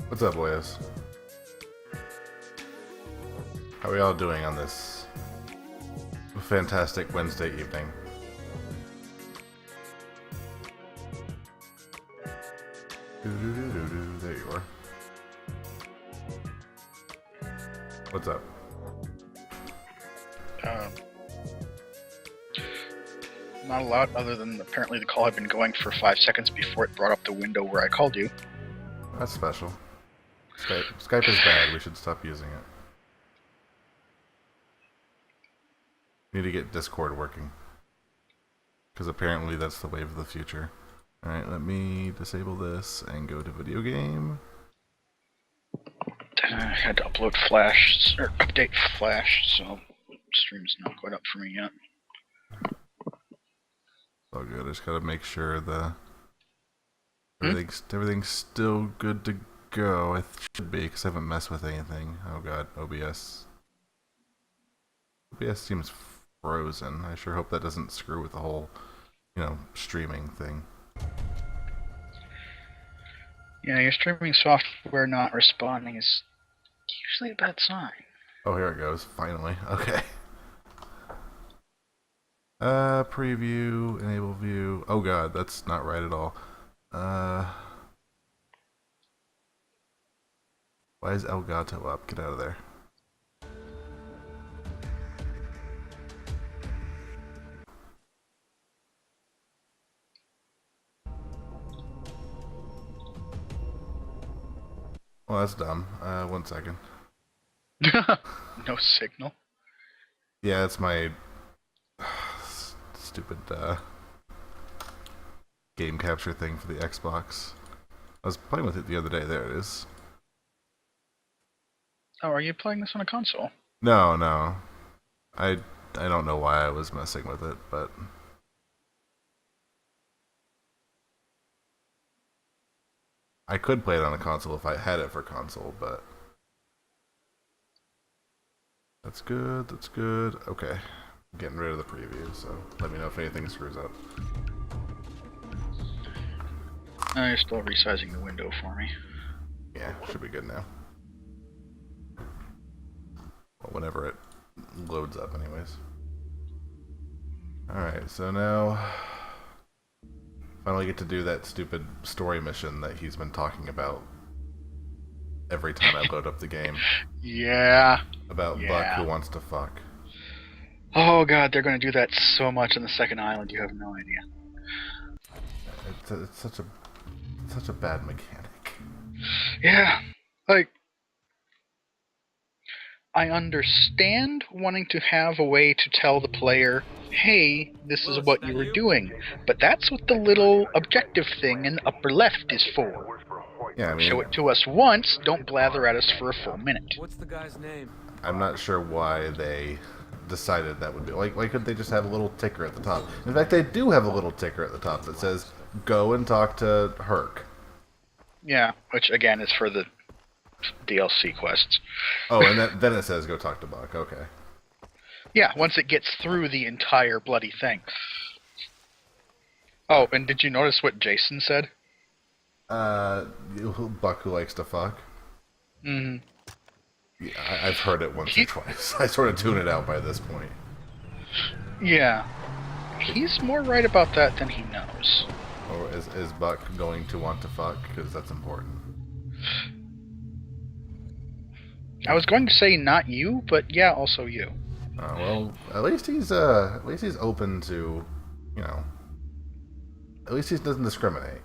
What's up, boys? How are we all doing on this fantastic Wednesday evening? There you are. What's up? Not a lot, other than apparently the call had been going for 5 seconds before it brought up the window where I called you. That's special. Skype is bad. We should stop using it. We need to get Discord working. Because apparently that's the wave of the future. Alright, let me disable this and go to video game. I had to upload Flash, or update Flash, so stream's not quite up for me yet. All good. I just gotta make sure everything's still good to go. It should be, because I haven't messed with anything. Oh god, OBS. OBS seems frozen. I sure hope that doesn't screw with the whole, streaming thing. Yeah, your streaming software not responding is usually a bad sign. Oh, here it goes. Finally. Okay. Preview, enable view. Oh god, that's not right at all. Why is Elgato up? Get out of there. Well, that's dumb. 1 second. No signal. Yeah, it's my stupid game capture thing for the Xbox. I was playing with it the other day. There it is. Oh, are you playing this on a console? No. I don't know why I was messing with it, but I could play it on a console if I had it for console, but that's good, that's good. Okay, I'm getting rid of the preview, so let me know if anything screws up. You're still resizing the window for me. Yeah, should be good now. Well, whenever it loads up anyways. Alright, so now finally get to do that stupid story mission that he's been talking about every time I load up the game. Yeah. About Buck who wants to fuck. Oh god, they're going to do that so much on the second island, you have no idea. It's such a bad mechanic. Yeah, like, I understand wanting to have a way to tell the player, hey, this is what you were doing, but that's what the little objective thing in the upper left is for. Yeah, I mean, show it to us once, don't blather at us for a full minute. What's the guy's name? I'm not sure why they decided that would be. Like, why couldn't they just have a little ticker at the top? In fact, they do have a little ticker at the top that says, go and talk to Herc. Yeah, which again is for the DLC quests. Oh, and then it says go talk to Buck. Okay. Yeah, once it gets through the entire bloody thing. Oh, and did you notice what Jason said? Buck who likes to fuck. Mm-hmm. Yeah, I've heard it once or twice. I sort of tune it out by this point. Yeah. He's more right about that than he knows. Or is Buck going to want to fuck? Because that's important. I was going to say not you, but yeah, also you. Well, at least he's open to, at least he doesn't discriminate.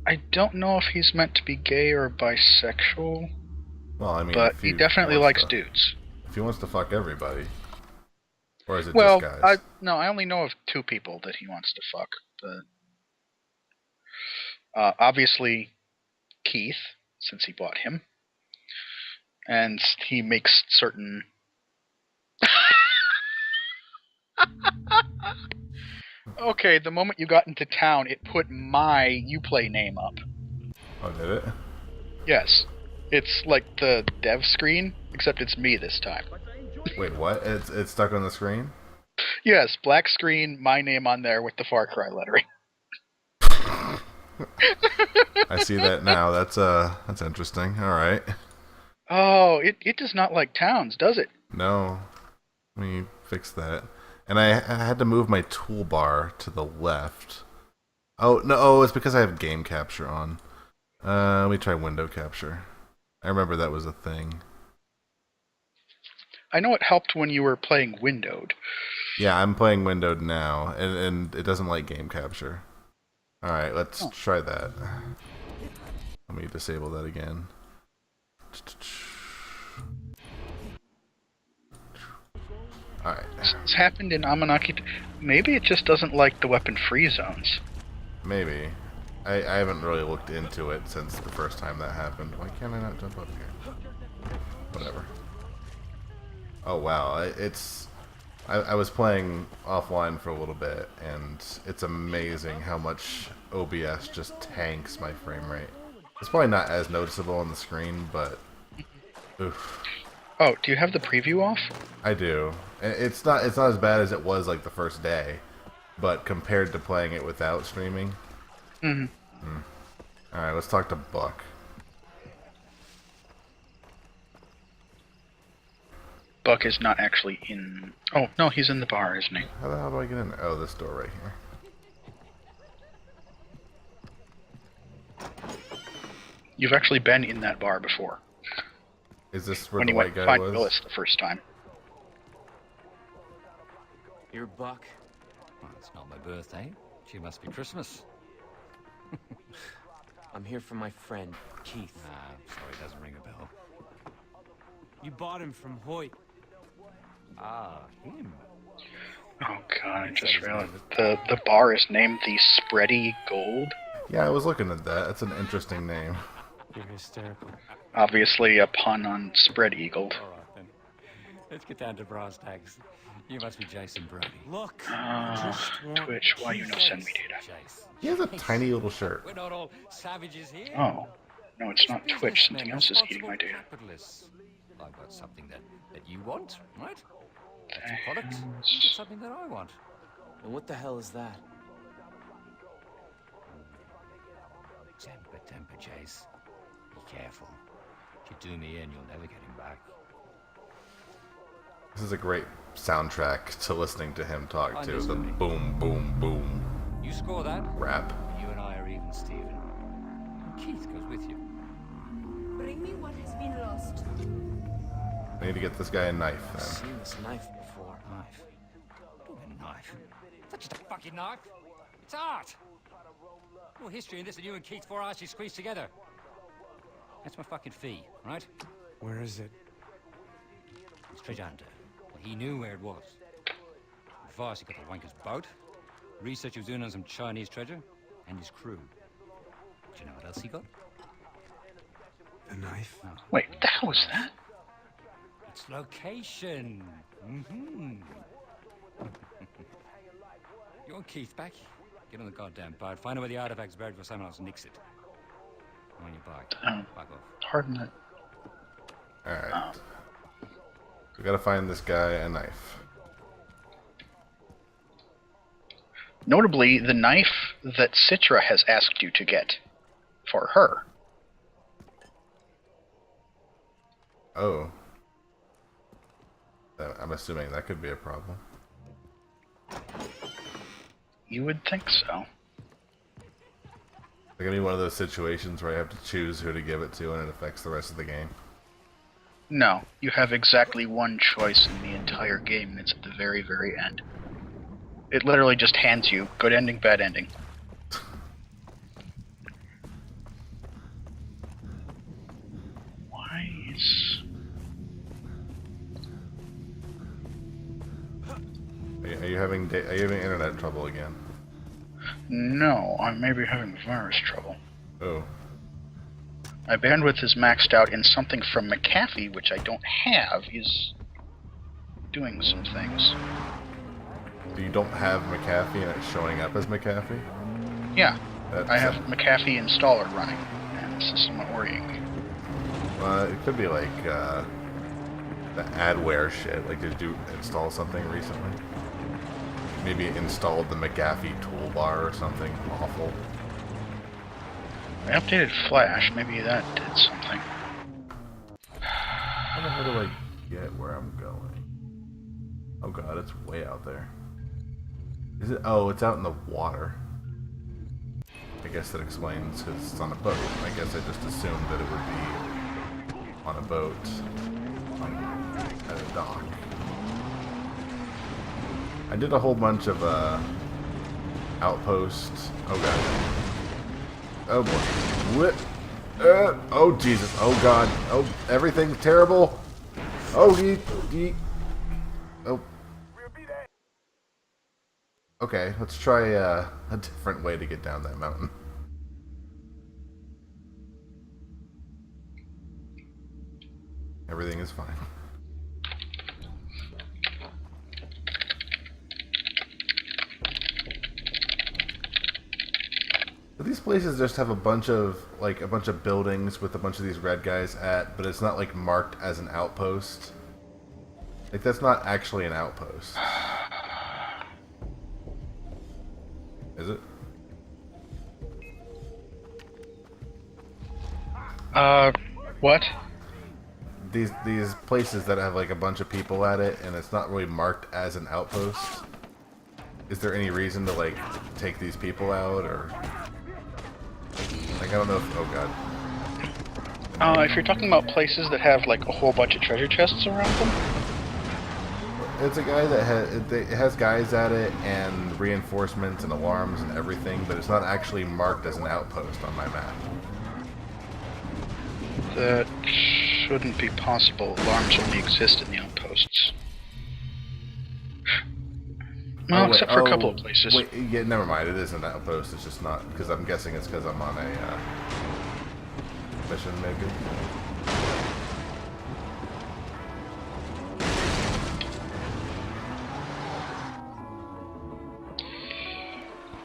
I don't know if he's meant to be gay or bisexual. Well, I mean, but he definitely likes dudes. If he wants to fuck everybody, or is it just guys? I only know of 2 people that he wants to fuck. But obviously, Keith, since he bought him, and he makes certain. Okay, the moment you got into town, it put my Uplay name up. Oh, did it? Yes. It's like the dev screen, except it's me this time. Wait, what? It's stuck on the screen? Yes, black screen, my name on there with the Far Cry lettering. I see that now. That's interesting. All right. Oh, it does not like towns, does it? No. Let me fix that. And I had to move my toolbar to the left. Oh, no. Oh, it's because I have game capture on. Let me try window capture. I remember that was a thing. I know it helped when you were playing windowed. Yeah, I'm playing windowed now, and it doesn't like game capture. Alright, let's Oh. try that. Let me disable that again. Alright. It's happened in Amanaki. Maybe it just doesn't like the weapon-free zones. Maybe. I haven't really looked into it since the first time that happened. Why can't I not jump up here? Whatever. Oh wow, I was playing offline for a little bit, and it's amazing how much OBS just tanks my frame rate. It's probably not as noticeable on the screen, but oof. Oh, do you have the preview off? I do. It's not as bad as it was like the first day, but compared to playing it without streaming. All right, let's talk to Buck. Buck is not actually in... Oh, no, he's in the bar, isn't he? How the hell do I get in there? Oh, this door right here. You've actually been in that bar before. Is this where When the you white went guy to find was? Willis the first time. You're Buck? Well, it's not my birthday. She must be Christmas. I'm here for my friend, Keith. Sorry, doesn't ring a bell. You bought him from Hoyt. Ah, him. Oh god, I just realized the bar is named the Spready Gold. Yeah, I was looking at that. That's an interesting name. You're hysterical. Obviously a pun on Spread Eagled. All right, then. Let's get down to brass tacks. You must be Jason Brody. Look, I just want Twitch, why you no Keith's send me data? Jason. He has a tiny little shirt. We're not all savages here. Oh. No, it's not Twitch, something else is eating my data. Capitalists. I've got something that you want, right? That's a The product. hell's- You get something that I want. And what the hell is that? Temper, Jace. Be careful. If you do me in, you'll never get him back. This is a great soundtrack to listening to him talk Find to. this The for me. boom, boom, boom You score that, rap. you and I are even, Stephen. And Keith goes with you. Bring me what has been lost. I need to get this guy a knife I've then. seen this knife before. Knife. What do you mean, knife? That's just a fucking knife. It's art. No history in this, and you and Keith 4 hours you squeezed together. That's my fucking fee, right? Where is it? It's treasure hunter. Well, he knew where it was. Advice, he got the wanker's boat. Research he was doing on some Chinese treasure. And his crew. Do you know what else he got? The knife? No. Wait, what the hell was that? It's location. Mm-hmm. You want Keith back? Get on the goddamn boat. Find out where the artifact's buried before someone else nicks it. On your bike. Fuck off. Pardon it. Alright. We gotta find this guy a knife. Notably, the knife that Citra has asked you to get for her. Oh. I'm assuming that could be a problem. You would think so. It's gonna be one of those situations where I have to choose who to give it to and it affects the rest of the game. No, you have exactly one choice in the entire game, and it's at the very, very end. It literally just hands you good ending, bad ending. Why is... Are you having internet trouble again? No, I may be having virus trouble. Oh. My bandwidth is maxed out, and something from McAfee, which I don't have, is doing some things. You don't have McAfee and it's showing up as McAfee? Yeah, That's, I have McAfee installer running, and this is somewhat worrying me. it could be like the adware shit. Like, did you install something recently? Maybe it installed the McAfee toolbar or something awful. I updated Flash, maybe that did something. How the hell do I get where I'm going? Oh god, it's way out there. Is it? Oh, it's out in the water. I guess that explains because it's on a boat. I guess I just assumed that it would be on a boat at a dock. I did a whole bunch of outposts. Oh god. Oh boy. What? Oh Jesus. Oh god. Oh, everything's terrible. Oh he. Oh. Okay, let's try a different way to get down that mountain. Everything is fine. But these places just have a bunch of buildings with a bunch of these red guys at, but it's not like marked as an outpost. Like that's not actually an outpost. Is it? What? These places that have like a bunch of people at it and it's not really marked as an outpost. Is there any reason to like take these people out or like I don't know if oh god. If you're talking about places that have like a whole bunch of treasure chests around them, It's a guy that it has guys at it and reinforcements and alarms and everything, but it's not actually marked as an outpost on my map. that shouldn't be possible. Alarms only exist in the outposts. Well, Oh, wait, except for a couple of places. Wait, yeah, never mind. It is an outpost. It's just not because I'm guessing it's because I'm on a mission, maybe.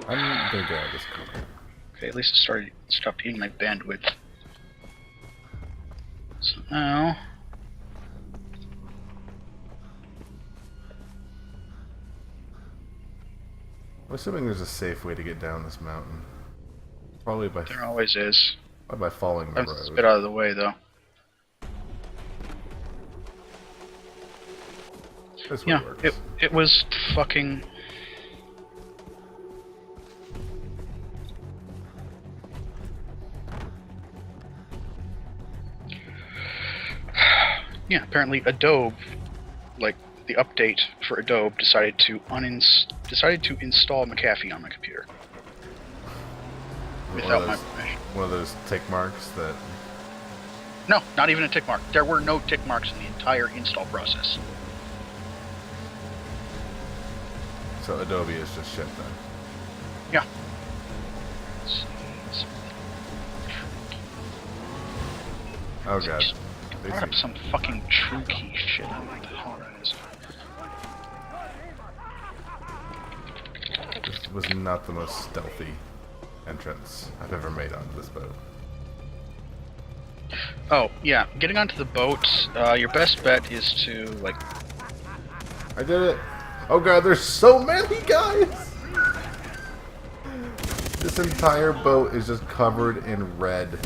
I'm gonna go out this cover. Okay, at least it stopped eating my bandwidth. So now... I'm assuming there's a safe way to get down this mountain. Probably by There always is. following the I'm a road. bit out of the way, though. This way Yeah, works. it was fucking... Yeah, apparently Adobe, like the update for Adobe, decided to install McAfee on my computer without my permission. One of those tick marks that. No, not even a tick mark. There were no tick marks in the entire install process. So Adobe is just shit then. Yeah. Oh god. I brought up some fucking true key shit. I don't know what the hell that is. This was not the most stealthy entrance I've ever made onto this boat. Oh, yeah. Getting onto the boat, your best bet is to, like... I did it! Oh god, there's so many guys! This entire boat is just covered in red.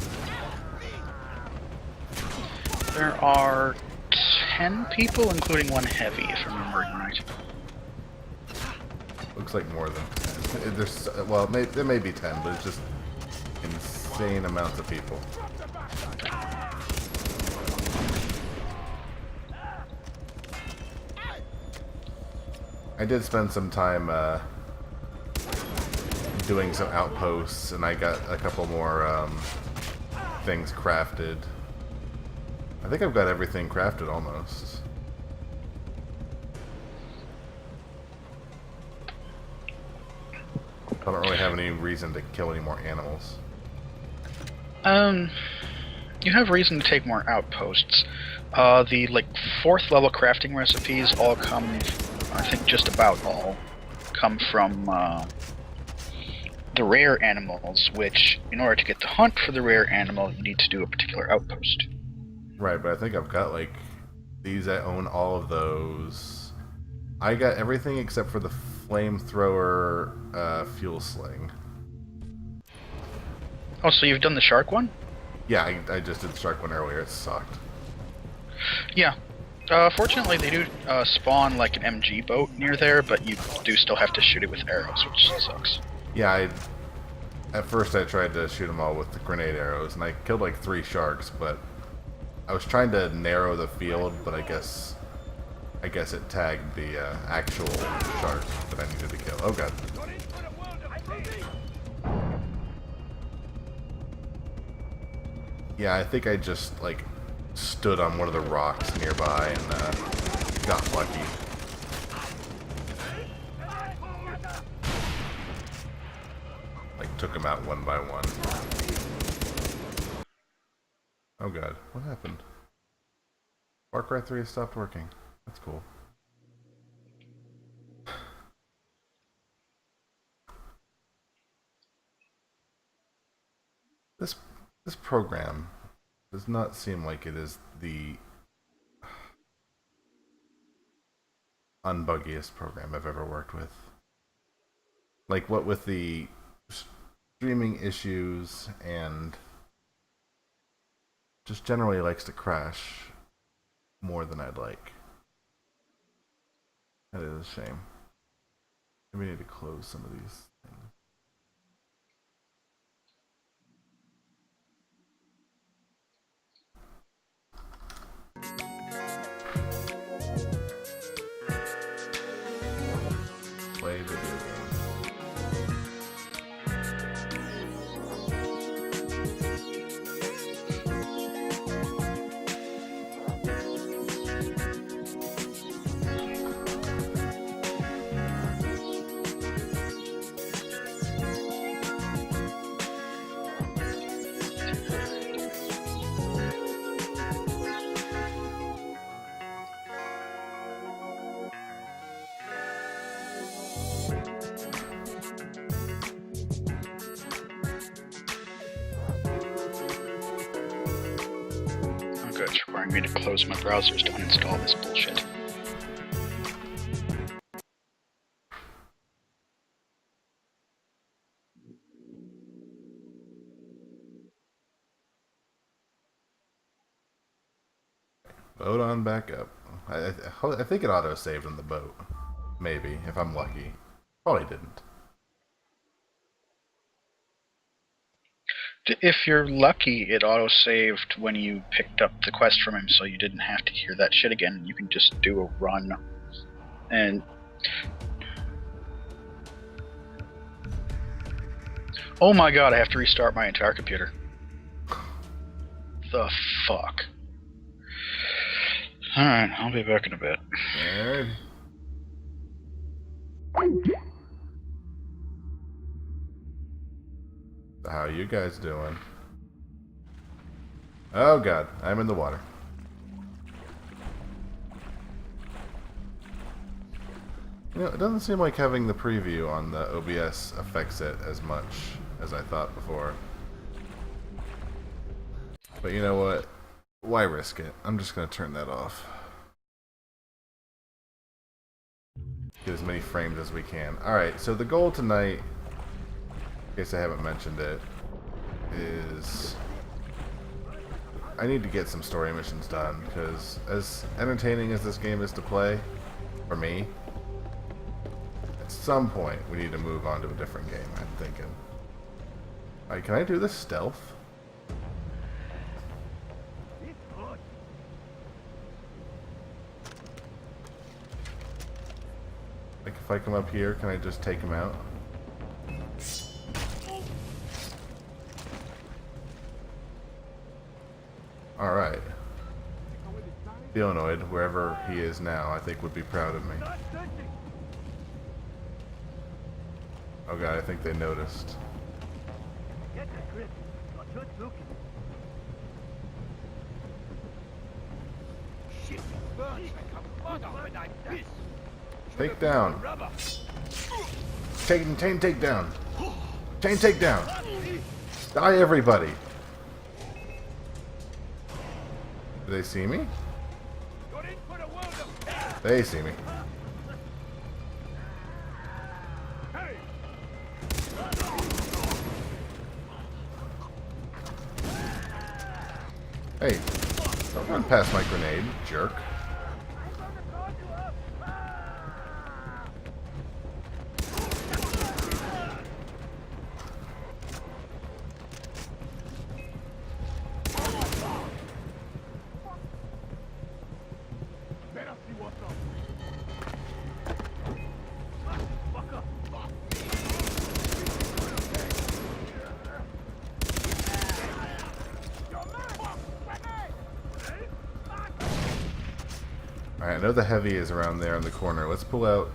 There are 10 people, including one heavy, if I'm remembering right. Looks like more than 10. There's, well, there may be 10, but it's just insane amounts of people. I did spend some time doing some outposts, and I got a couple more things crafted. I think I've got everything crafted almost. I don't really have any reason to kill any more animals. You have reason to take more outposts. The, like, 4th level crafting recipes all come, I think just about all, come from, the rare animals, which, in order to get the hunt for the rare animal, you need to do a particular outpost. Right, but I think I've got, like, these, I own all of those. I got everything except for the flamethrower fuel sling. Oh, so you've done the shark one? Yeah, I just did the shark one earlier. It sucked. Yeah. Fortunately, they do spawn, like, an MG boat near there, but you do still have to shoot it with arrows, which sucks. Yeah, at first I tried to shoot them all with the grenade arrows, and I killed, like, 3 sharks, but I was trying to narrow the field, but I guess I guess it tagged the actual shark that I needed to kill. Oh god. Yeah, I think I just, like, stood on one of the rocks nearby and got lucky. Like, took him out one by one. Oh god, what happened? Far Cry 3 has stopped working. That's cool. This this program does not seem like it is the unbuggiest program I've ever worked with. Like, what with the streaming issues and just generally likes to crash more than I'd like. That is a shame. Maybe we need to close some of these things. Play video games. Oh good, it's requiring me to close my browsers to uninstall this bullshit. Boat on back up. I think it auto-saved on the boat. Maybe, if I'm lucky. Probably didn't. If you're lucky, it auto-saved when you picked up the quest from him, so you didn't have to hear that shit again. You can just do a run. And... oh my god, I have to restart my entire computer. The fuck? Alright, I'll be back in a bit. Alright. How you guys doing? Oh god, I'm in the water. You know, it doesn't seem like having the preview on the OBS affects it as much as I thought before. But you know what? Why risk it? I'm just gonna turn that off. Get as many frames as we can. Alright, so the goal tonight, in case I haven't mentioned it, is I need to get some story missions done, because as entertaining as this game is to play, for me, at some point we need to move on to a different game, I'm thinking. Alright, can I do this stealth? Like, if I come up here, can I just take him out? Alright. Theonoid, wherever he is now, I think would be proud of me. Oh god, I think they noticed. Take down. Chain take down. Chain take down. Die everybody. Do they see me? They see me. Hey, don't run past my grenade, jerk. Alright, I know the heavy is around there in the corner. Let's pull out...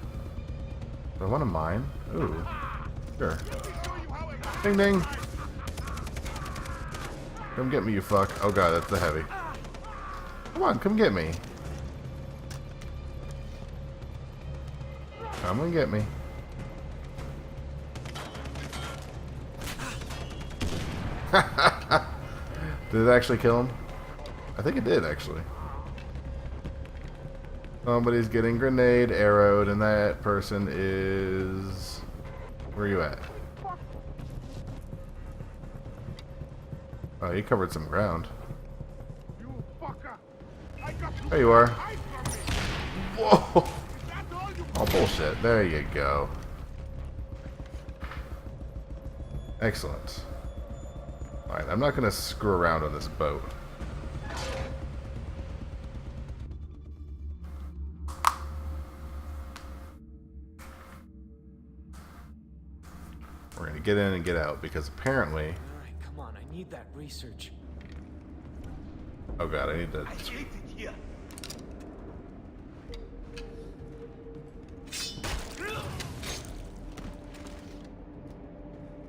Do I want to mine? Ooh. Sure. Ding ding! Come get me, you fuck. Oh god, that's the heavy. Come on, come get me. Come and get me. Did it actually kill him? I think it did, actually. Somebody's getting grenade arrowed, and that person is... Where are you at? Oh, he covered some ground. There you are. Whoa! Oh, bullshit. There you go. Excellent. Alright, I'm not going to screw around on this boat. We're going to get in and get out, because apparently... Alright, come on, I need that research. Oh god, I need to...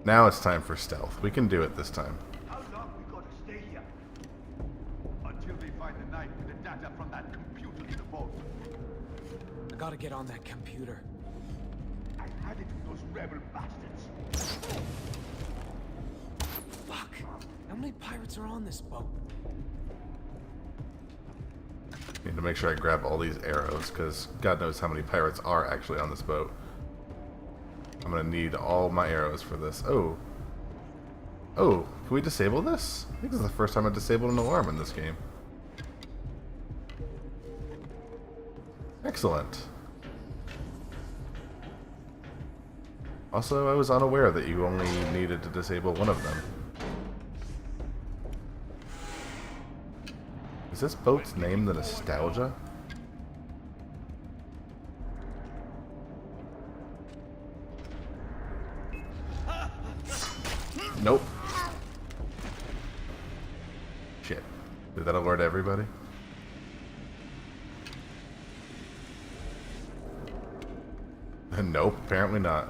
Now it's time for stealth. We can do it this time. How long we gotta stay here? Until they find the knife with the data from that computer in the vault. I gotta get on that computer. I had it from those rebel bastards. Fuck! How many pirates are on this boat? Need to make sure I grab all these arrows, because God knows how many pirates are actually on this boat. I'm gonna need all my arrows for this. Oh. Oh, can we disable this? I think this is the first time I disabled an alarm in this game. Excellent. Also, I was unaware that you only needed to disable one of them. Is this boat's name the Nostalgia? Nope. Shit. Did that alert everybody? Nope, apparently not.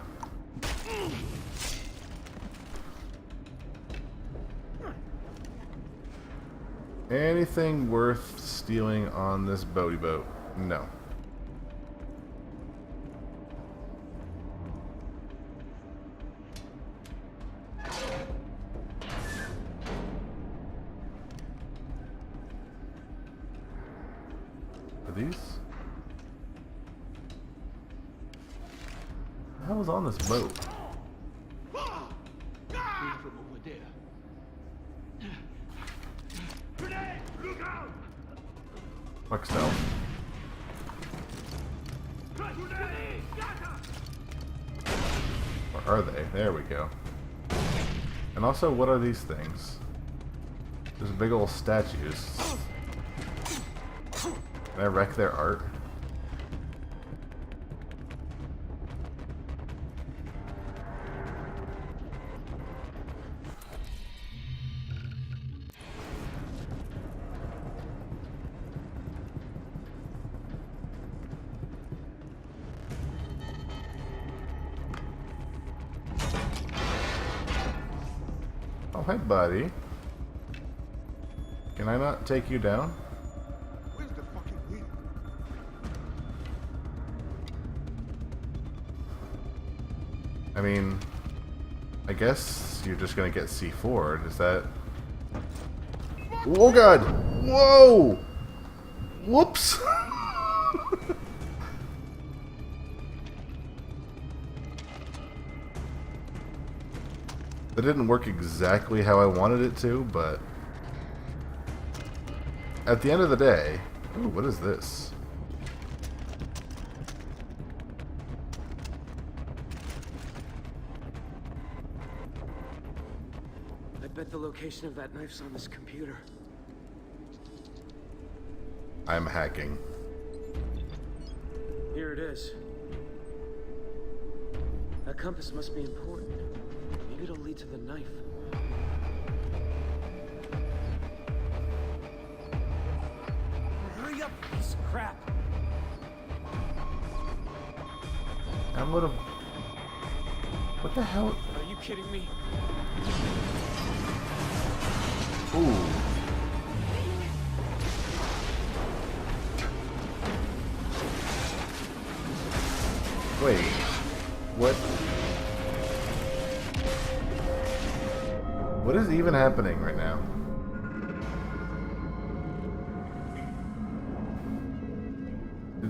Anything worth stealing on this boaty boat? No. Are these? What the hell is on this boat? From over there. Grenade! Look out! Fuck stealth. Where are they? There we go. And also, what are these things? There's big old statues. Can I wreck their art? Oh, hey, buddy. Can I not take you down? Where's the fucking wheel? I mean, I guess you're just gonna get C4'd. Is that... Oh god! Whoa! Whoops! That didn't work exactly how I wanted it to, but... At the end of the day... Ooh, what is this? I bet the location of that knife's on this computer. I'm hacking. Here it is. That compass must be important. Maybe it'll lead to the knife. Hurry up, piece of crap! would have... What the hell? Are you kidding me? Ooh. Wait. What? What is even happening right now? Do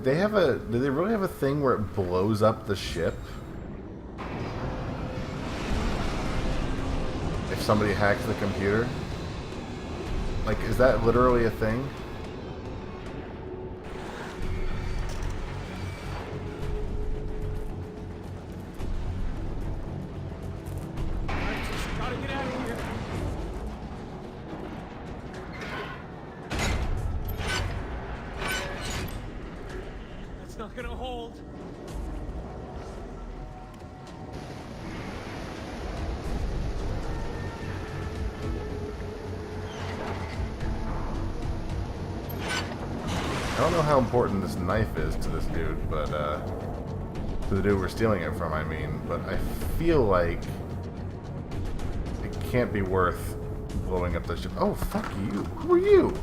they really have a thing where it blows up the ship? If somebody hacks the computer? Like, is that literally a thing? I just gotta get out of here. That's not gonna hold. I don't know how important this knife is to this dude, but, to the dude we're stealing it from, I mean, but I feel like it can't be worth blowing up the ship. Oh, fuck you. Who are you?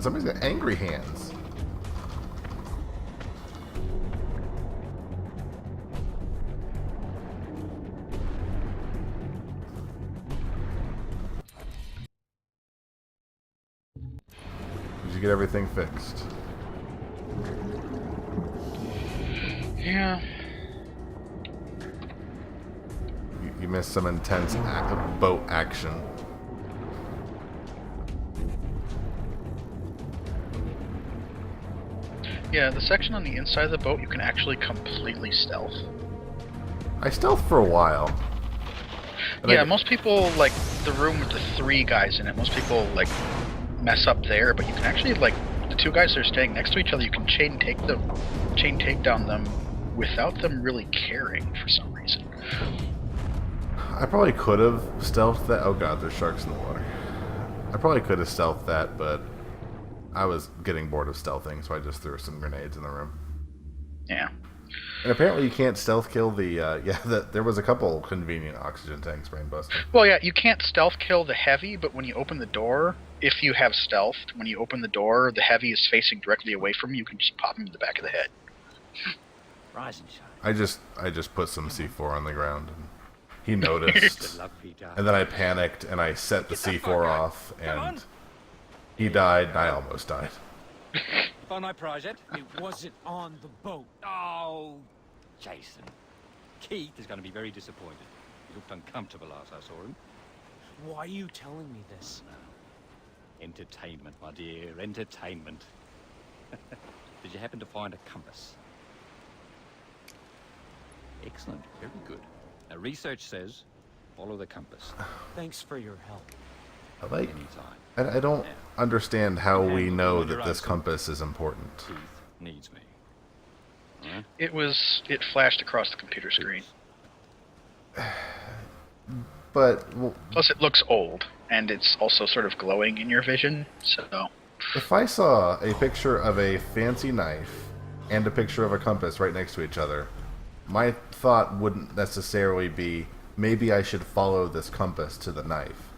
Somebody's got angry hands. Did you get everything fixed? Yeah. You missed some intense boat action. Yeah, the section on the inside of the boat you can actually completely stealth. I stealthed for a while. And Yeah, most people, like, the room with the 3 guys in it, most people, like, mess up there, but you can actually, like, the 2 guys that are staying next to each other, you can chain takedown them without them really caring for some reason. I probably could have stealthed that. Oh god, there's sharks in the water. I probably could have stealthed that, but I was getting bored of stealthing, so I just threw some grenades in the room. Yeah. And apparently you can't stealth kill the, there was a couple convenient oxygen tanks, Brainbuster. Well, yeah, you can't stealth kill the heavy, but when you open the door, if you have stealthed, when you open the door, the heavy is facing directly away from you, you can just pop him in the back of the head. Rise and shine. I just put some C4 on the ground, and he noticed. Good luck, Peter. And then I panicked, and I set the C4 off, and he died, and I almost died. Find my prize yet? It wasn't on the boat. Oh, Jason. Keith is going to be very disappointed. He looked uncomfortable last I saw him. Why are you telling me this? Entertainment, my dear, entertainment. Did you happen to find a compass? Excellent, very good. Now, research says follow the compass. Thanks for your help. I like. Anytime. I don't understand how we know that this compass is important. Keith needs me. Huh? It flashed across the computer screen. But well, Plus, it looks old, and it's also sort of glowing in your vision, so... if I saw a picture of a fancy knife and a picture of a compass right next to each other, my thought wouldn't necessarily be, maybe I should follow this compass to the knife.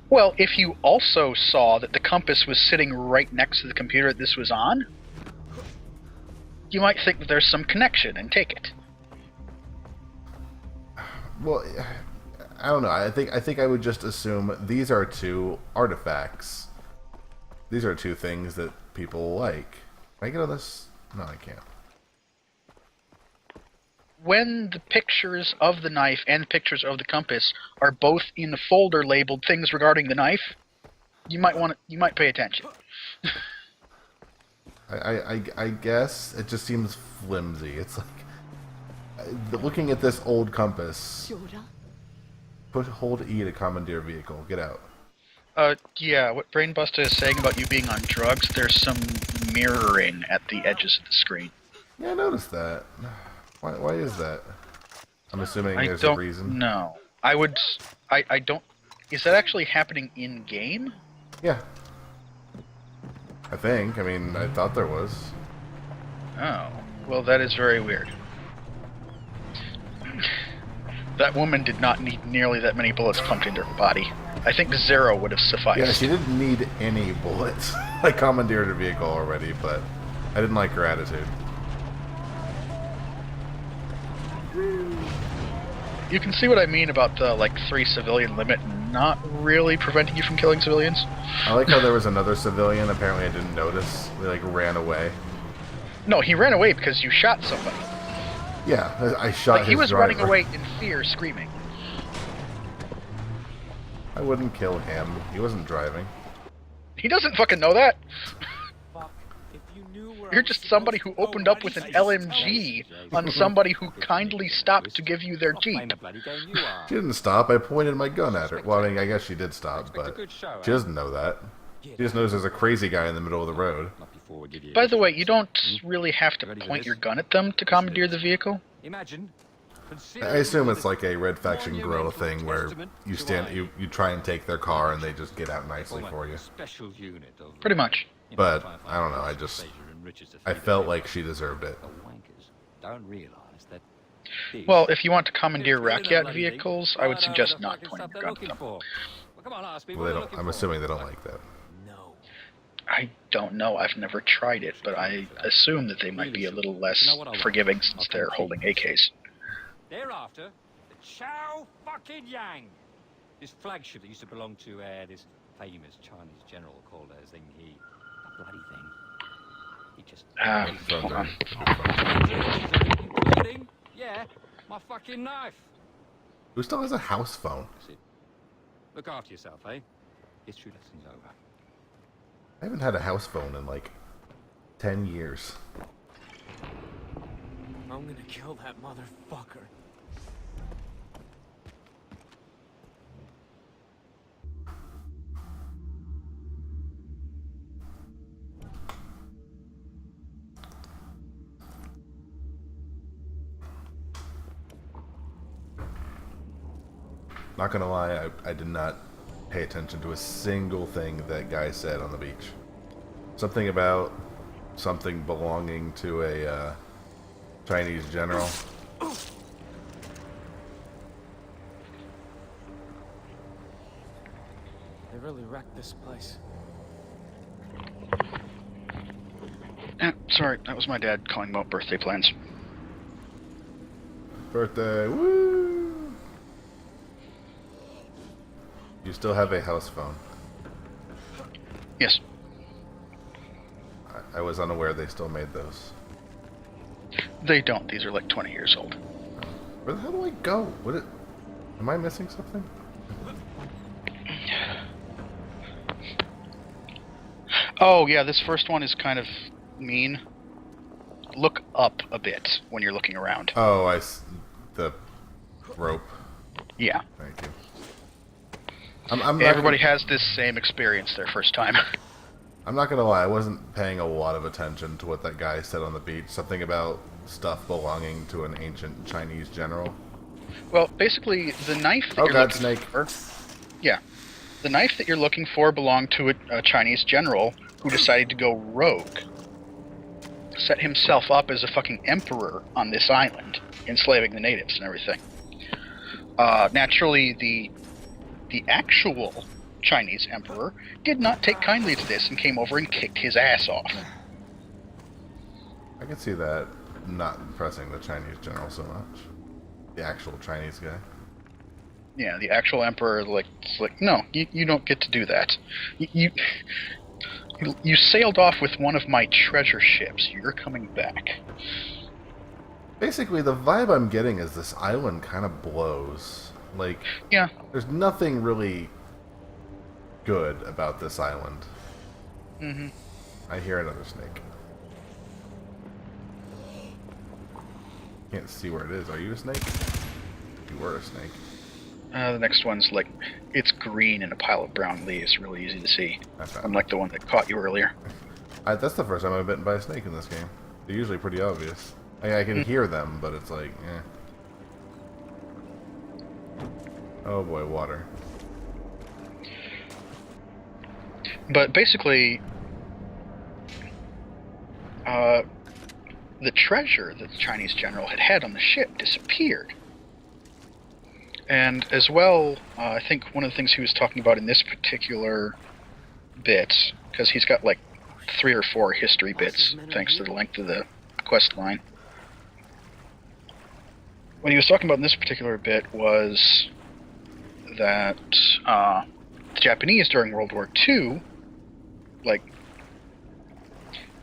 Well, if you also saw that the compass was sitting right next to the computer this was on, you might think that there's some connection and take it. Well, I don't know. I think I would just assume these are 2 artifacts. These are 2 things that people like. Can I get on this? No, I can't. When the pictures of the knife and the pictures of the compass are both in a folder labeled things regarding the knife, you might pay attention. I guess it just seems flimsy. It's like looking at this old compass. Hold E to commandeer vehicle. Get out. Yeah, what Brainbuster is saying about you being on drugs, there's some mirroring at the edges of the screen. Yeah, I noticed that. Why is that? I'm assuming there's a reason. No. I don't... Is that actually happening in-game? Yeah. I think. I mean, I thought there was. Oh. Well, that is very weird. That woman did not need nearly that many bullets pumped into her body. I think 0 would have sufficed. Yeah, she didn't need any bullets. I commandeered her vehicle already, but I didn't like her attitude. You can see what I mean about the, 3 civilian limit not really preventing you from killing civilians. I like how there was another civilian, apparently I didn't notice. They, ran away. No, he ran away because you shot somebody. Yeah, I shot his He was driver. running away in fear, screaming. I wouldn't kill him. He wasn't driving. He doesn't fucking know that. Fuck. If you knew where You're I was just somebody who supposed to go, opened up why with an didn't you just tell LMG us? on somebody who kindly stopped to give you their Not playing jeep. the bloody game you are. She didn't stop. I pointed my gun at her. Well, I mean, I guess she did stop, Expect a but good show, she eh? doesn't know that. She just knows there's a crazy guy in the middle of the road. Not before we give you By the way, this you chance. don't really have to Ready for point this? your gun at them to commandeer the vehicle. Imagine. I assume it's like a Red Faction guerrilla thing where you you try and take their car and they just get out nicely for you. Special unit of, Pretty much. But, I don't know, I felt like she deserved it. The wankers don't realise that. Well, if you want to commandeer Rakyat vehicles, I would suggest not pointing your gun at them. Well, come on, ask me Well, what they they're don't. looking I'm for. assuming they don't like that. No. I don't know. I've never tried it, but I assume that they might be a little less forgiving since they're holding AKs. Thereafter, the Chow fucking Yang. This flagship that used to belong to this famous Chinese general called Zheng He. That bloody thing. He just. Hold on. Including, yeah, my fucking knife. Who still has a house phone? That's it. Look after yourself, eh? History lesson's over. I haven't had a house phone in like 10 years. I'm gonna kill that motherfucker. Not gonna lie, I did not pay attention to a single thing that guy said on the beach. Something about something belonging to a Chinese general. They really wrecked this place. Sorry, that was my dad calling about birthday plans. Birthday, woo! You still have a house phone. Yes. I was unaware they still made those. They don't. These are like 20 years old. Where the hell do I go? Am I missing something? Oh, yeah, this first one is kind of mean. Look up a bit when you're looking around. Oh, the rope. Yeah. Thank you. I'm not Everybody has this same experience their first time. I'm not gonna lie, I wasn't paying a lot of attention to what that guy said on the beach. Something about stuff belonging to an ancient Chinese general. Well, basically, the knife that Oh you're god, looking snake. for... Yeah. The knife that you're looking for belonged to a Chinese general who decided to go rogue. Set himself up as a fucking emperor on this island, enslaving the natives and everything. Naturally, the actual Chinese emperor did not take kindly to this and came over and kicked his ass off. I can see that not impressing the Chinese general so much. The actual Chinese guy. Yeah, the actual emperor, it's like, no, you don't get to do that. You sailed off with one of my treasure ships. You're coming back. Basically, the vibe I'm getting is this island kind of blows. Like, Yeah. there's nothing really good about this island. Mm-hmm. I hear another snake. Can't see where it is. Are you a snake? You were a snake. The next one's like, it's green in a pile of brown leaves. Really easy to see. That's not. Unlike the one that caught you earlier. That's the first time I've been bitten by a snake in this game. They're usually pretty obvious. I can hear them, but it's like, eh. Oh boy, water. But basically, the treasure that the Chinese general had on the ship disappeared. And as well, I think one of the things he was talking about in this particular bit, because he's got like 3 or 4 history bits, thanks to the length of the quest line. What he was talking about in this particular bit was that the Japanese during World War II, like,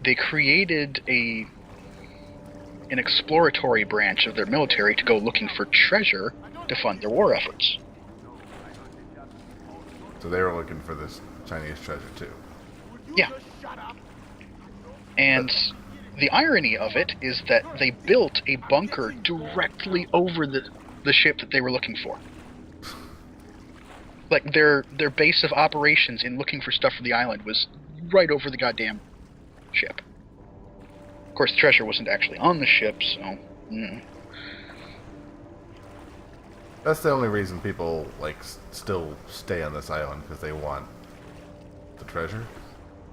they created an exploratory branch of their military to go looking for treasure to fund their war efforts. So they were looking for this Chinese treasure too. Yeah. And the irony of it is that they built a bunker directly over the ship that they were looking for. Like, their base of operations in looking for stuff for the island was right over the goddamn ship. Of course, the treasure wasn't actually on the ship, so... That's the only reason people, like, still stay on this island, because they want the treasure?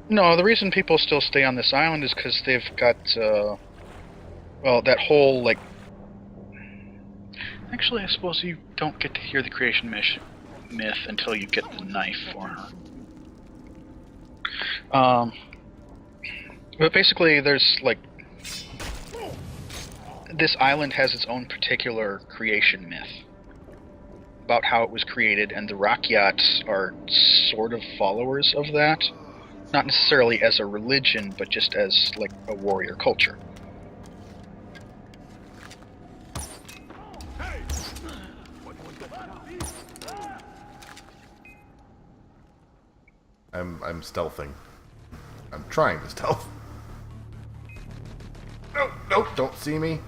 No, the reason people still stay on this island is because they've got, well, that whole, like... Actually, I suppose you don't get to hear the creation myth until you get the knife for her. But basically, there's, like... This island has its own particular creation myth about how it was created, and the Rakyats are sort of followers of that. Not necessarily as a religion, but just as, like, a warrior culture. I'm stealthing. I'm trying to stealth. Nope, don't see me.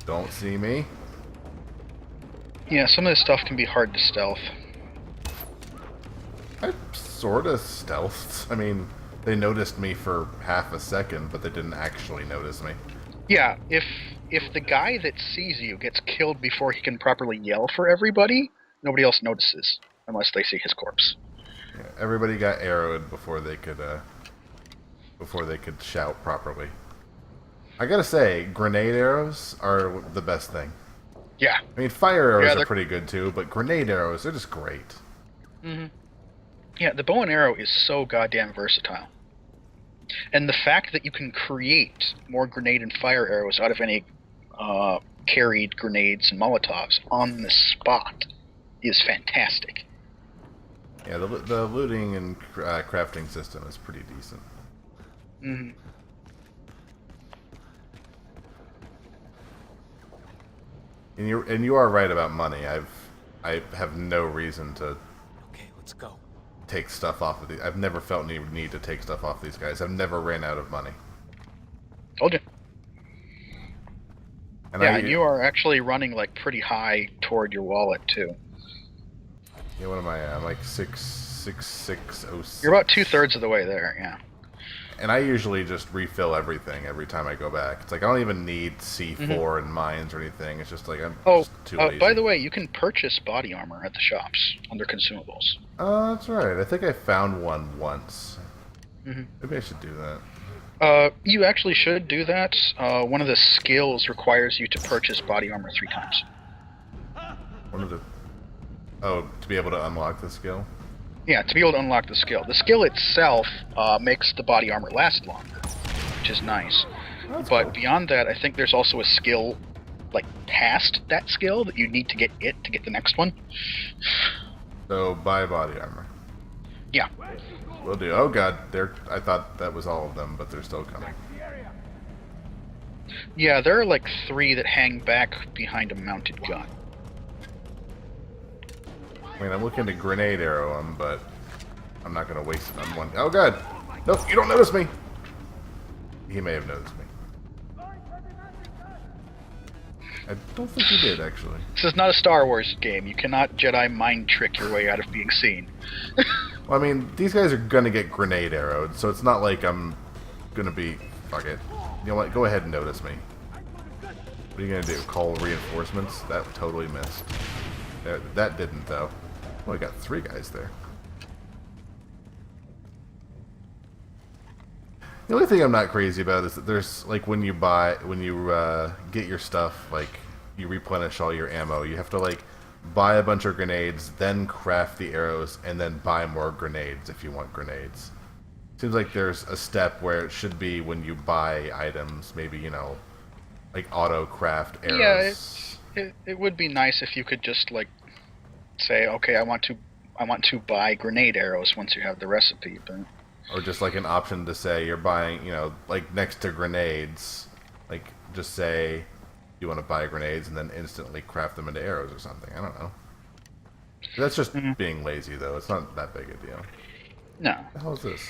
Don't see me. Yeah, some of this stuff can be hard to stealth. I sort of stealthed. I mean, they noticed me for half a second, but they didn't actually notice me. Yeah, if the guy that sees you gets killed before he can properly yell for everybody, nobody else notices, unless they see his corpse. Yeah, everybody got arrowed before they could shout properly. I gotta say, grenade arrows are the best thing. Yeah. I mean, fire arrows Yeah, are pretty good too, but grenade arrows, they're just great. Mm-hmm. Yeah, the bow and arrow is so goddamn versatile. And the fact that you can create more grenade and fire arrows out of any carried grenades and Molotovs on the spot is fantastic. Yeah, the looting and crafting system is pretty decent. Mm-hmm. And you are right about money. I have no reason to Okay, let's go. take stuff off of these. I've never felt any need to take stuff off these guys. I've never ran out of money. Told you. And Yeah, you are actually running, like, pretty high toward your wallet, too. Yeah, what am I at? I'm like 66606. You're about 2/3 of the way there, yeah. And I usually just refill everything every time I go back. It's like I don't even need C4 and mines or anything. It's just like I'm just too lazy. By the way, you can purchase body armor at the shops under consumables. Oh, that's right. I think I found one once. Mm-hmm. Maybe I should do that. You actually should do that. One of the skills requires you to purchase body armor 3 times. One of the... Oh, to be able to unlock the skill? Yeah, to be able to unlock the skill. The skill itself makes the body armor last longer, which is nice. That's But cool. beyond that, I think there's also a skill, like, past that skill that you need to get the next one. So, buy body armor. Yeah. Will do. Oh god, I thought that was all of them, but they're still coming. Yeah, there are like 3 that hang back behind a mounted gun. I mean, I'm looking to grenade arrow him, but I'm not going to waste it on one. Oh god! Nope, you don't notice me! He may have noticed me. I don't think he did, actually. This is not a Star Wars game. You cannot Jedi mind trick your way out of being seen. Well, I mean, these guys are going to get grenade arrowed, so it's not like I'm going to be... Fuck it. You know what? Go ahead and notice me. What are you going to do? Call reinforcements? That totally missed. That didn't, though. Oh, I got 3 guys there. The only thing I'm not crazy about is that there's like when you get your stuff, like you replenish all your ammo, you have to like buy a bunch of grenades, then craft the arrows, and then buy more grenades if you want grenades. Seems like there's a step where it should be when you buy items, maybe, you know, like auto craft arrows. Yeah, it would be nice if you could just like say, okay, I want to buy grenade arrows once you have the recipe, but Or just like an option to say you're buying, you know, like next to grenades, like just say you want to buy grenades and then instantly craft them into arrows or something. I don't know. That's just being lazy, though. It's not that big a deal. no. What the hell is this?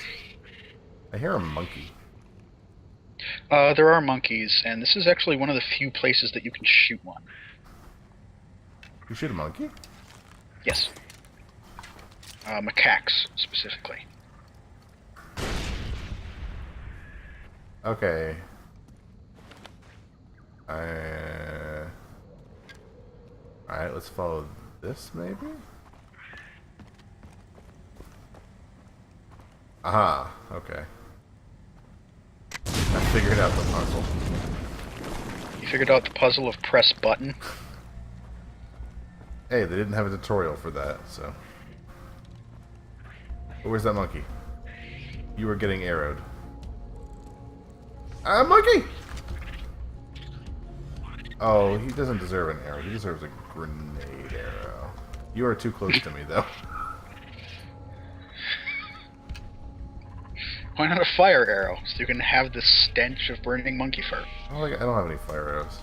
I hear a monkey. There are monkeys, and this is actually one of the few places that you can shoot one. You shoot a monkey? Yes. Macaques, specifically. Okay. Alright, let's follow this, maybe? Aha, okay. I figured out the puzzle. You figured out the puzzle of press button? Hey, they didn't have a tutorial for that, so... But where's that monkey? You were getting arrowed. Monkey! Oh, he doesn't deserve an arrow. He deserves a grenade arrow. You are too close to me, though. Why not a fire arrow, so you can have the stench of burning monkey fur? I don't have any fire arrows.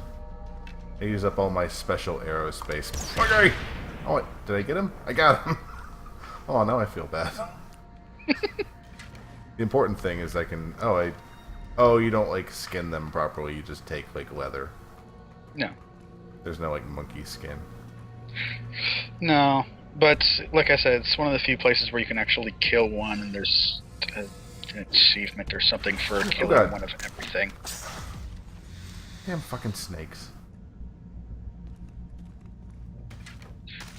I use up all my special arrow space. Okay! Oh, wait, did I get him? I got him! Oh, now I feel bad. The important thing is I can... Oh, you don't, like, skin them properly. You just take, like, leather. No. There's no, like, monkey skin. No, but like I said, it's one of the few places where you can actually kill one, and there's an achievement or something for killing God. one of everything. Damn fucking snakes.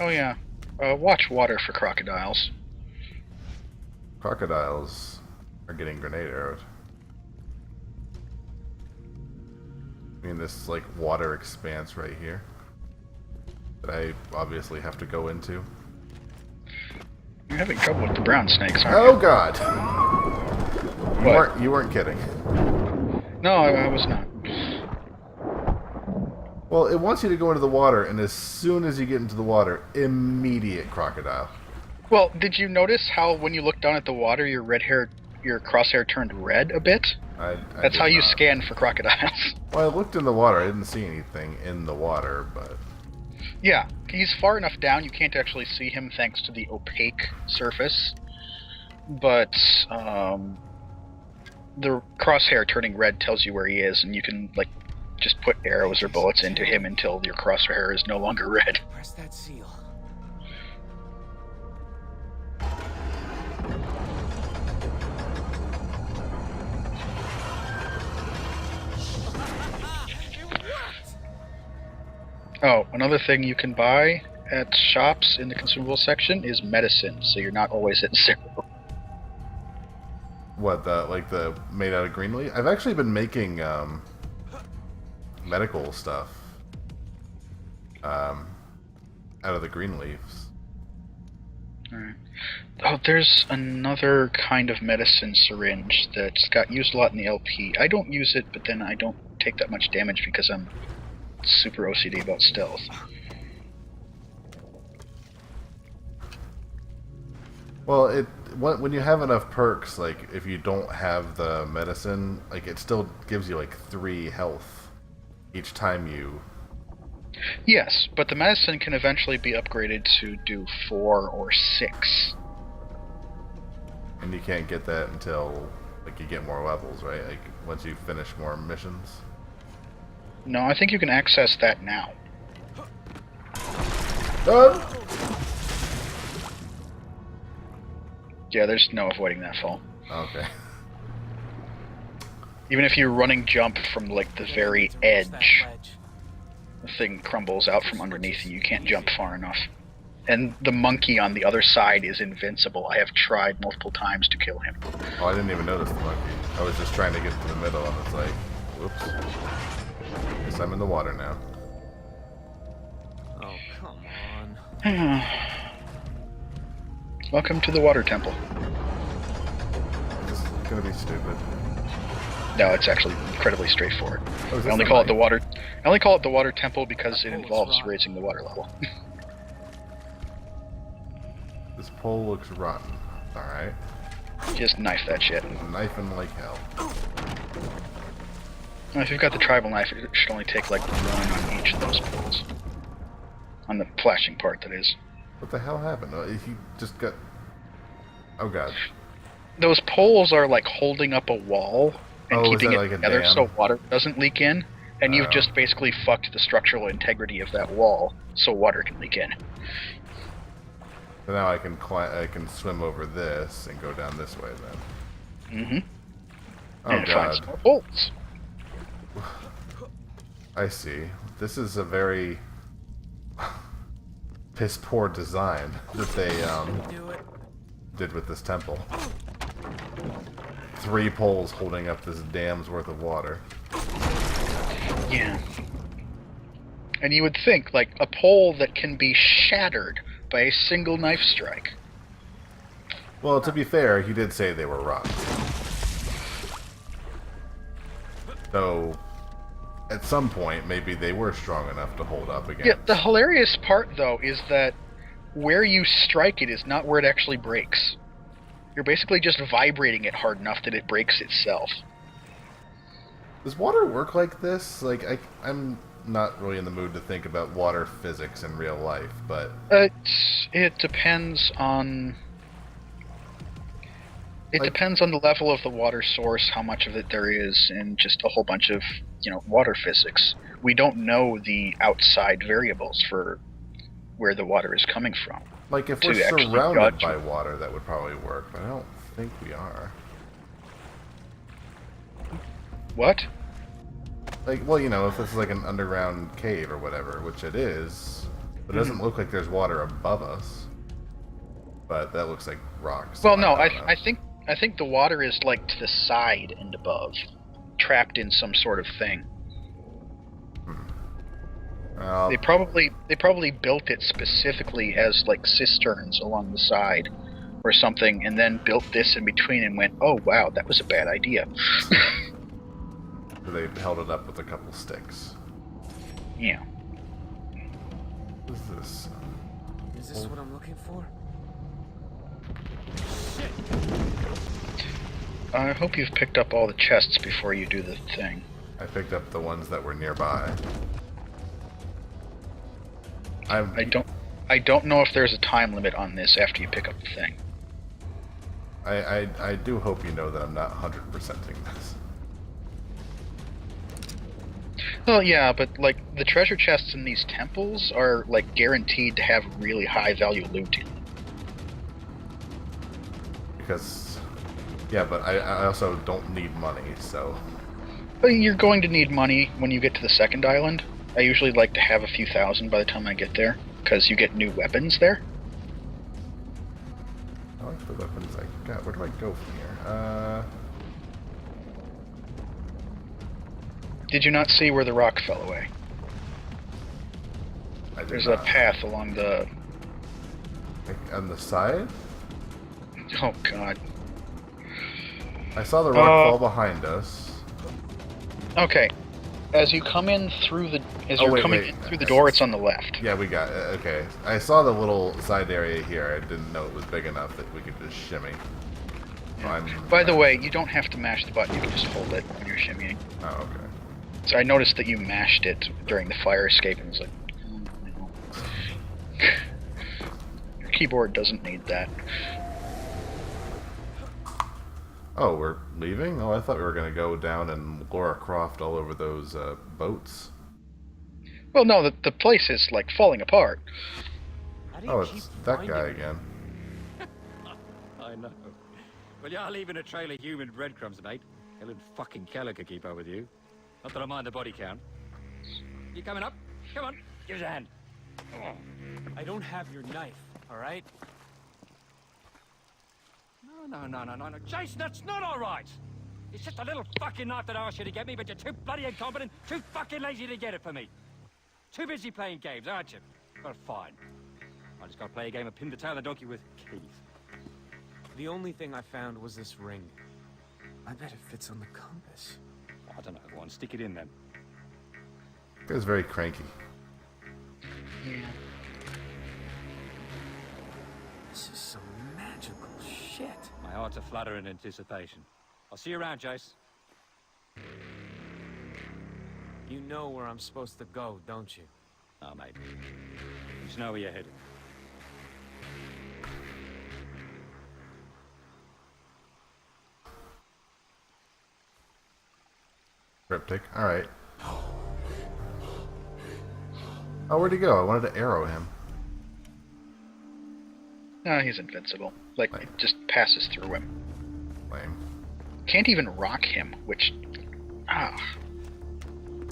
Oh yeah, watch water for crocodiles. Crocodiles are getting grenade arrowed. I mean, this, like, water expanse right here that I obviously have to go into. You're having trouble with the brown snakes, aren't Oh god! What? You weren't kidding. you? No, I was not. Well, it wants you to go into the water, and as soon as you get into the water, immediate crocodile. Well, did you notice how when you look down at the water, your crosshair turned red a bit? I That's did how you not. scan for crocodiles. Well, I looked in the water. I didn't see anything in the water, but... Yeah, he's far enough down you can't actually see him thanks to the opaque surface. But the crosshair turning red tells you where he is, and you can like just put arrows or bullets into him until your crosshair is no longer red. Press that seal. Oh, another thing you can buy at shops in the consumable section is medicine, so you're not always at zero. What, the made out of green leaf? I've actually been making, medical stuff, out of the green leaves. Alright. Oh, there's another kind of medicine syringe that's got used a lot in the LP. I don't use it, but then I don't take that much damage because I'm super OCD about stealth. Well, when you have enough perks, like, if you don't have the medicine, like, it still gives you, like, 3 health each time you... Yes, but the medicine can eventually be upgraded to do 4 or 6. And you can't get that until, like, you get more levels, right? Like, once you finish more missions. No, I think you can access that now. Yeah, there's no avoiding that fall. Okay. Even if you running jump from, like, the very edge, Ledge. the thing crumbles out from underneath you. You can't jump far enough. And the monkey on the other side is invincible. I have tried multiple times to kill him. Oh, I didn't even notice the monkey. I was just trying to get to the middle, and it's like, whoops. Guess I'm in the water now. Oh, come on. Welcome to the water temple. This is gonna be stupid. No, it's actually incredibly straightforward. Oh, is I this only the call it light? the water. I only call it the water temple because it Oh, it's involves rotten. raising the water level. This pole looks rotten. Alright. Just knife that shit. Knifing like hell. Well, if you've got the tribal knife, it should only take like one on each of those poles. On the flashing part, that is. What the hell happened? He just got... Oh god. Those poles are like holding up a wall and Oh, is keeping that it like a together dam? so water doesn't leak in. And you've Oh. just basically fucked the structural integrity of that wall so water can leak in. So now I can swim over this and go down this way then. Mm-hmm. Oh And it finds god. more poles. I see. This is a very piss poor design that they Do it. did with this temple. 3 poles holding up this dam's worth of water. Yeah. And you would think, like, a pole that can be shattered by a single knife strike. Well, to be fair, he did say they were rotten. So, at some point, maybe they were strong enough to hold up against. Yeah, the hilarious part, though, is that where you strike it is not where it actually breaks. You're basically just vibrating it hard enough that it breaks itself. Does water work like this? Like, I'm not really in the mood to think about water physics in real life, but... It depends on... It Like- depends on the level of the water source, how much of it there is, and just a whole bunch of, water physics. We don't know the outside variables for where the water is coming from. Like, if To we're actually surrounded judge- by water, that would probably work, but I don't think we are. What? Like, well, if this is like an underground cave or whatever, which it is, but it doesn't look like there's water above us. But that looks like rocks. so Well, no, don't know. I think the water is like to the side and above, trapped in some sort of thing. Well, They probably built it specifically as like cisterns along the side or something, and then built this in between and went, "Oh wow, that was a bad idea." they held it up with a couple sticks. Yeah. What is this? Is this what I'm looking for? I hope you've picked up all the chests before you do the thing. I picked up the ones that were nearby. I don't know if there's a time limit on this after you pick up the thing. I do hope you know that I'm not 100%ing this. Well, yeah, but like the treasure chests in these temples are like guaranteed to have really high value loot in them. Because, yeah, but I also don't need money, so... But you're going to need money when you get to the second island. I usually like to have a few thousand by the time I get there, because you get new weapons there. I like the weapons I got. Where do I go from here? Did you not see where the rock fell away? I did There's not. a path along the... Like, on the side? Oh god. I saw the rock fall behind us. Okay. As you come in through the... As Oh, you're wait, coming wait. in through the door, it's on the left. Yeah, we got it. Okay. I saw the little side area here. I didn't know it was big enough that we could just shimmy. So By the way, you don't have to mash the button, you can just hold it when you're shimmying. Oh, okay. So I noticed that you mashed it during the fire escape and was like, no. Your keyboard doesn't need that. Oh, we're leaving? Oh, I thought we were going to go down and Laura Croft all over those boats. Well, no, the place is like falling apart. How do you Oh, keep it's that finding guy me? again. I know. Well, you're leaving a trail of human breadcrumbs, mate. Helen fucking Keller could keep up with you. Not that I mind the body count. You coming up? Come on, give us a hand. I don't have your knife, alright? No. Jason, that's not all right. It's just a little fucking knife that I asked you to get me, but you're too bloody incompetent, too fucking lazy to get it for me. Too busy playing games, aren't you? Well, fine. I just gotta play a game of pin the tail of the donkey with Keith. The only thing I found was this ring. I bet it fits on the compass. I don't know, go on, stick it in then. He was very cranky. Yeah. This is some magical shit. My heart's aflutter in anticipation. I'll see you around, Jace. You know where I'm supposed to go, don't you? Oh, mate. You just know where you're headed. Cryptic. Alright. Oh, where'd he go? I wanted to arrow him. No, he's invincible. Like, it just passes through him. Lame. Can't even rock him, which... Ah.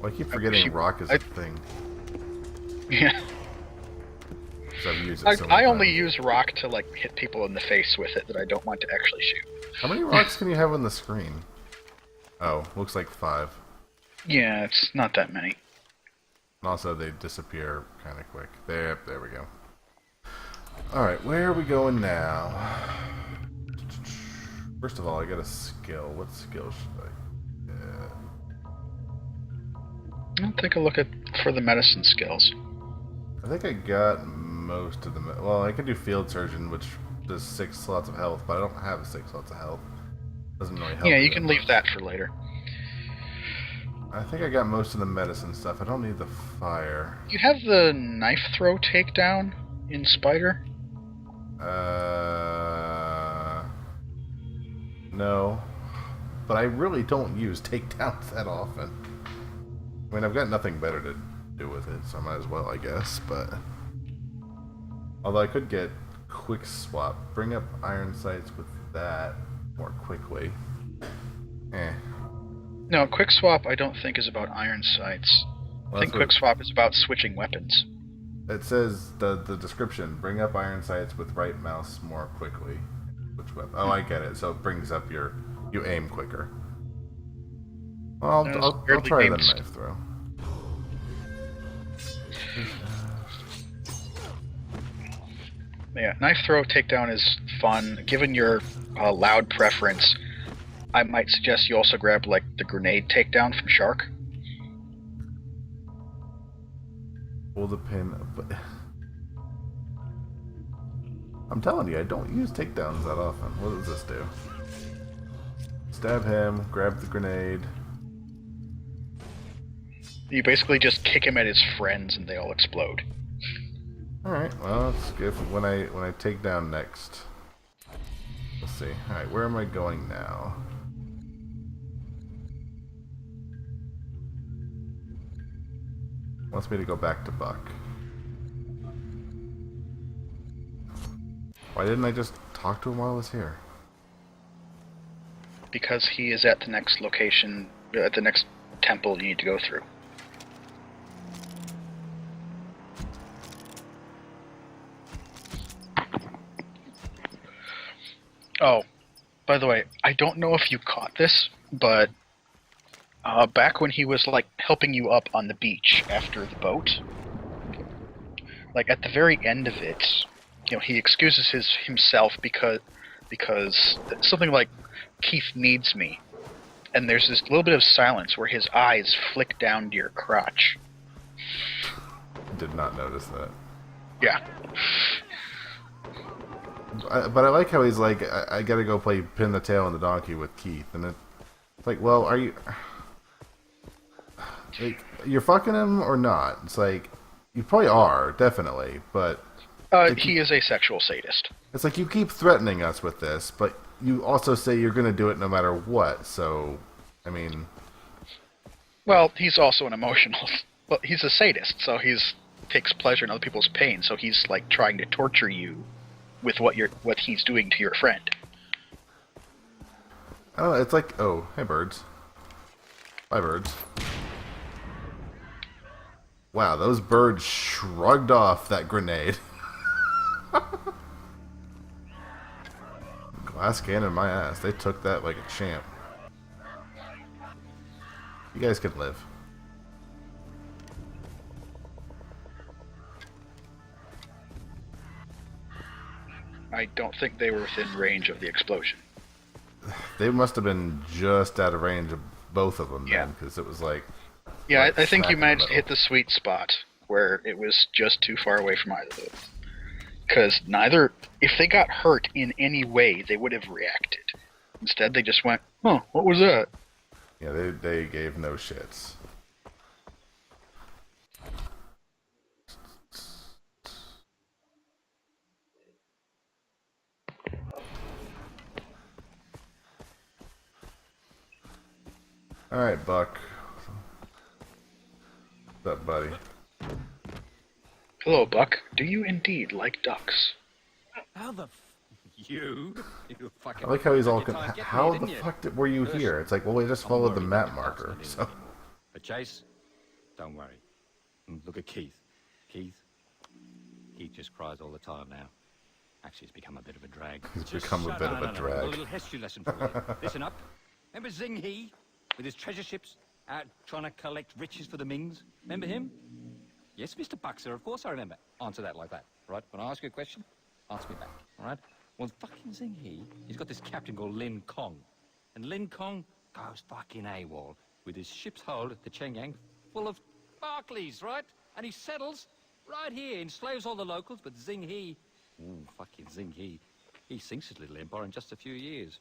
Well, I keep forgetting rock is a thing. Yeah. 'Cause I've used it so many I only times. use rock to, like, hit people in the face with it that I don't want to actually shoot. How many rocks can you have on the screen? Oh, looks like 5. Yeah, it's not that many. And also, they disappear kind of quick. There we go. Alright, where are we going now? First of all, I got a skill. What skill should I get? I'll take a look for the medicine skills. I think I got most of them. Well, I can do field surgeon, which does 6 slots of health, but I don't have 6 slots of health. Doesn't really help. Yeah, me you that can leave much. that for later. I think I got most of the medicine stuff. I don't need the fire. You have the knife throw takedown in Spider? No. But I really don't use takedowns that often. I mean, I've got nothing better to do with it, so I might as well, I guess, but... Although I could get quick swap. Bring up iron sights with that more quickly. Eh. No, quick swap I don't think is about iron sights. Well, I think quick swap is about switching weapons. It says, the description, bring up iron sights with right mouse more quickly. Which weapon? Oh, I get it. So it brings up you aim quicker. Well, I'll weirdly try the named knife throw. Yeah, knife throw takedown is fun. Given your loud preference, I might suggest you also grab like the grenade takedown from Shark. Pull the pin. But I'm telling you, I don't use takedowns that often. What does this do? Stab him, grab the grenade. You basically just kick him at his friends and they all explode. Alright, well, let's get when I take down next. Let's see. Alright, where am I going now? Wants me to go back to Buck. Why didn't I just talk to him while I was here? Because he is at the next location, at the next temple you need to go through. Oh, by the way, I don't know if you caught this, but back when he was like helping you up on the beach after the boat, like at the very end of it, you know, he excuses himself because something like Keith needs me, and there's this little bit of silence where his eyes flick down to your crotch. Did not notice that. Yeah. But I like how he's like, I gotta go play pin the tail on the donkey with Keith, and it's like, well, are you like you're fucking him or not? It's like you probably are, definitely, but He is a sexual sadist. it's like you keep threatening us with this, but you also say you're gonna do it no matter what. So, I mean, Well, he's also an emotional. Well, he's a sadist, so he's takes pleasure in other people's pain. So he's like trying to torture you with what he's doing to your friend. I don't know. It's like, oh, hey birds, bye birds. Wow, those birds shrugged off that grenade. Glass cannon my ass. They took that like a champ. You guys can live. I don't think they were within range of the explosion. They must have been just out of range of both of them Yeah. then, because it was like... Yeah, right I think smack you in the managed to hit middle. the sweet spot where it was just too far away from either of those. Because neither, if they got hurt in any way, they would have reacted. Instead, they just went, "Huh, what was that?" Yeah, they gave no shits. Alright, Buck. What's up, buddy? Hello, Buck. Do you indeed like ducks? How the You fucking... I like how he's all... Took your time getting How here, the didn't you? fuck were you Listen, here? It's like, well, we just I'm followed the worried map about marker, bastard, so... But Chase, don't worry. Look at Keith. Keith just cries all the time now. Actually, it's become a bit of a drag. He's Just become a shut- bit no, of no, a no, drag. A little history lesson for you. Listen up. Remember Zing He with his treasure ships out trying to collect riches for the Mings? Remember him? Yes, Mr. Buxer, of course I remember. Answer that like that, right? When I ask you a question, answer me back, all right? Well, fucking Zing He, he's got this captain called Lin Kong. And Lin Kong goes fucking AWOL with his ship's hold at the Chengyang full of Barclays, right? And he settles right here, enslaves all the locals, but Zing He, ooh, fucking Zing he sinks his little empire in just a few years.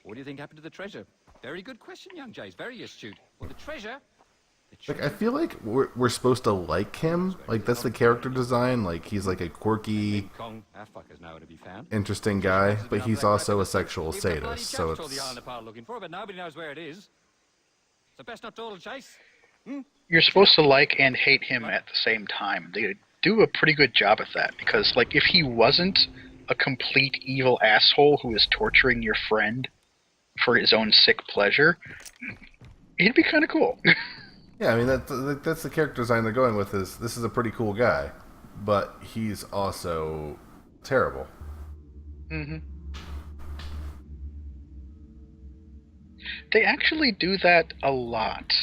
What do you think happened to the treasure? Very good question, young Jays, very astute. Well, the treasure... Like, I feel like we're supposed to like him. Like, that's the character design. Like, he's like a quirky, Lin Kong, our fuckers know where to be found. interesting guy, but he's also a sexual sadist, so Tore the it's... island apart looking for it, but nobody knows where it is. So best not dawdle, Chase. You're supposed to like and hate him at the same time. They do a pretty good job at that, because, like, if he wasn't a complete evil asshole who is torturing your friend for his own sick pleasure, he'd be kind of cool. Yeah, I mean, that's the character design they're going with, is this is a pretty cool guy, but he's also terrible. hmm They actually do that a lot.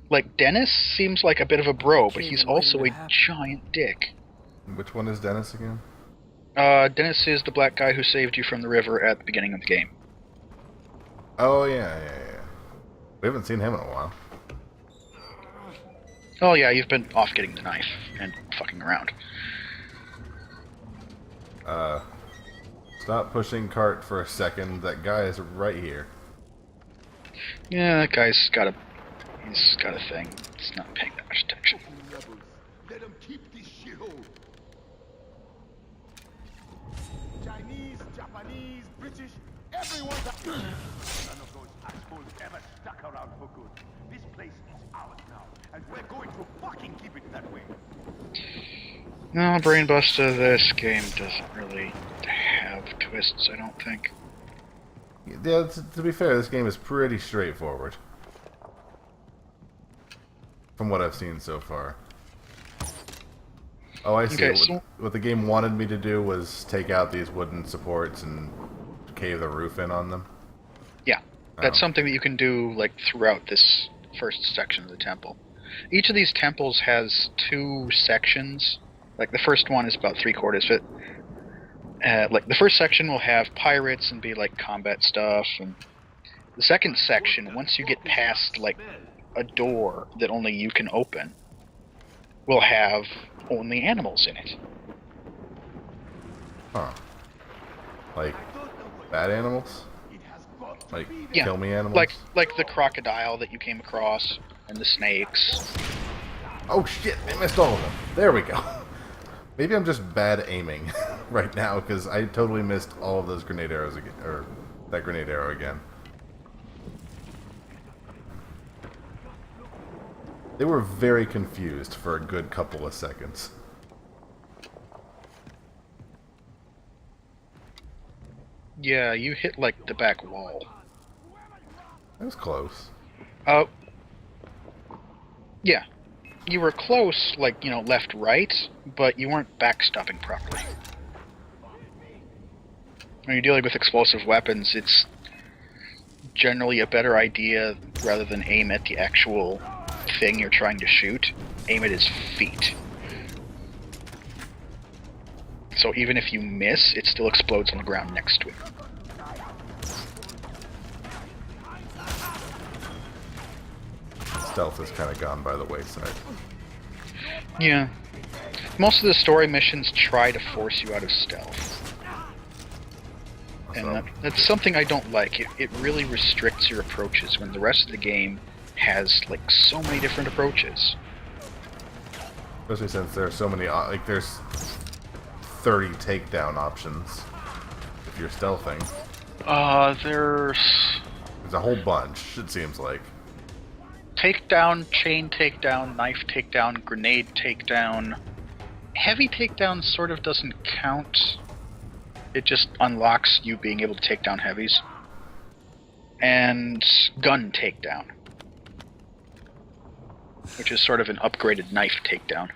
Like, Dennis seems like a bit of a bro, but he's also a giant dick. Which one is Dennis again? Dennis is the black guy who saved you from the river at the beginning of the game. Oh, yeah. We haven't seen him in a while. Oh yeah, you've been off getting the knife and fucking around. Stop pushing cart for a second. That guy is right here. Yeah, that guy's got a... he's got a thing. It's not paying that much attention. Rebels. Let them keep this shithole. Chinese, Japanese, British, everyone's up. None of those assholes ever stuck around for good. This place is ours now, and we're going to fucking keep it that way. No, Brainbuster, this game doesn't really have twists, I don't think. Yeah, to be fair, this game is pretty straightforward. From what I've seen so far. Oh, I see. Okay, so... What the game wanted me to do was take out these wooden supports and cave the roof in on them. yeah, that's Oh. something that you can do, like, throughout this first section of the temple. Each of these temples has two sections. Like, the first one is about 3/4 of it. Like, the first section will have pirates and be, like, combat stuff, and the second section, once you get past, like, a door that only you can open, will have only animals in it. Huh. Like, bad animals? Like, Yeah, kill me animals? like the crocodile that you came across, and the snakes. Oh shit, I missed all of them. There we go. Maybe I'm just bad aiming right now, because I totally missed all of those grenade arrows again, or that grenade arrow again. They were very confused for a good couple of seconds. Yeah, you hit, like, the back wall. That was close. Oh. Yeah. you were close, like, left, right, but you weren't backstopping properly. When you're dealing with explosive weapons, it's generally a better idea, rather than aim at the actual thing you're trying to shoot, aim at his feet. So even if you miss, it still explodes on the ground next to him. Stealth has kind of gone by the wayside. Yeah. Most of the story missions try to force you out of stealth. And that's something I don't like. It really restricts your approaches when the rest of the game has, like, so many different approaches. Especially since there are so many, like, there's 30 takedown options if you're stealthing. There's a whole bunch, it seems like. Takedown, chain takedown, knife takedown, grenade takedown. Heavy takedown sort of doesn't count. It just unlocks you being able to take down heavies. And gun takedown, which is sort of an upgraded knife takedown.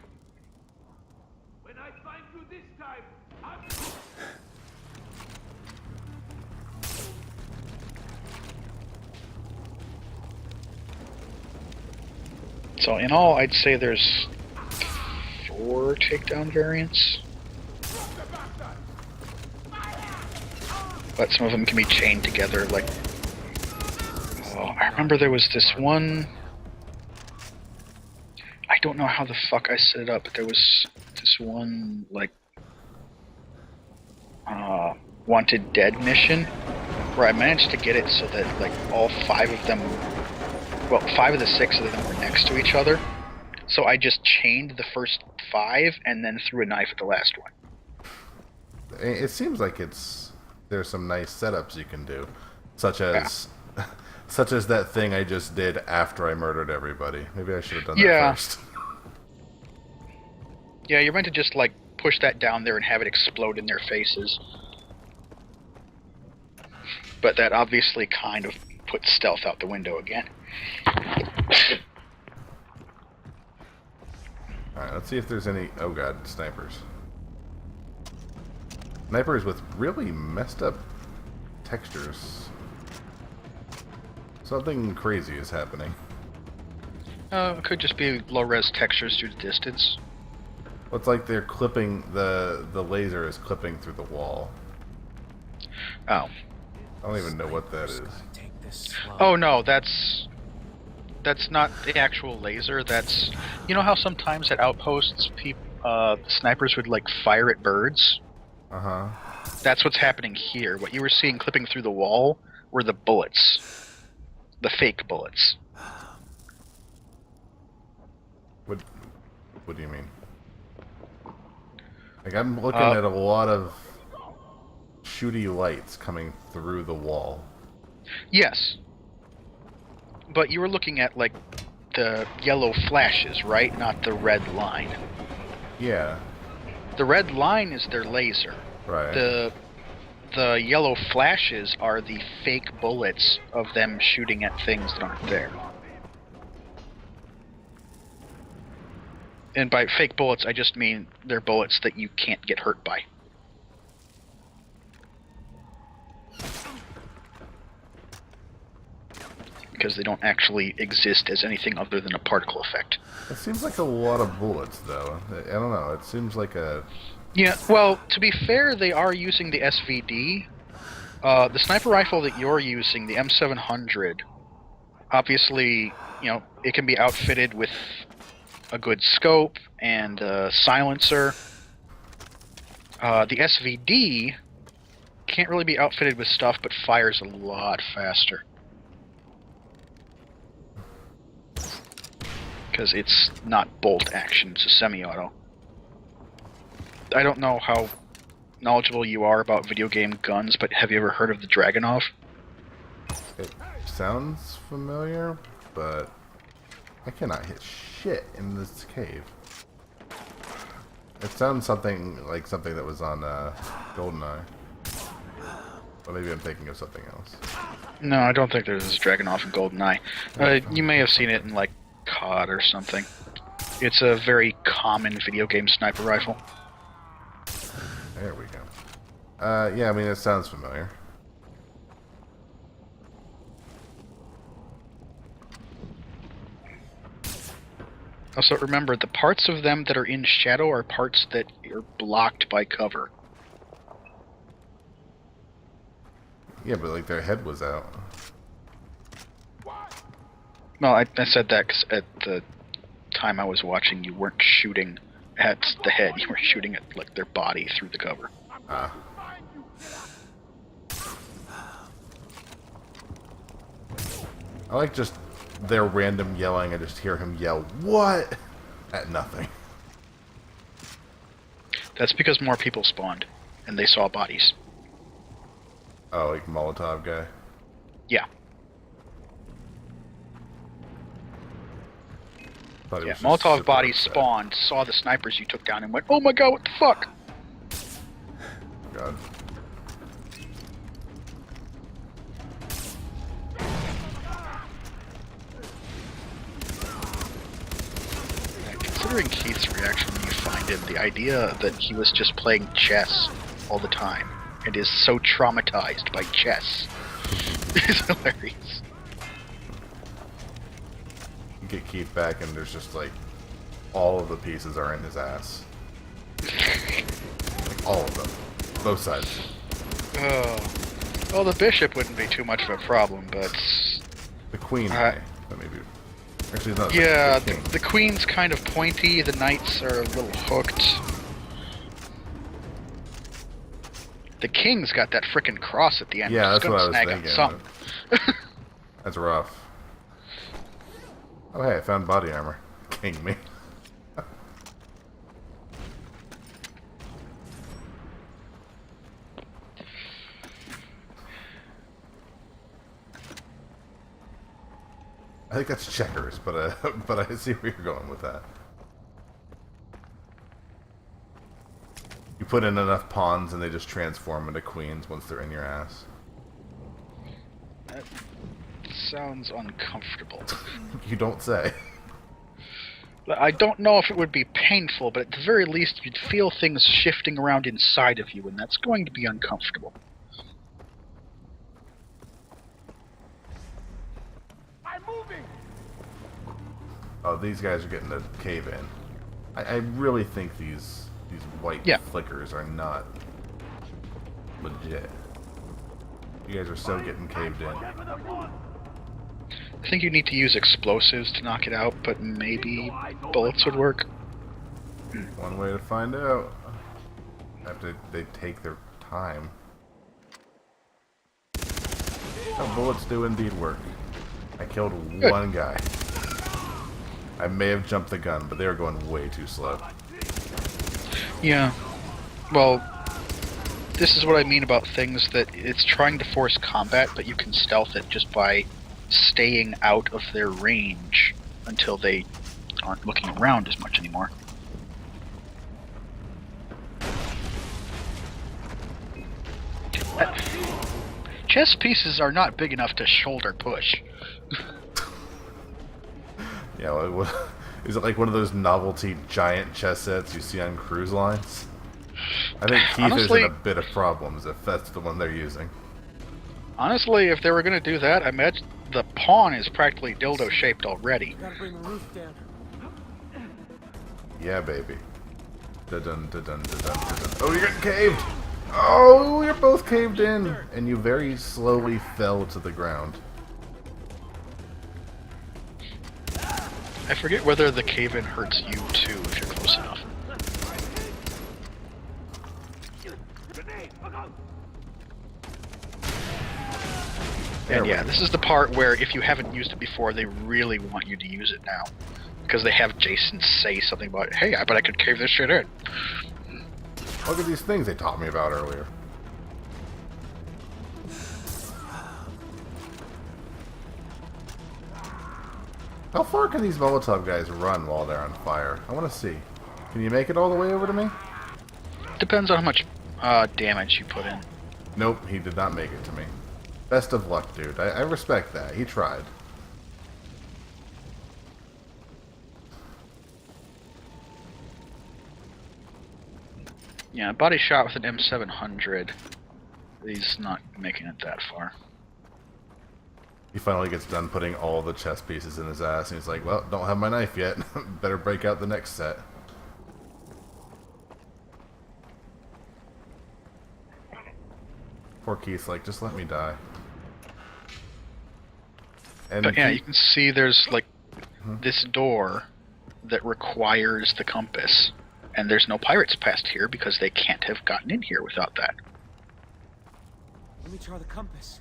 When I find you this time, So in all, I'd say there's 4 takedown variants. But some of them can be chained together, like... Oh, I remember there was this one... I don't know how the fuck I set it up, but there was this one, like... Wanted Dead mission, where I managed to get it so that, like, all 5 of them... Well, 5 of the 6 of them were next to each other. So I just chained the first 5, and then threw a knife at the last one. It seems like there's some nice setups you can do, such as that thing I just did after I murdered everybody. Maybe I should have done that first. Yeah, you're meant to just, like, push that down there and have it explode in their faces. But that obviously kind of puts stealth out the window again. Alright, let's see if there's any... Oh god, snipers. Snipers with really messed up textures. Something crazy is happening. It could just be low-res textures due to distance. Well, it's like they're clipping... The laser is clipping through the wall. Oh. I don't even know what that is. Oh no, that's not the actual laser. That's... You know how sometimes at outposts, snipers would, like, fire at birds? Uh-huh. That's what's happening here. What you were seeing clipping through the wall were the bullets. The fake bullets. What do you mean? Like, I'm looking at a lot of shooty lights coming through the wall. Yes. But you were looking at, like, the yellow flashes, right? Not the red line. Yeah. The red line is their laser. Right. The yellow flashes are the fake bullets of them shooting at things that aren't there. And by fake bullets, I just mean they're bullets that you can't get hurt by. Because they don't actually exist as anything other than a particle effect. It seems like a lot of bullets, though. I don't know. It seems like a... Yeah, well, to be fair, they are using the SVD. The sniper rifle that you're using, the M700, obviously, it can be outfitted with a good scope and a silencer. The SVD can't really be outfitted with stuff, but fires a lot faster. Because it's not bolt action, it's a semi-auto. I don't know how knowledgeable you are about video game guns, but have you ever heard of the Dragunov? It sounds familiar, but I cannot hit shit in this cave. It sounds something like something that was on GoldenEye. Or maybe I'm thinking of something else. No, I don't think there's this Dragunov in GoldenEye. You may have seen it in, like, COD or something. It's a very common video game sniper rifle. There we go. Yeah, I mean, it sounds familiar. Also, remember, the parts of them that are in shadow are parts that are blocked by cover. Yeah, but like their head was out. No, I said that 'cause at the time I was watching, you weren't shooting at the head, you were shooting at like their body through the cover. Ah. I like just their random yelling. I just hear him yell, "What?" at nothing. That's because more people spawned, and they saw bodies. Oh, like Molotov guy. Yeah. Thought he Yeah, was just Molotov super bodies upset. spawned, saw the snipers you took down, and went, "Oh my god, what the fuck?" God. Considering Keith's reaction when you find him, the idea that he was just playing chess all the time and is so traumatized by chess is hilarious. You get Keith back, and there's just like all of the pieces are in his ass. Like all of them, both sides. Oh. Well, the bishop wouldn't be too much of a problem, but The queen, may, but maybe. Actually, no. yeah, the king. the queen's kind of pointy. The knights are a little hooked. The king's got that frickin' cross at the end. Yeah, It's that's what I gonna was snag on thinking. something. That's rough. Oh, hey, I found body armor. King me. I think that's checkers, but but I see where you're going with that. You put in enough pawns and they just transform into queens once they're in your ass. That sounds uncomfortable. You don't say. I don't know if it would be painful, but at the very least you'd feel things shifting around inside of you, and that's going to be uncomfortable. I'm moving. Oh, these guys are getting to cave in. I really think these white Yeah. flickers are not legit. You guys are so getting caved in. I think you need to use explosives to knock it out, but maybe bullets would work. One way to find out. After they take their time. Oh, bullets do indeed work. I killed Good. one guy. I may have jumped the gun, but they were going way too slow. Yeah. Well, this is what I mean about things that it's trying to force combat, but you can stealth it just by staying out of their range until they aren't looking around as much anymore. Chess pieces are not big enough to shoulder push. Yeah, well, is it like one of those novelty giant chess sets you see on cruise lines? I think Keith Honestly- is in a bit of problems if that's the one they're using. Honestly, if they were going to do that, I imagine the pawn is practically dildo-shaped already. Gotta bring the roof down. Yeah, baby. Da-dun, da-dun, da-dun, da-dun. Oh, you're getting caved! Oh, you're both caved in! And you very slowly fell to the ground. I forget whether the cave-in hurts you too if you're close enough. There And we yeah, go. this is the part where if you haven't used it before, they really want you to use it now. Because they have Jason say something about, hey, I bet I could cave this shit in. Look at these things they taught me about earlier. How far can these Molotov guys run while they're on fire? I want to see. Can you make it all the way over to me? Depends on how much damage you put in. Nope, he did not make it to me. Best of luck, dude. I respect that. He tried. Yeah, body shot with an M700. He's not making it that far. He finally gets done putting all the chess pieces in his ass, and he's like, well, don't have my knife yet. Better break out the next set. Poor Keith's like, just let me die. And But yeah, you can see there's like this door that requires the compass. And there's no pirates past here because they can't have gotten in here without that. Let me try the compass.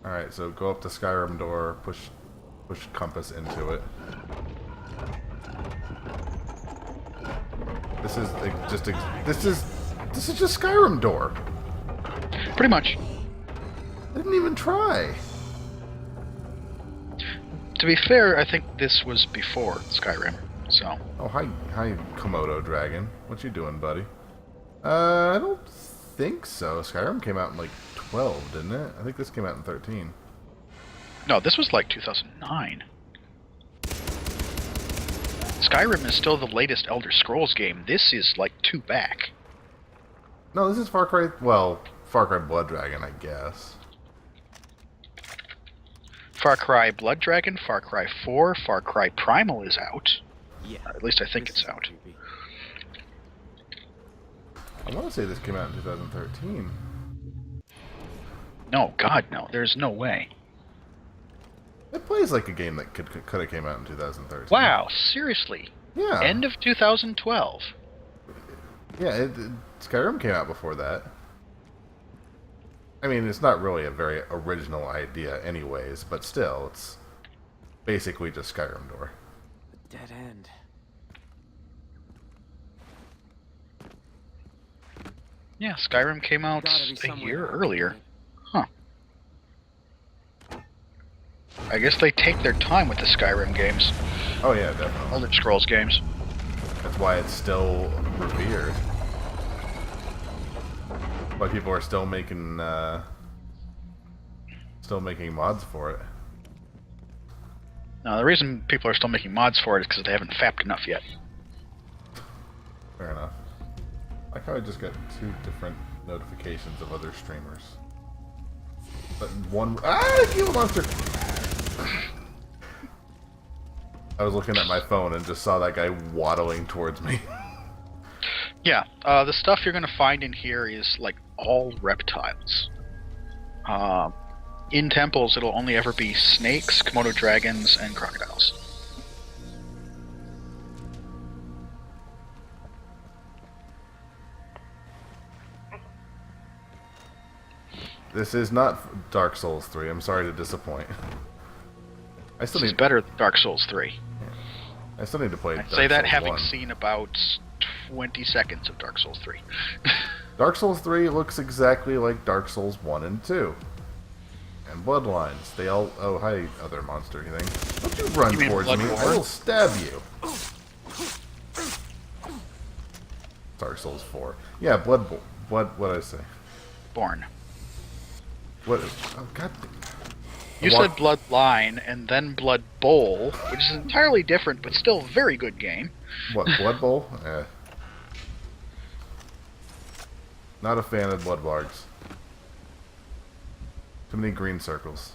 Alright, so go up to Skyrim door, push compass into it. This is just Skyrim door. Pretty much. I didn't even try. To be fair, I think this was before Skyrim, so... Oh, hi Komodo Dragon. What you doing, buddy? I don't think so. Skyrim came out in like 12, didn't it? I think this came out in 13. No, this was like 2009. Skyrim is still the latest Elder Scrolls game. This is like 2 back. No, this is Far Cry... Well, Far Cry Blood Dragon, I guess. Far Cry Blood Dragon, Far Cry 4, Far Cry Primal is out. Yeah. Or at least I think this it's is out. creepy. I want to say this came out in 2013. No, God, no. There's no way. It plays like a game that could have came out in 2013. Wow, seriously? Yeah. End of 2012. Yeah, Skyrim came out before that. I mean, it's not really a very original idea anyways, but still, it's basically just Skyrim door. A dead end. Yeah, Skyrim came out Gotta be a somewhere year out earlier. there. Huh. I guess they take their time with the Skyrim games. Oh yeah, definitely. Elder Scrolls games. That's why it's still revered. Why people are still making mods for it. Now, the reason people are still making mods for it is because they haven't fapped enough yet. Fair enough. Like how I just got 2 different notifications of other streamers. But one... Ah! Gila monster! I was looking at my phone and just saw that guy waddling towards me. Yeah, the stuff you're going to find in here is, like, all reptiles. In temples, it'll only ever be snakes, Komodo dragons, and crocodiles. This is not Dark Souls 3. I'm sorry to disappoint. I still This is need... better than Dark Souls 3. I still need to play I Dark say that Souls having 1. seen about 20 seconds of Dark Souls 3. Dark Souls 3 looks exactly like Dark Souls 1 and 2. And Bloodlines. They all... Oh, hi, other monster thing. Don't you run You mean towards me. Bloodborne? I will stab you. Dark Souls 4. Yeah, What'd I say? Born. What? Oh, God. You said Bloodline and then Blood Bowl, which is entirely different, but still a very good game. What, Blood Bowl? Not a fan of Blood Bargs. Too many green circles.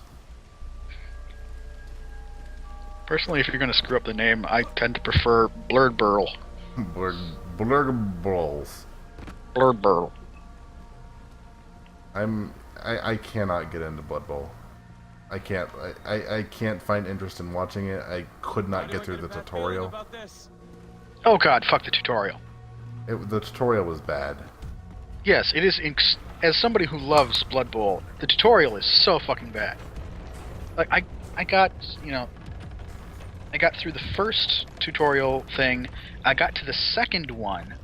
Personally, if you're going to screw up the name, I tend to prefer Blurred Burl. Blurg Bowls. Blurred Burl. I cannot get into Blood Bowl. I can't. I can't find interest in watching it. I could not get through the tutorial. Oh god, fuck the tutorial. The tutorial was bad. Yes, it is. As somebody who loves Blood Bowl, the tutorial is so fucking bad. Like I got through the first tutorial thing. I got to the second one,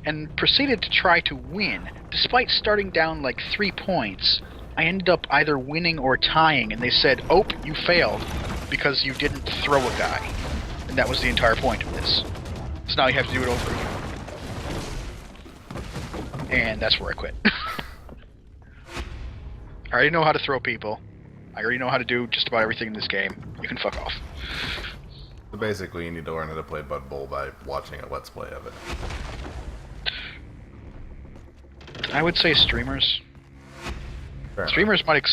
and proceeded to try to win. Despite starting down like 3 points, I ended up either winning or tying, and they said, "Oh, you failed because you didn't throw a guy," and that was the entire point of this. So now you have to do it over again. And that's where I quit. I already know how to throw people. I already know how to do just about everything in this game. You can fuck off. So basically, you need to learn how to play Blood Bowl by watching a Let's Play of it. I would say streamers. Fair enough. Streamers might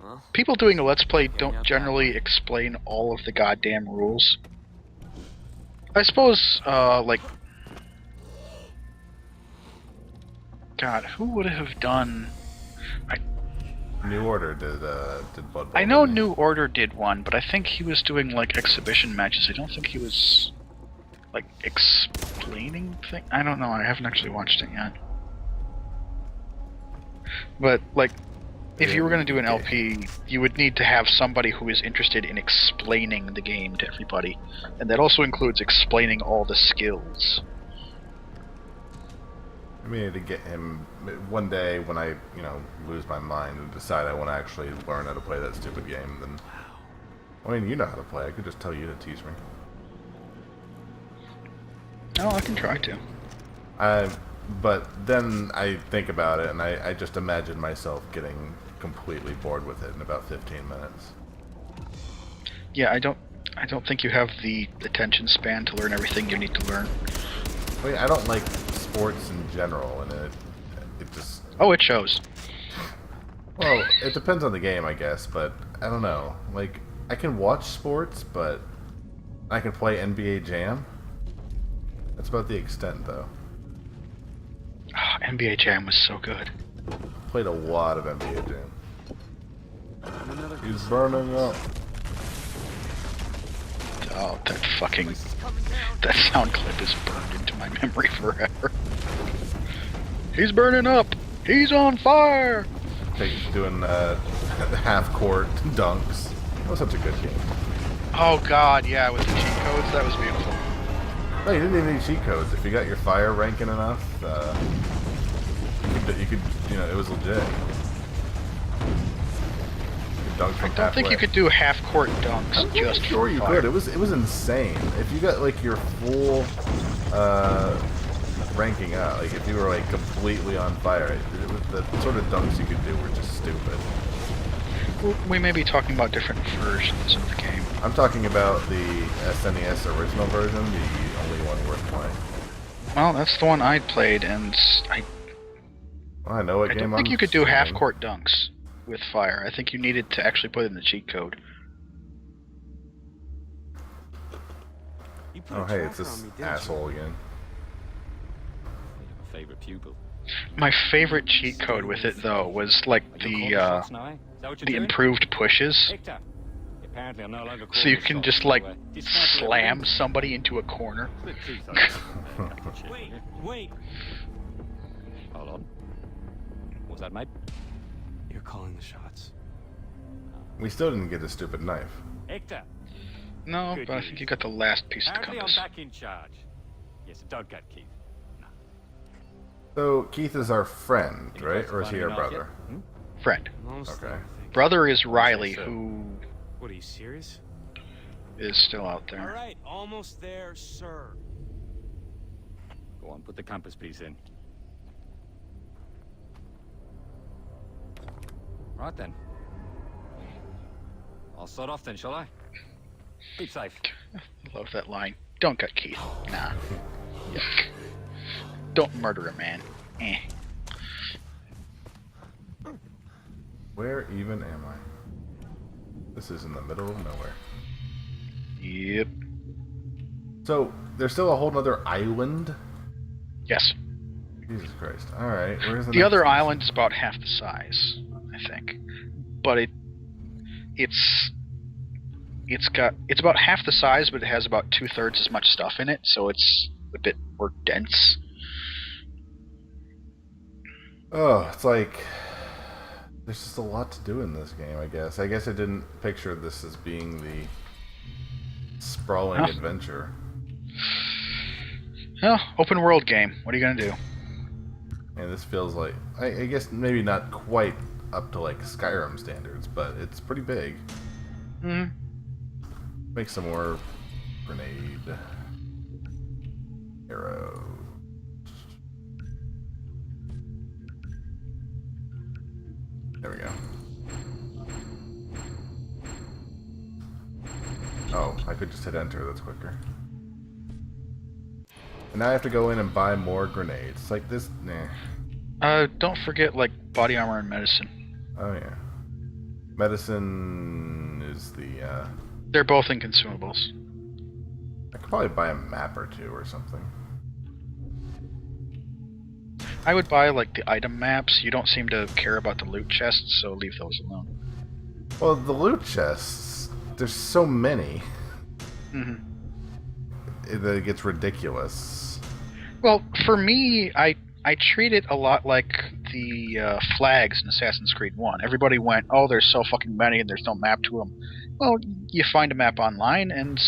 Well, people doing a Let's Play Getting don't out generally explain all of the goddamn rules. I suppose, like... God, who would have done... New Order did Blood Bowl. I know didn't he? New Order did one, but I think he was doing, like, exhibition matches. I don't think he was, like, explaining things. I don't know, I haven't actually watched it yet. But, like, if you were going to do an LP, you would need to have somebody who is interested in explaining the game to everybody. And that also includes explaining all the skills. We need to get him one day when I, lose my mind and decide I want to actually learn how to play that stupid game. Then, I mean, you know how to play. I could just tell you to teach me. Oh, I can try to. But then I think about it, and I just imagine myself getting completely bored with it in about 15 minutes. Yeah, I don't think you have the attention span to learn everything you need to learn. Wait, I don't like sports in general, and it just... Oh, it shows. Well, it depends on the game, I guess, but I don't know. Like, I can watch sports, but I can play NBA Jam. That's about the extent, though. Oh, NBA Jam was so good. Played a lot of NBA Jam. another He's burning up. Oh, that sound clip is burned into my memory forever. He's burning up! He's on fire! Doing half-court dunks. That was such a good game. Oh god, yeah, with the cheat codes, that was beautiful. No, you didn't even need cheat codes. If you got your fire ranking enough, you could, it was legit. You could dunk from I don't think you halfway. could do half-court dunks I'm just sure from you fire. could. It was insane. If you got like your full ranking out, like if you were like completely on fire, the sort of dunks you could do were just stupid. We may be talking about different versions of the game. I'm talking about the SNES original version, the only one worth playing. Well, that's the one I played, and I know what I game don't think I'm you could do saying. half-court dunks with fire. I think you needed to actually put in the cheat code. You put Oh a hey, tracker it's this on me, didn't asshole again. You have a favorite pupil. My favorite cheat code with it, though, was like Are you calling the shots now, eh? Is that what you're the doing? improved pushes. Hector, apparently I'm no longer So you calling the can shots, just like so, dismantle slam everything. somebody into a corner. Split teeth on it. Wait, wait. Hold on. What was that, mate? You're calling the shots. We still didn't get a stupid knife. Hector, No, Good but I news. think you got the last piece of the apparently I'm compass. back in charge. Yes, don't get Keith. No. So Keith is our friend, Any right? questions Or is he about our me, brother? Nigel? Friend. I'm almost Okay. there, I think. Brother is Riley, so. who What, are you serious? is still out there. Alright, almost there, sir. Go on, put the compass piece in. Right then. I'll start off then, shall I? Keep safe. Love that line. Don't cut Keith. Nah. Yuck. Don't murder a man. Eh. Where even am I? This is in the middle of nowhere. Yep. So, there's still a whole other island? Yes. Jesus Christ. Alright, where's the The next other one? island is about half the size, I think. But it's about half the size, but it has about 2/3 as much stuff in it, so it's a bit more dense. Oh, it's like... There's just a lot to do in this game, I guess. I guess I didn't picture this as being the sprawling Huh. adventure. Well, open world game. What are you gonna do? And this feels like... I guess maybe not quite up to like Skyrim standards, but it's pretty big. Hmm. Make some more grenade arrow. There we go. Oh, I could just hit enter, that's quicker. And now I have to go in and buy more grenades. It's like this, nah. Don't forget, like, body armor and medicine. Oh yeah. Medicine is the. They're both in consumables. I could probably buy a map or two or something. I would buy, like, the item maps. You don't seem to care about the loot chests, so leave those alone. Well, the loot chests. There's so many. Mm-hmm. That it gets ridiculous. Well, for me, I treat it a lot like the flags in Assassin's Creed 1. Everybody went, oh, there's so fucking many and there's no map to them. Well, you find a map online, and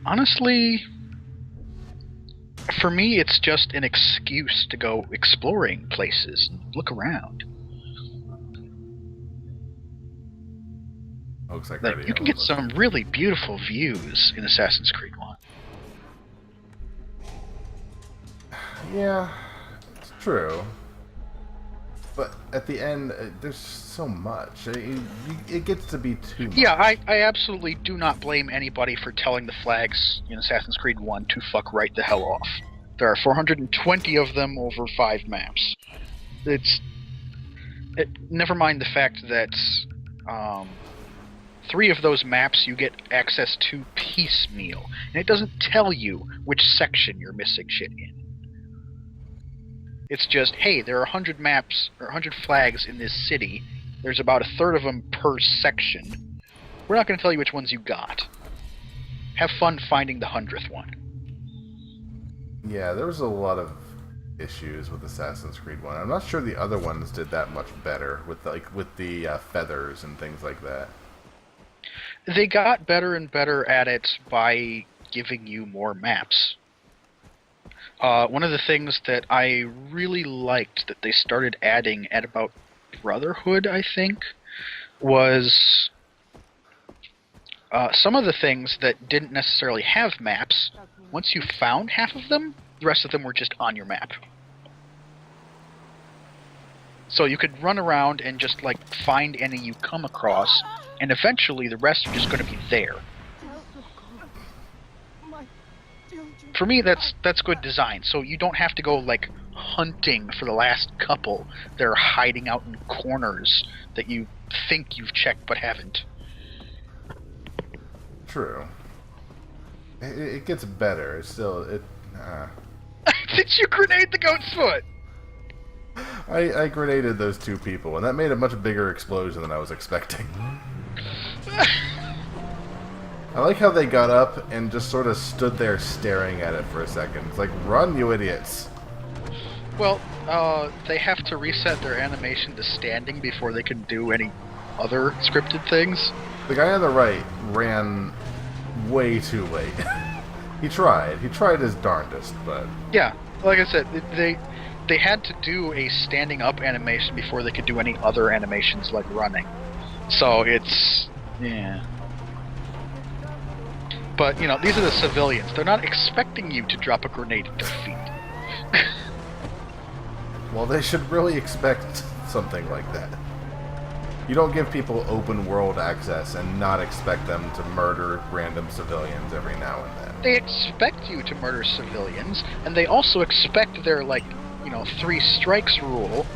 honestly, for me, it's just an excuse to go exploring places and look around. Looks like Like, you can get some really beautiful views in Assassin's Creed 1. Yeah, it's true. But at the end, there's so much. It gets to be too much. Yeah, I absolutely do not blame anybody for telling the flags in Assassin's Creed 1 to fuck right the hell off. There are 420 of them over 5 maps. Never mind the fact that 3 of those maps you get access to piecemeal, and it doesn't tell you which section you're missing shit in. It's just, hey, there are 100 maps, or 100 flags in this city. There's about a third of them per section. We're not going to tell you which ones you got. Have fun finding the 100th one. Yeah, there was a lot of issues with Assassin's Creed 1. I'm not sure the other ones did that much better with the feathers and things like that. They got better and better at it by giving you more maps. One of the things that I really liked that they started adding at about Brotherhood, I think, was some of the things that didn't necessarily have maps. Once you found half of them, the rest of them were just on your map. So you could run around and just, like, find any you come across, and eventually the rest are just going to be there. For me, that's good design. So you don't have to go, like, hunting for the last couple. They're hiding out in corners that you think you've checked but haven't. True. It gets better. It's still Did you grenade the goat's foot? I grenaded those 2 people, and that made a much bigger explosion than I was expecting. I like how they got up and just sort of stood there staring at it for a second. It's like, run, you idiots. Well, they have to reset their animation to standing before they can do any other scripted things. The guy on the right ran way too late. He tried his darndest, but... Yeah, like I said, they had to do a standing up animation before they could do any other animations like running. So it's... yeah. But, you know, these are the civilians. They're not expecting you to drop a grenade at their feet. Well, they should really expect something like that. You don't give people open world access and not expect them to murder random civilians every now and then. They expect you to murder civilians, and they also expect their, like, you know, 3 strikes rule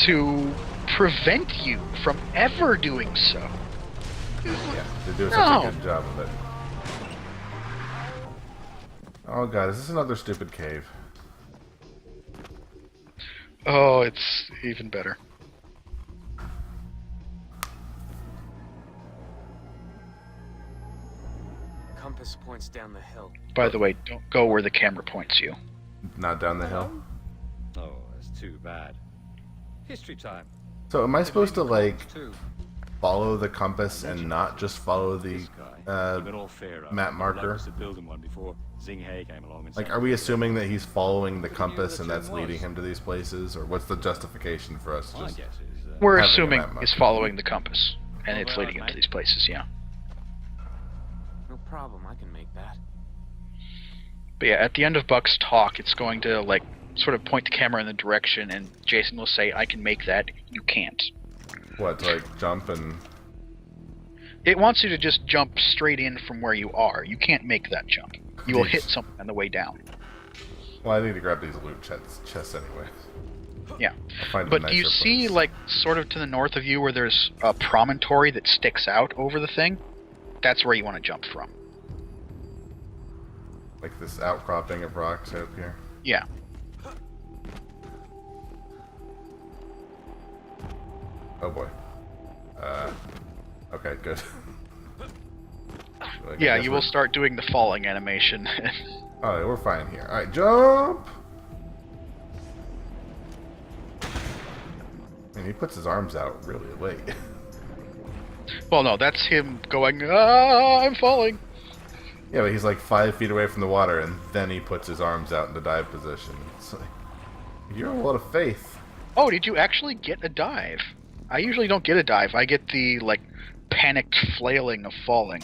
to prevent you from ever doing so. Yeah, they do such a good job of it. Oh god, is this another stupid cave? Oh, it's even better. Compass points down the hill. By the way, don't go where the camera points you. Not down the hill? Oh, that's too bad. History time. So am I supposed to, like, Two. follow the compass and not just follow the This guy, he got all fair up. map The marker? locals had building one before Zing He came along and Like, said, are we assuming that he's following the compass and that's leading him to these places? Or what's the justification for us My just... guess is We're having a assuming map marker. it's following the compass, and it's Well, leading him to mate. these places, yeah. No problem, I can make that. But yeah, at the end of Buck's talk, it's going to, like, sort of point the camera in the direction, and Jason will say, I can make that, you can't. What, to, like, jump and... It wants you to just jump straight in from where you are. You can't make that jump. You will hit something on the way down. Well, I need to grab these loot chests anyway. Yeah. I'll find a But do you nicer see, place. like, sort of to the north of you where there's a promontory that sticks out over the thing? That's where you want to jump from. Like this outcropping of rocks up here. Yeah. Oh boy. Okay, good. Like, I Yeah, guess you will we're- start doing the falling animation. Alright, we're fine here. Alright, jump! I mean, he puts his arms out really late. Well, no, that's him going, ah, I'm falling. Yeah, but he's like 5 feet away from the water, and then he puts his arms out into dive position. It's like, you have a lot of faith. Oh, did you actually get a dive? I usually don't get a dive. I get the, like, panicked flailing of falling.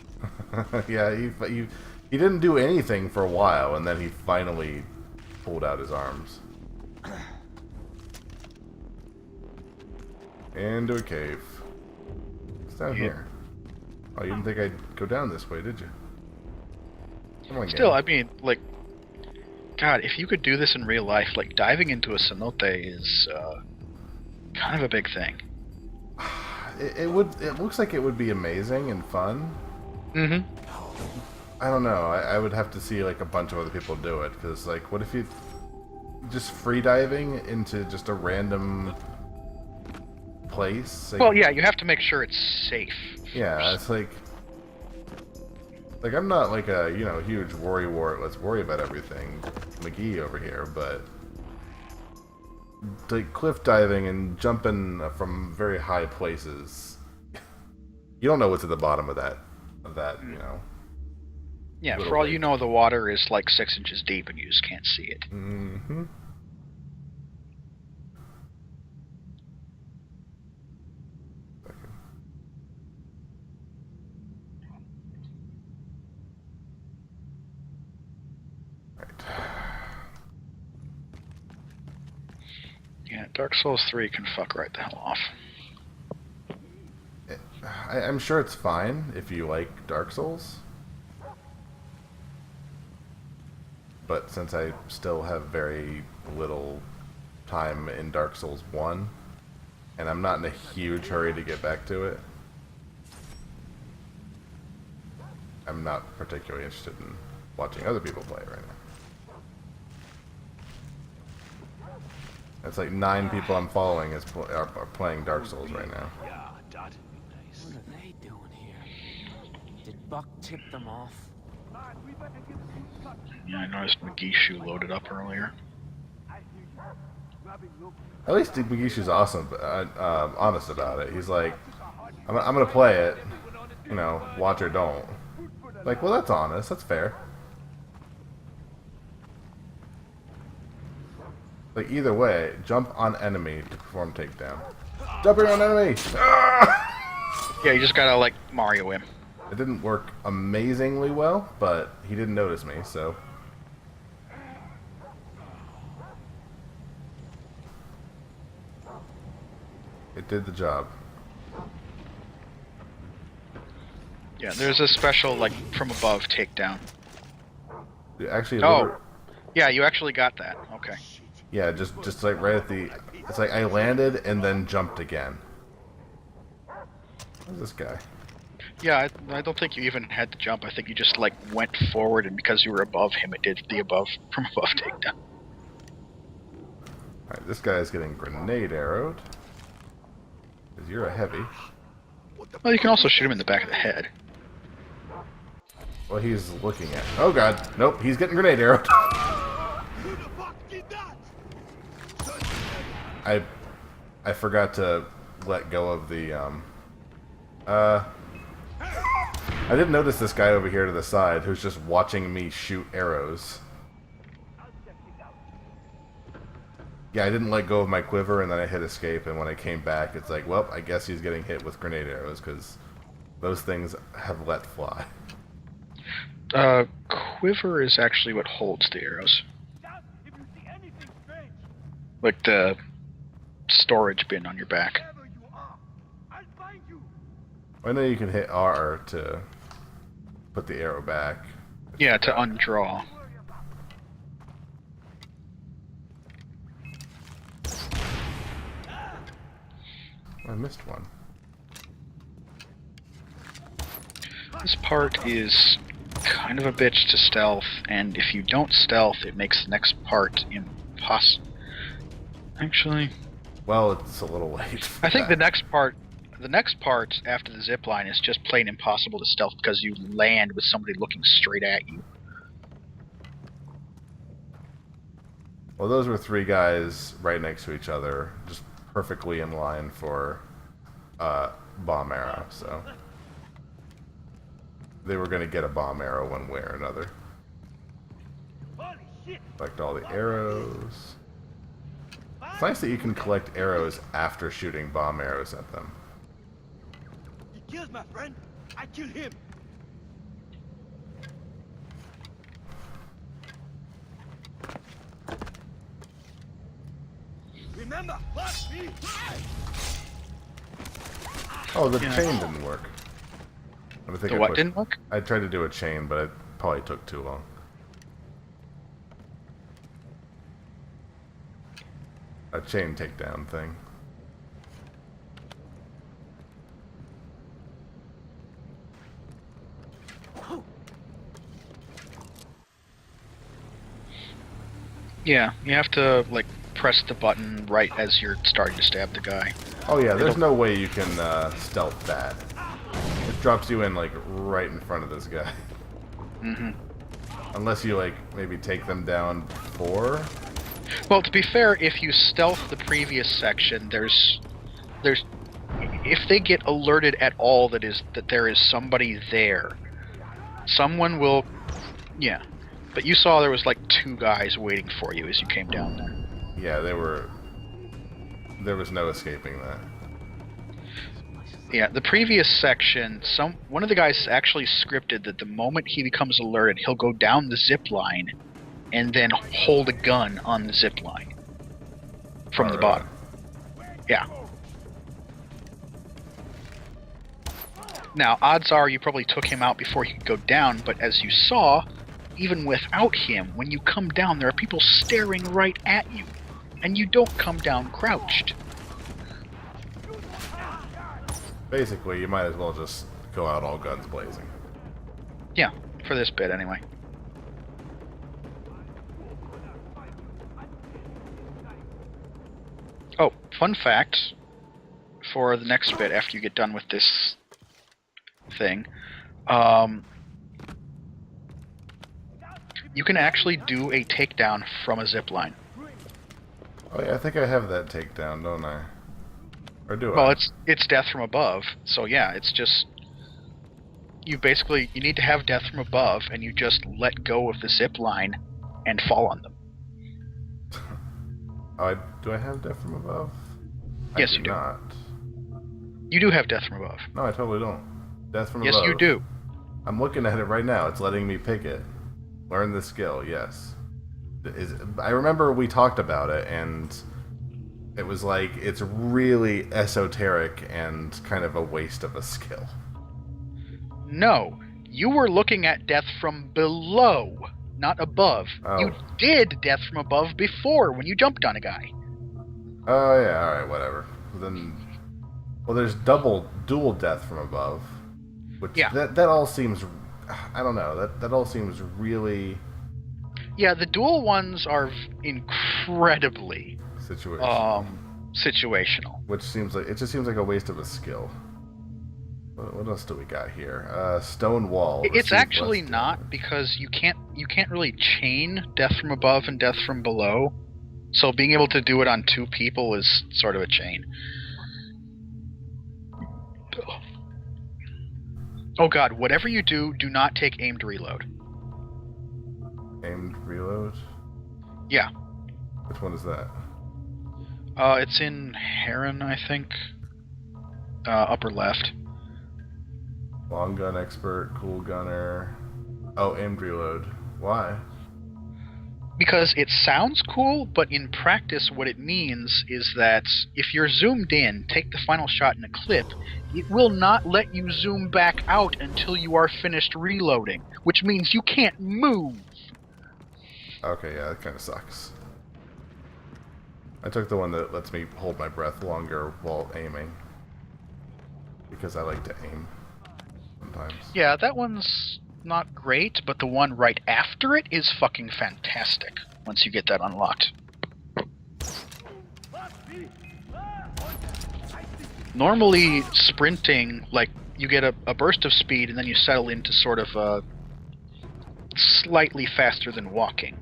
Yeah, he didn't do anything for a while, and then he finally pulled out his arms. Into a cave. What's down here? Oh, you didn't think I'd go down this way, did you? Come on, Still, game. I mean, like, God, if you could do this in real life, like, diving into a cenote is, kind of a big thing. It would. It looks like it would be amazing and fun. Mm-hmm. I don't know. I would have to see like a bunch of other people do it, because like, what if you just free diving into just a random place? Like, Well, yeah, you have to make sure it's safe. yeah, it's like I'm not like a huge let's worry about everything McGee over here, but like cliff diving and jumping from very high places, you don't know what's at the bottom of that Yeah, Little for all lake. you know, the water is like 6 inches deep and you just can't see it. Mm-hmm. Yeah, Dark Souls 3 can fuck right the hell off. I'm sure it's fine if you like Dark Souls, but since I still have very little time in Dark Souls 1, and I'm not in a huge hurry to get back to it, I'm not particularly interested in watching other people play it right now. It's like 9 people I'm following are playing Dark Souls right now. Yeah, Dad. What are they doing here? Did Buck tip them off? Yeah, I noticed McGee shoe loaded up earlier. At least Migishu's awesome, honest about it. He's like, I'm gonna play it, watch or don't. Like, well, that's honest. That's fair. Like, either way, jump on enemy to perform takedown. Jumping on enemy! Ah! Yeah, you just gotta, like, Mario him. It didn't work amazingly well, but he didn't notice me, so... it did the job. Yeah, there's a special, like, from above takedown. Actually, Oh. Yeah, you actually got that. Okay. yeah, just like right at the... It's like I landed and then jumped again. Who's this guy? Yeah, I don't think you even had to jump. I think you just, like, went forward, and because you were above him, it did the from above takedown. Alright, this guy's getting grenade arrowed. Because you're a heavy. Well, you can also shoot him in the back of the head. Well, he's looking at... Oh god, nope, he's getting grenade arrowed. I forgot to let go of the, I did notice this guy over here to the side who's just watching me shoot arrows. Yeah, I didn't let go of my quiver, and then I hit escape, and when I came back, it's like, well, I guess he's getting hit with grenade arrows, because those things have let fly. Quiver is actually what holds the arrows. Like the storage bin on your back. I know you can hit R to put the arrow back. Yeah, to undraw. I missed one. This part is kind of a bitch to stealth, and if you don't stealth, it makes the next part impossible. Actually, Well, it's a little late. I think the next part after the zip line is just plain impossible to stealth because you land with somebody looking straight at you. Well, those were 3 guys right next to each other, just perfectly in line for bomb arrow, so they were going to get a bomb arrow one way or another. Collect all the arrows. It's nice that you can collect arrows after shooting bomb arrows at them. He kills my friend. I kill him. Remember, watch me. Oh, the Yeah. chain didn't work. I think The what didn't work? I tried to do a chain, but it probably took too long. A chain takedown thing. Yeah, you have to like press the button right as you're starting to stab the guy. Oh yeah, there's no way you can stealth that. It drops you in like right in front of this guy. Mm-hmm. Unless you like maybe take them down before. Well, to be fair, if you stealth the previous section, there's if they get alerted at all that there is somebody there, someone will, yeah. But you saw there was like 2 guys waiting for you as you came down there. Yeah, there was no escaping that. Yeah, the previous section, one of the guys actually scripted that the moment he becomes alerted, he'll go down the zip line and then hold a gun on the zip line from the bottom. Yeah. Now, odds are you probably took him out before he could go down, but as you saw, even without him, when you come down, there are people staring right at you, and you don't come down crouched. Basically, you might as well just go out all guns blazing. Yeah, for this bit anyway. Oh, fun fact for the next bit after you get done with this thing. You can actually do a takedown from a zipline. Oh yeah, I think I have that takedown, don't I? Or do Well, I? it's death from above, so yeah, it's just you need to have death from above, and you just let go of the zip line and fall on them. Do I have death from above? Yes, I you do. Not. You do have death from above. No, I totally don't. Death from Yes, above. you do. I'm looking at it right now. It's letting me pick it. Learn the skill. Yes. I remember we talked about it, and it was like it's really esoteric and kind of a waste of a skill. No, you were looking at death from below, not above. Oh. You did death from above before when you jumped on a guy. Oh yeah, all right, whatever. Then, well, there's dual death from above, which Yeah. that all seems, I don't know, that all seems really Yeah, the dual ones are incredibly situational. situational. Which seems like it just seems like a waste of a skill. What else do we got here? Stone wall. It's receive actually less not damage. because you can't really chain death from above and death from below. So being able to do it on 2 people is sort of a chain. Oh god, whatever you do, do not take aimed reload. Aimed reload. Yeah. Which one is that? It's in Heron, I think. Upper left. Long gun expert, cool gunner. Oh, aimed reload. Why? Because it sounds cool, but in practice what it means is that if you're zoomed in, take the final shot in a clip, it will not let you zoom back out until you are finished reloading, which means you can't move. Okay, yeah, that kind of sucks. I took the one that lets me hold my breath longer while aiming. because I like to aim sometimes. Yeah, that one's not great, but the one right after it is fucking fantastic once you get that unlocked. Normally, sprinting, like, you get a burst of speed and then you settle into sort of a slightly faster than walking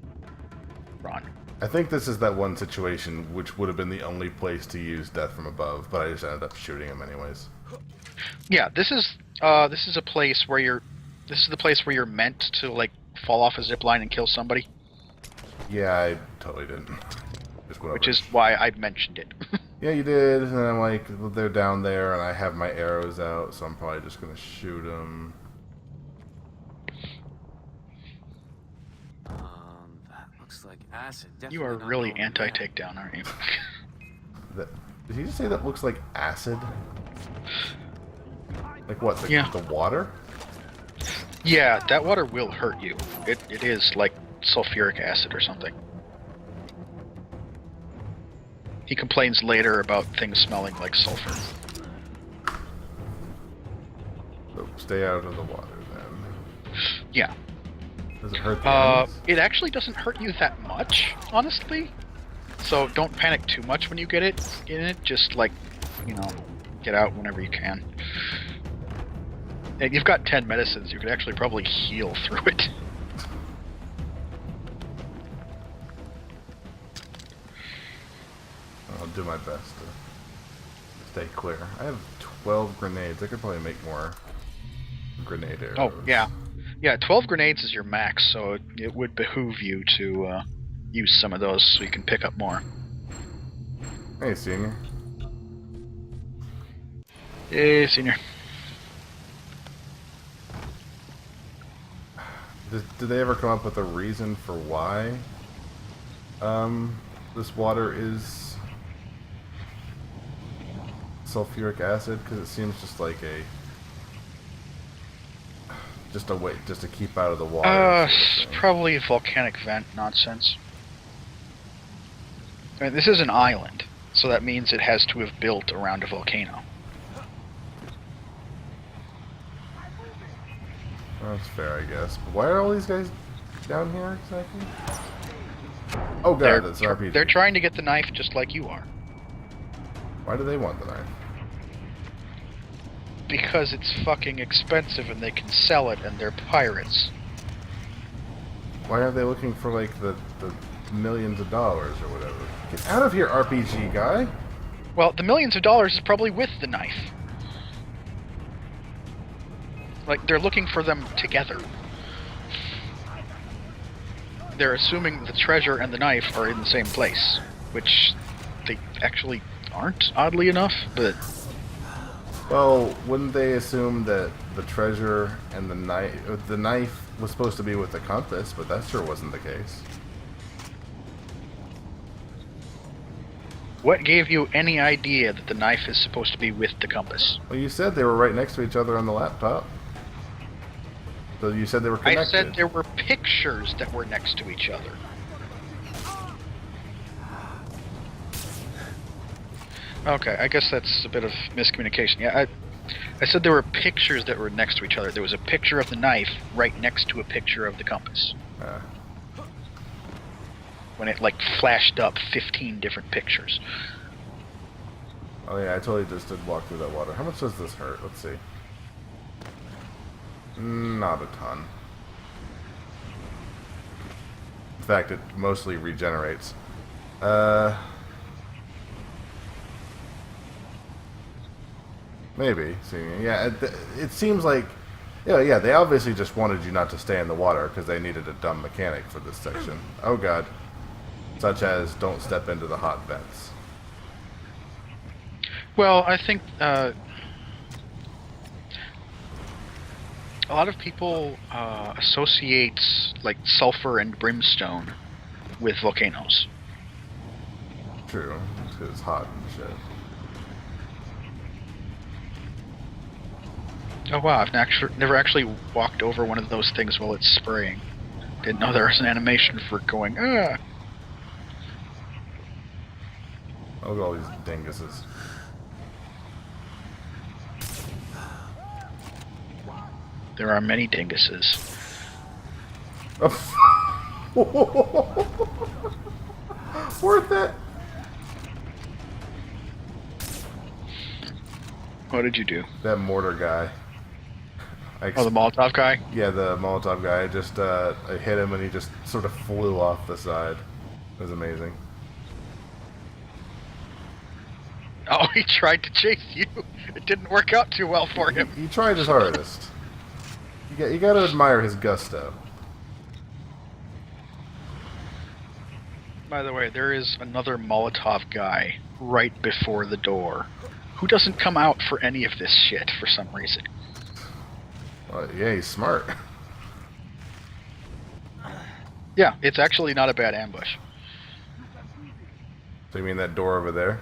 run. I think this is that one situation which would have been the only place to use death from above, but I just ended up shooting him anyways. Yeah, this is a place where you're meant to like fall off a zip line and kill somebody, Yeah, I totally didn't. Just went which over. is why I mentioned it. Yeah, you did, and I'm like, well, they're down there, and I have my arrows out, so I'm probably just gonna shoot them. That looks like acid. You are Definitely not really going in there. anti-takedown, aren't you? Did he just say that looks like acid? Like what? Yeah. The water? Yeah, that water will hurt you. It is like sulfuric acid or something. He complains later about things smelling like sulfur. So stay out of the water then. Yeah. Does it hurt the enemies? It actually doesn't hurt you that much, honestly. So don't panic too much when you get it in it. Just like, get out whenever you can. And you've got 10 medicines. You could actually probably heal through it. I'll do my best to stay clear. I have 12 grenades. I could probably make more grenade arrows. Oh, yeah. Yeah, 12 grenades is your max, so it would behoove you to use some of those so you can pick up more. Hey, Senior. Hey, Senior. Did they ever come up with a reason for why this water is sulfuric acid? Because it seems just like a way just to keep out of the water. Probably volcanic vent nonsense. I mean, this is an island, so that means it has to have built around a volcano. That's fair, I guess. But why are all these guys down here exactly? Oh god, that's an RPG. They're trying to get the knife just like you are. Why do they want the knife? Because it's fucking expensive and they can sell it and they're pirates. Why are they looking for like the millions of dollars or whatever? Get out of here, RPG guy! Well, the millions of dollars is probably with the knife. Like, they're looking for them together. They're assuming the treasure and the knife are in the same place, which they actually aren't, oddly enough, but... Well, wouldn't they assume that the treasure and the knife was supposed to be with the compass, but that sure wasn't the case. What gave you any idea that the knife is supposed to be with the compass? Well, you said they were right next to each other on the laptop. So you said they were connected. I said there were pictures that were next to each other. Okay, I guess that's a bit of miscommunication. Yeah, I said there were pictures that were next to each other. There was a picture of the knife right next to a picture of the compass. When it, like, flashed up 15 different pictures. Oh yeah, I totally just did walk through that water. How much does this hurt? Let's see. Not a ton. In fact, it mostly regenerates. Maybe. See, yeah, it seems like... Yeah, they obviously just wanted you not to stay in the water because they needed a dumb mechanic for this section. Oh god. Such as, don't step into the hot vents. Well, I think a lot of people associate like sulfur and brimstone with volcanoes. True, because it's hot and shit. Oh wow, I've never actually walked over one of those things while it's spraying. Didn't know there was an animation for going, ah! Look at all these dinguses. There are many dinguses. Worth it. What did you do? That mortar guy. Oh, the Molotov guy? Yeah, the Molotov guy. I hit him and he just sort of flew off the side. It was amazing. Oh, he tried to chase you. It didn't work out too well for him. He tried his hardest. You got to admire his gusto. By the way, there is another Molotov guy right before the door who doesn't come out for any of this shit for some reason. Well, yeah, he's smart. Yeah, it's actually not a bad ambush. So you mean that door over there?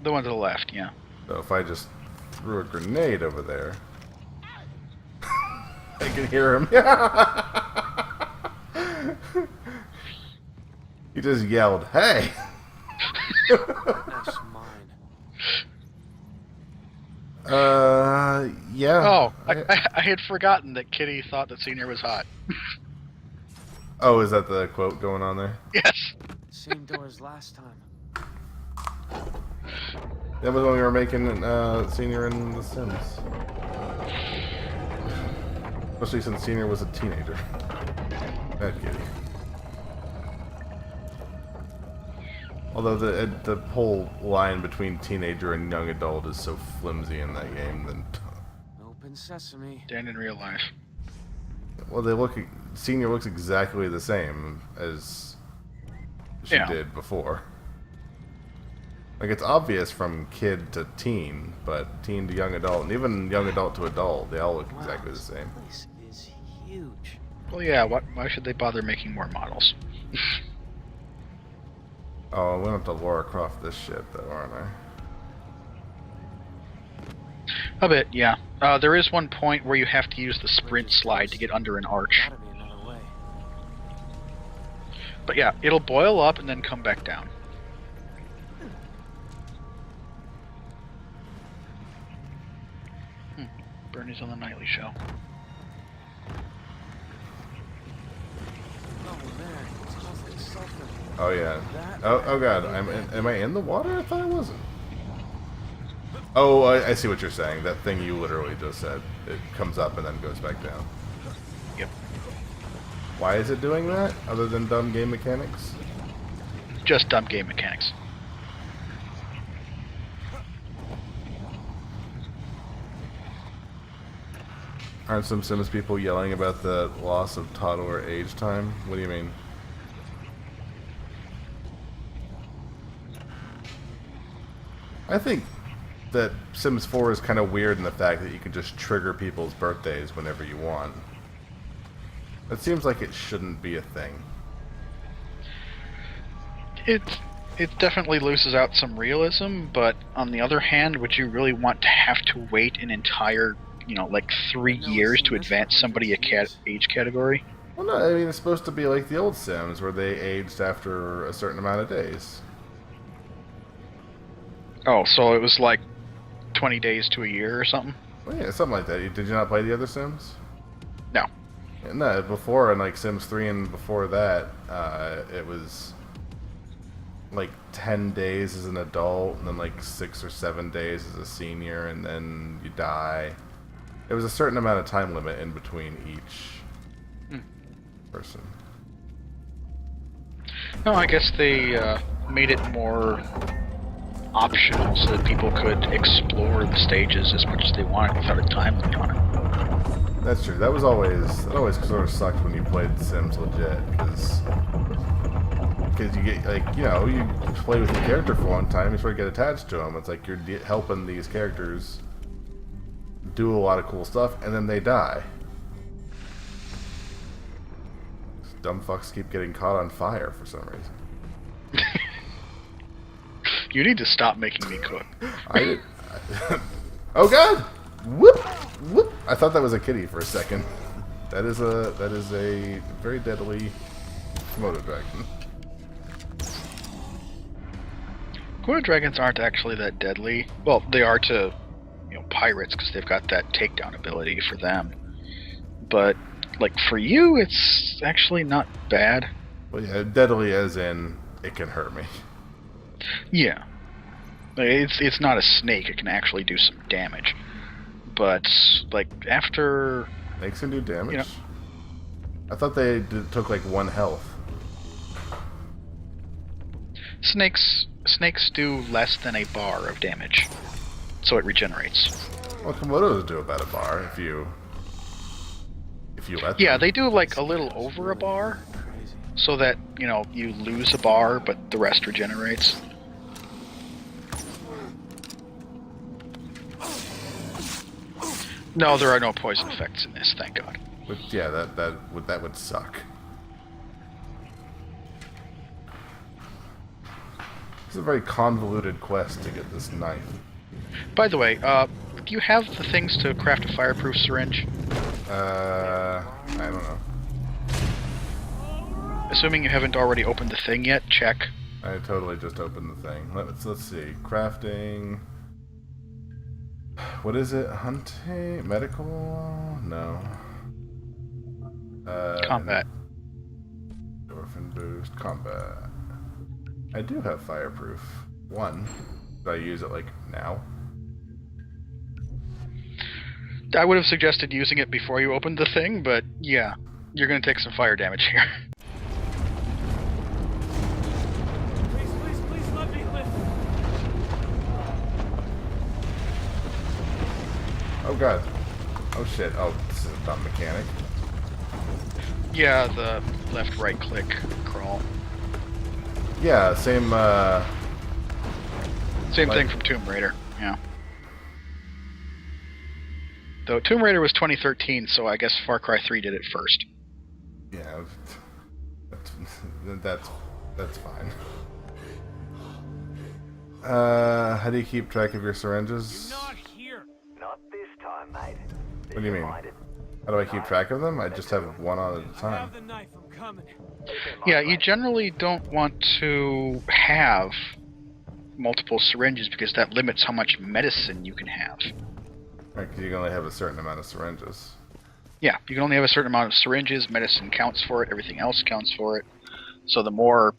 The one to the left, yeah. So if I just threw a grenade over there, I can hear him. He just yelled, "Hey!" That's mine. Yeah. Oh, I had forgotten that Kitty thought that Senior was hot. Oh, is that the quote going on there? Yes. Same door as last time. That was when we were making Senior in The Sims. Especially since Senior was a teenager. That kitty. Although the whole line between teenager and young adult is so flimsy in that game, then Open sesame. And in real life. well, Senior looks exactly the same as she Yeah. did before. Like, it's obvious from kid to teen, but teen to young adult, and even young adult to adult, they all look exactly the same. This is huge. Well, yeah, why should they bother making more models? Oh, I'm gonna have to Lara Croft this shit, though, aren't I? A bit, yeah. There is one point where you have to use the sprint slide to get under an arch. Gotta be another way. But yeah, it'll boil up and then come back down. Bernie's on the nightly show. Oh man, it smells like sulfur. Oh yeah. Oh god, am I in the water? I thought I wasn't. Oh, I see what you're saying. That thing you literally just said. It comes up and then goes back down. Yep. Why is it doing that, other than dumb game mechanics? Just dumb game mechanics. Aren't some Sims people yelling about the loss of toddler age time? What do you mean? I think that Sims 4 is kind of weird in the fact that you can just trigger people's birthdays whenever you want. It seems like it shouldn't be a thing. It definitely loses out some realism, but on the other hand, would you really want to have to wait an entire, like 3 years to advance somebody a age category? Well, no, I mean, it's supposed to be like the old Sims, where they aged after a certain amount of days. Oh, so it was like 20 days to a year or something? Well, yeah, something like that. Did you not play the other Sims? No. No, before, in like Sims 3 and before that, it was like 10 days as an adult, and then like 6 or 7 days as a senior, and then you die. It was a certain amount of time limit in between each person. No, I guess they made it more optional so that people could explore the stages as much as they wanted without a time limit on it. That's true. That always sort of sucked when you played Sims legit, because you get, like, you play with your character for a long time, you sort of get attached to them. It's like you're helping these characters do a lot of cool stuff, and then they die. These dumb fucks keep getting caught on fire for some reason. You need to stop making me cook. Oh god! Whoop! Whoop! I thought that was a kitty for a second. That is a very deadly Komodo dragon. Komodo dragons aren't actually that deadly. Well, they are to pirates because they've got that takedown ability for them. But like for you, it's actually not bad. Well, yeah, deadly as in it can hurt me. Yeah, it's not a snake. It can actually do some damage. But like after Snakes can do damage. know, I thought they took like 1 health. snakes do less than a bar of damage, so it regenerates. Well, Komodos do about a bar if you let them. Yeah, they do like a little over a bar, so that you lose a bar, but the rest regenerates. No, there are no poison effects in this, thank God. But yeah, that would suck. It's a very convoluted quest to get this knife. By the way, do you have the things to craft a fireproof syringe? I don't know. Assuming you haven't already opened the thing yet, check. I totally just opened the thing. Let's see. Crafting. What is it? Hunting? Medical? No. Combat. Orphan boost. Combat. I do have fireproof. 1. Do I use it like now? I would have suggested using it before you opened the thing, but yeah, you're gonna take some fire damage here. Please, let me live. Oh god. Oh shit. Oh, this is a dumb mechanic. Yeah, the left-right click crawl. Yeah, same, Same Like- thing from Tomb Raider, yeah. Though Tomb Raider was 2013, so I guess Far Cry 3 did it first. yeah, that's fine. How do you keep track of your syringes? Not here. Not this time, mate. What do you mean? How do I keep track of them? I just have 1 on at a I time. have the knife. I'm coming. Yeah, you generally don't want to have multiple syringes because that limits how much medicine you can have. Right, 'cause you can only have a certain amount of syringes. Yeah, you can only have a certain amount of syringes, medicine counts for it, everything else counts for it. So the more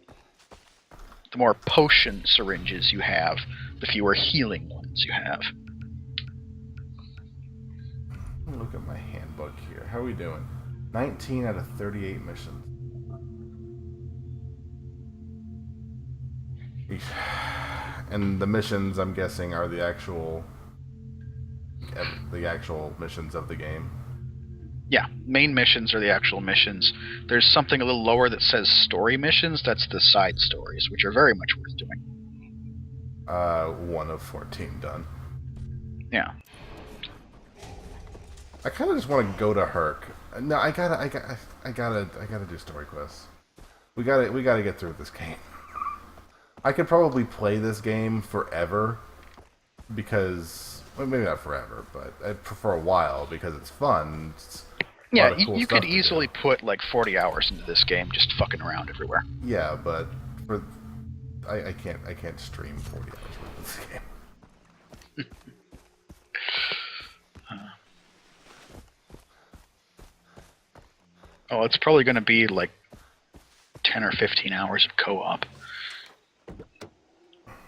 potion syringes you have, the fewer healing ones you have. Look at my handbook here. How are we doing? 19 out of 38 missions. Eesh. And the missions, I'm guessing, are the actual missions of the game. Yeah, main missions are the actual missions. There's something a little lower that says story missions. That's the side stories, which are very much worth doing. 1 of 14 done. Yeah. I kind of just want to go to Herc. No, I gotta do story quests. We gotta get through this game. I could probably play this game forever because, well, maybe not forever, but for a while because it's fun. It's a Yeah, lot of cool you stuff could to do. easily put like 40 hours into this game just fucking around everywhere. Yeah, but I can't stream 40 hours worth of this game. Oh, it's probably going to be like 10 or 15 hours of co-op.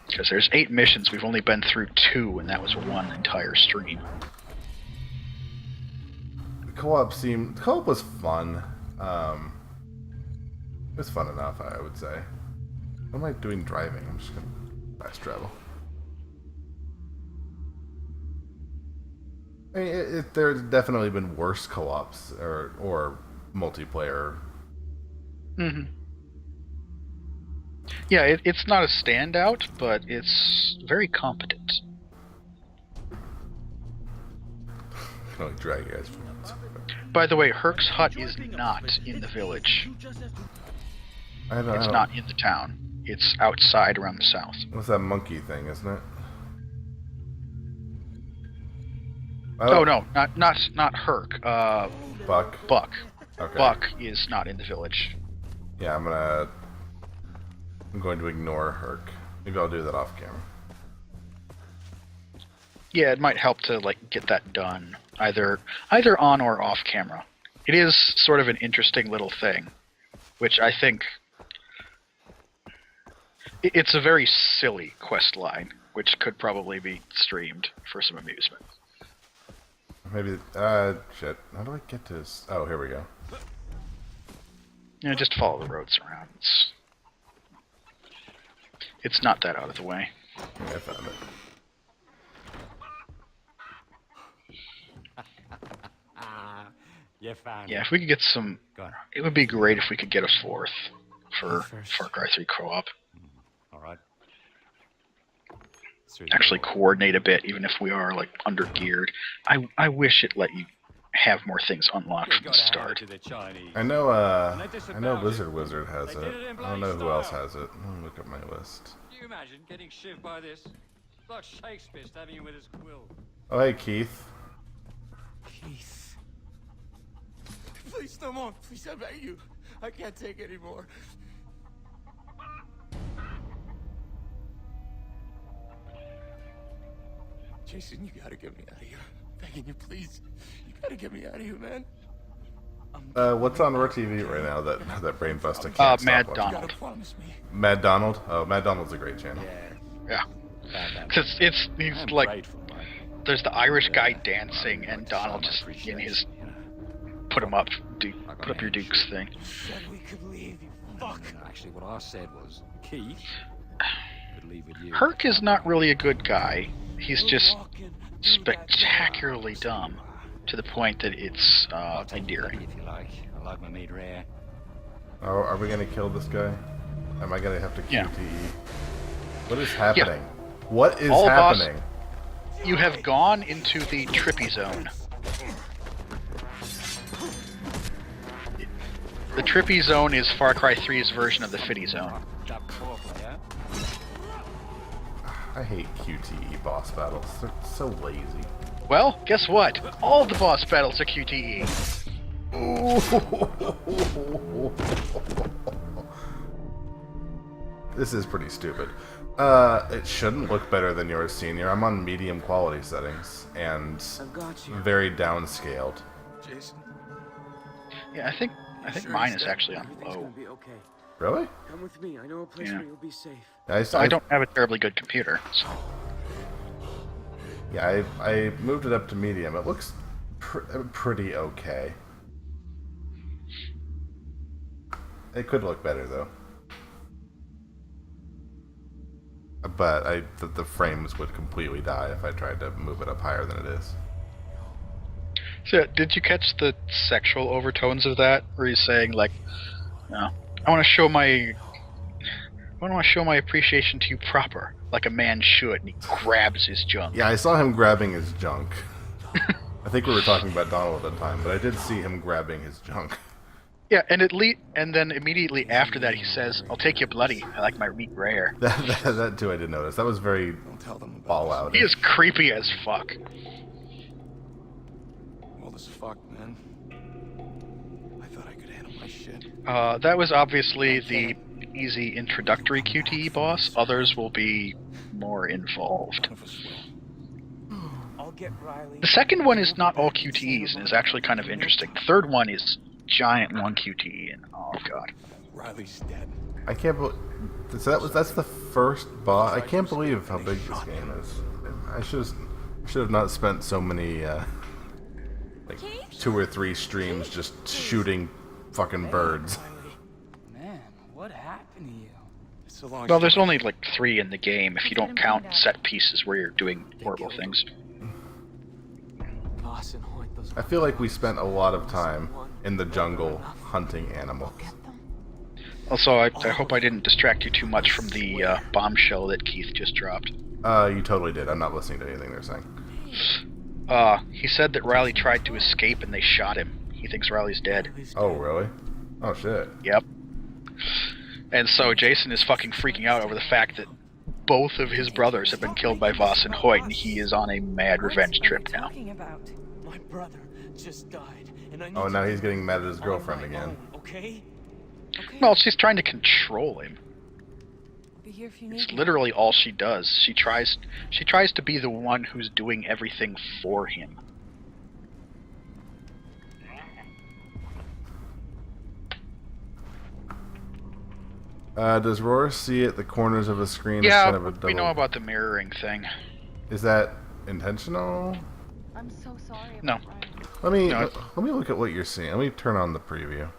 Because there's 8 missions, we've only been through 2, and that was 1 entire stream. Co-op was fun. It was fun enough, I would say. What am I doing driving? I'm just gonna fast travel. I mean, there's definitely been worse co-ops or multiplayer. Mm-hmm. Yeah, it's not a standout, but it's very competent. I can only drag you guys from once. By the way, Herc's hut is not in the village. It's not in the town. It's outside around the south. What's that monkey thing, isn't it? Oh no, not Herc. Buck. Buck. Okay. Buck is not in the village. Yeah, I'm going to ignore Herc. Maybe I'll do that off camera. Yeah, it might help to like get that done, either on or off camera. It is sort of an interesting little thing, which I think it's a very silly quest line, which could probably be streamed for some amusement. Maybe. Shit. How do I get to this? Oh, here we go. You know, just follow the roads around. It's not that out of the way. Yeah, I found it. You found Yeah, it. if we could get some, Go on. it would be great if we could get a fourth for First. Far Cry 3 co-op. All right. Through the Actually door. coordinate a bit, even if we are like under geared. I wish it let you have more things unlocked You from the gotta hand it start. to the Chinese. I know. And they I disavowed know it. Wizard has They it. did it in I don't know bloody who else style. has it. Let me look at my list. Can you imagine getting shivved by this? It's like Shakespeare stabbing you with his quill. Oh, hey, Keith. Keith. Please, no more. Please, I beg you. I can't take any more. Jason, you gotta get me out of here. I'm begging you, please. You gotta get me out of here, man. What's on RTV right now that Brain Buster can't Mad stop watching? You Donald. gotta promise me. Mad Donald? Oh, Mad Donald's a great channel. Yeah, Bad, bad. because he's I'm like grateful, mate. there's the Irish guy Yeah. dancing and Like to show Donald my just in appreciation, his you know. put 'em up, I got put up your a dukes thing. You said we could leave, you fuck. No, actually, what I said was, Keith could leave with you. Herc is not really a good guy. He's We're just walking through that spectacularly door. dumb to the point that it's I'll take you endearing. if you like. I like my meat rare. Oh, are we gonna kill this guy? Am I gonna have to QTE? Yeah. What is happening? What is All boss- happening? You have gone into the trippy zone. The trippy zone is Far Cry 3's version of the Fitty zone. That poor player. I hate QTE boss battles. They're so lazy. Well, guess what? All the boss battles are QTE. This is pretty stupid. It shouldn't look better than yours, Senior. I'm on medium quality settings and I've got you. very downscaled. Jason. Yeah, I think sure mine he's is dead? actually on Everything's low. gonna be okay. Really? Come with me. I know a place Yeah. where you'll be safe. I don't have a terribly good computer, so Yeah, I moved it up to medium. It looks pretty okay. It could look better though. But the frames would completely die if I tried to move it up higher than it is. So, did you catch the sexual overtones of that? Where he's saying like, "No, I want to show my appreciation to you proper, like a man should," and he grabs his junk. Yeah, I saw him grabbing his junk. I think we were talking about Donald at the time, but I did see him grabbing his junk. Yeah, and and then immediately after that he says, "I'll take you bloody. I like my meat rare." That too I did notice. That was very Don't tell them about ball out. He is creepy as fuck. all this fuck, man. I thought I could handle my shit. That was obviously the easy introductory QTE boss. Others will be more involved. None of us will. I'll get Riley. The second one is not all QTEs and is actually kind of interesting. The third one is giant long QTE and oh god. Riley's dead. I can't believe that's the first boss. I can't believe how big this game is. I should have not spent so many like 2 or 3 streams just shooting fucking birds. Man, what happened to you? It's a long Well, there's story. only like 3 in the game if you don't count set pieces where you're doing horrible things. Boss and Hoyt, those I feel like we spent a lot of time in the jungle hunting animals. Also, I hope I didn't distract you too much from the bombshell that Keith just dropped. You totally did. I'm not listening to anything they're saying. He said that Riley tried to escape and they shot him. He thinks Riley's dead. Riley's Oh, dead. really? Oh, shit. Yep. And so Jason is fucking freaking out over the fact that both of his brothers have been killed by Voss and Hoyt, and he is on a mad revenge trip now. Talking about. My brother just died, and I need Oh, now to he's getting mad at his on girlfriend my again. own, okay? Okay. Well, she's trying to control him. I'll Be here if you need It's me. literally all she does. She tries to be the one who's doing everything for him. Does Roar see at the corners of a screen as Yeah, kind of a double? we know about the mirroring thing. Is that intentional? I'm so sorry No. about Ryan. No. Let me look at what you're seeing. Let me turn on the preview.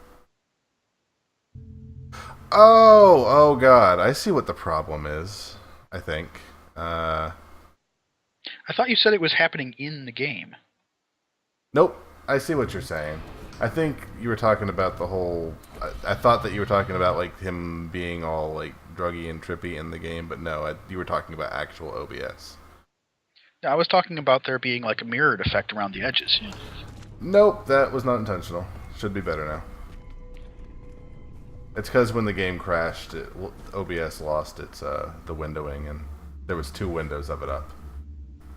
Oh God! I see what the problem is. I think. I thought you said it was happening in the game. Nope. I see what you're saying. I think you were talking about the whole. I thought that you were talking about like him being all like druggy and trippy in the game, but no, you were talking about actual OBS. I was talking about there being like a mirrored effect around the edges. Yeah. Nope, that was not intentional. Should be better now. It's because when the game crashed, OBS lost its the windowing, and there was 2 windows of it up.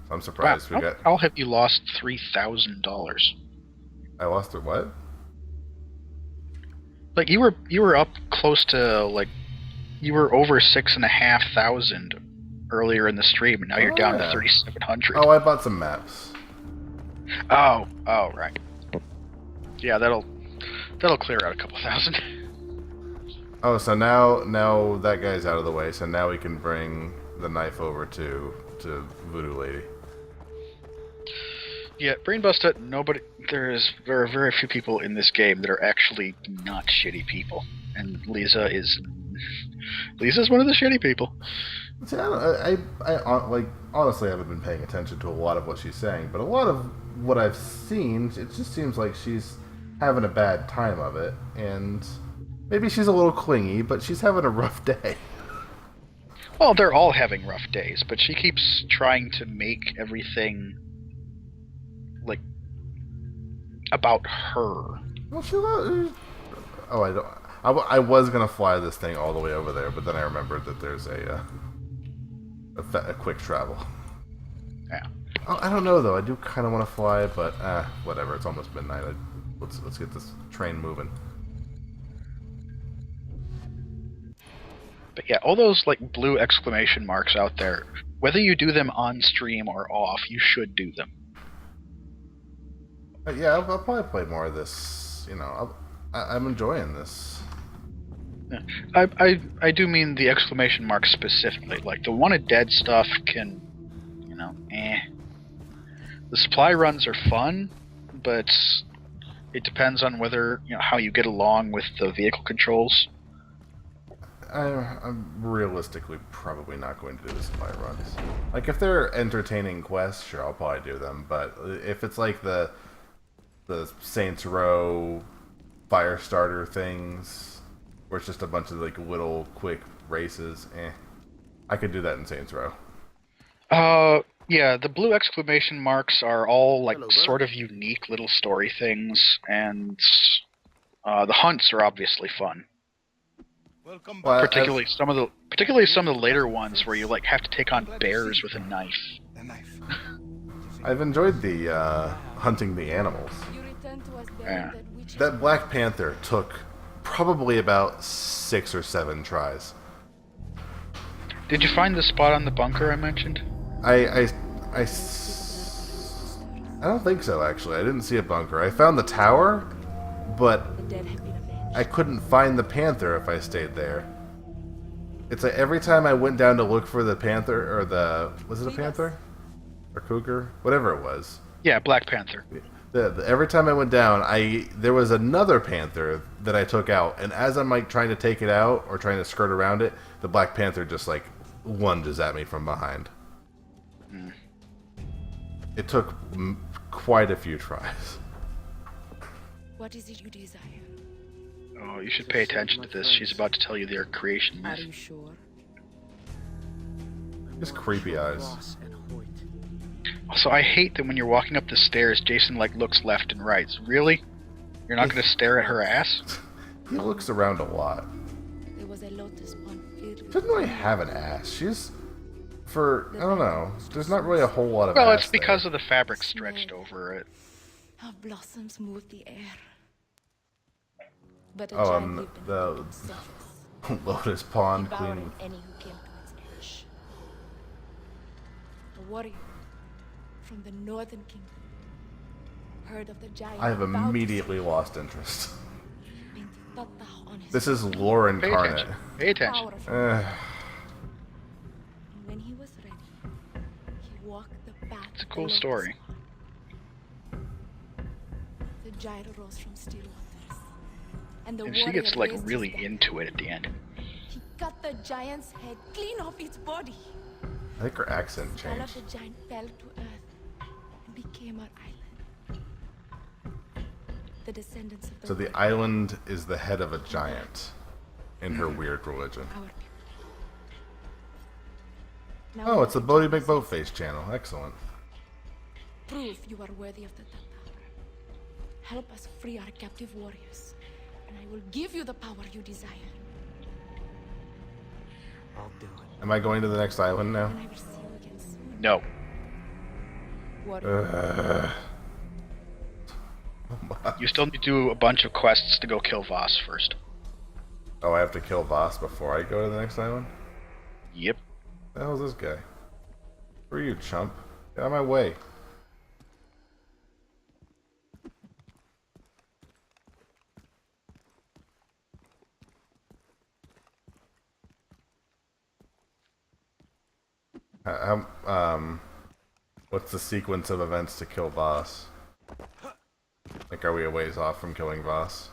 So I'm surprised we got. How have you lost $3,000? I lost it. What? Like you were up close to like you were over 6,500 earlier in the stream, and now you're down to 3,700. Oh, I bought some maps. Oh, right. Yeah, that'll clear out a couple thousand. Oh, so now that guy's out of the way, so now we can bring the knife over to Voodoo Lady. Yeah, Brainbuster. There are very few people in this game that are actually not shitty people, and Lisa's one of the shitty people. See, I honestly haven't been paying attention to a lot of what she's saying, but a lot of what I've seen, it just seems like she's having a bad time of it, and maybe she's a little clingy, but she's having a rough day. Well, they're all having rough days, but she keeps trying to make everything like about her. Well, I was gonna fly this thing all the way over there, but then I remembered that there's a quick travel. Yeah. Oh, I don't know though. I do kind of want to fly, but whatever. It's almost midnight. Let's get this train moving. But yeah, all those like blue exclamation marks out there, whether you do them on stream or off, you should do them. Yeah, I'll probably play more of this. You know, I'm enjoying this. Yeah. I do mean the exclamation marks specifically. Like the wanted dead stuff can, The supply runs are fun, but it depends on whether how you get along with the vehicle controls. I'm realistically probably not going to do the supply runs. Like, if they're entertaining quests, sure, I'll probably do them. But if it's like the Saints Row fire starter things, where it's just a bunch of like little quick races, I could do that in Saints Row. Yeah, the blue exclamation marks are all like sort of unique little story things, and the hunts are obviously fun. Well, particularly some of the later ones where you like have to take on bears with a knife. I've enjoyed the hunting the animals. You return to us Yeah. bearing that witch's That Black Panther took probably about 6 or 7 tries. Did you find the spot on the bunker I mentioned? I don't think so, actually. I didn't see a bunker. I found the tower, but The dead have been avenged. I couldn't find the panther if I stayed there. It's like every time I went down to look for the panther, or was it a panther? Or cougar? Whatever it was. Yeah, Black Panther. Every time I went down, there was another panther that I took out, and as I'm like trying to take it out, or trying to skirt around it, the Black Panther just like lunges at me from behind. It took quite a few tries. What is it you desire? Oh, you should pay attention to this. She's about to tell you their creation Are myth. you sure? Just creepy eyes. Ross and Hoyt. Also, I hate that when you're walking up the stairs, Jason like looks left and right. Really? You're not going to stare at her ass? He looks around a lot. There was a lotus pond filled with Doesn't really have an ass. She's I don't know. There's not really a whole lot of Well, ass it's because there. of the fabric stretched over it. how blossoms move the air. But a Oh, child and lived in the- the surface. Lotus Pond, devouring Queen. any who came to its edge. A warrior from the Northern Kingdom heard of the giant. I have about to immediately lost interest. and tatah on his This is lore Pay incarnate. attention. Pay attention. powerful. Eh, And when he was ready, he walked the path. It's a of the cool Lotus story. Pond. The giant rose from still waters, and the And she warrior gets like raised his really dagger. into it at the end. He cut the giant's head clean off its body. I think her accent The skull of changed. the giant fell to earth and became our island. The descendants of the So the warrior, island is the head of a giant in her weird religion. our people. Now Oh, it's the let Bodie giants McBoatface channel. Excellent. prove you are worthy of the tatah. Help us free our captive warriors, and I will give you the power you desire. I'll do it. Am I going to the next island now? And I will see you again soon. No. Warrior. You still need to do a bunch of quests to go kill Voss first. Oh, I have to kill Voss before I go to the next island? Yep. The hell is this guy? Who are you, chump? Get out of my way. What's the sequence of events to kill Voss? Like, are we a ways off from killing Voss?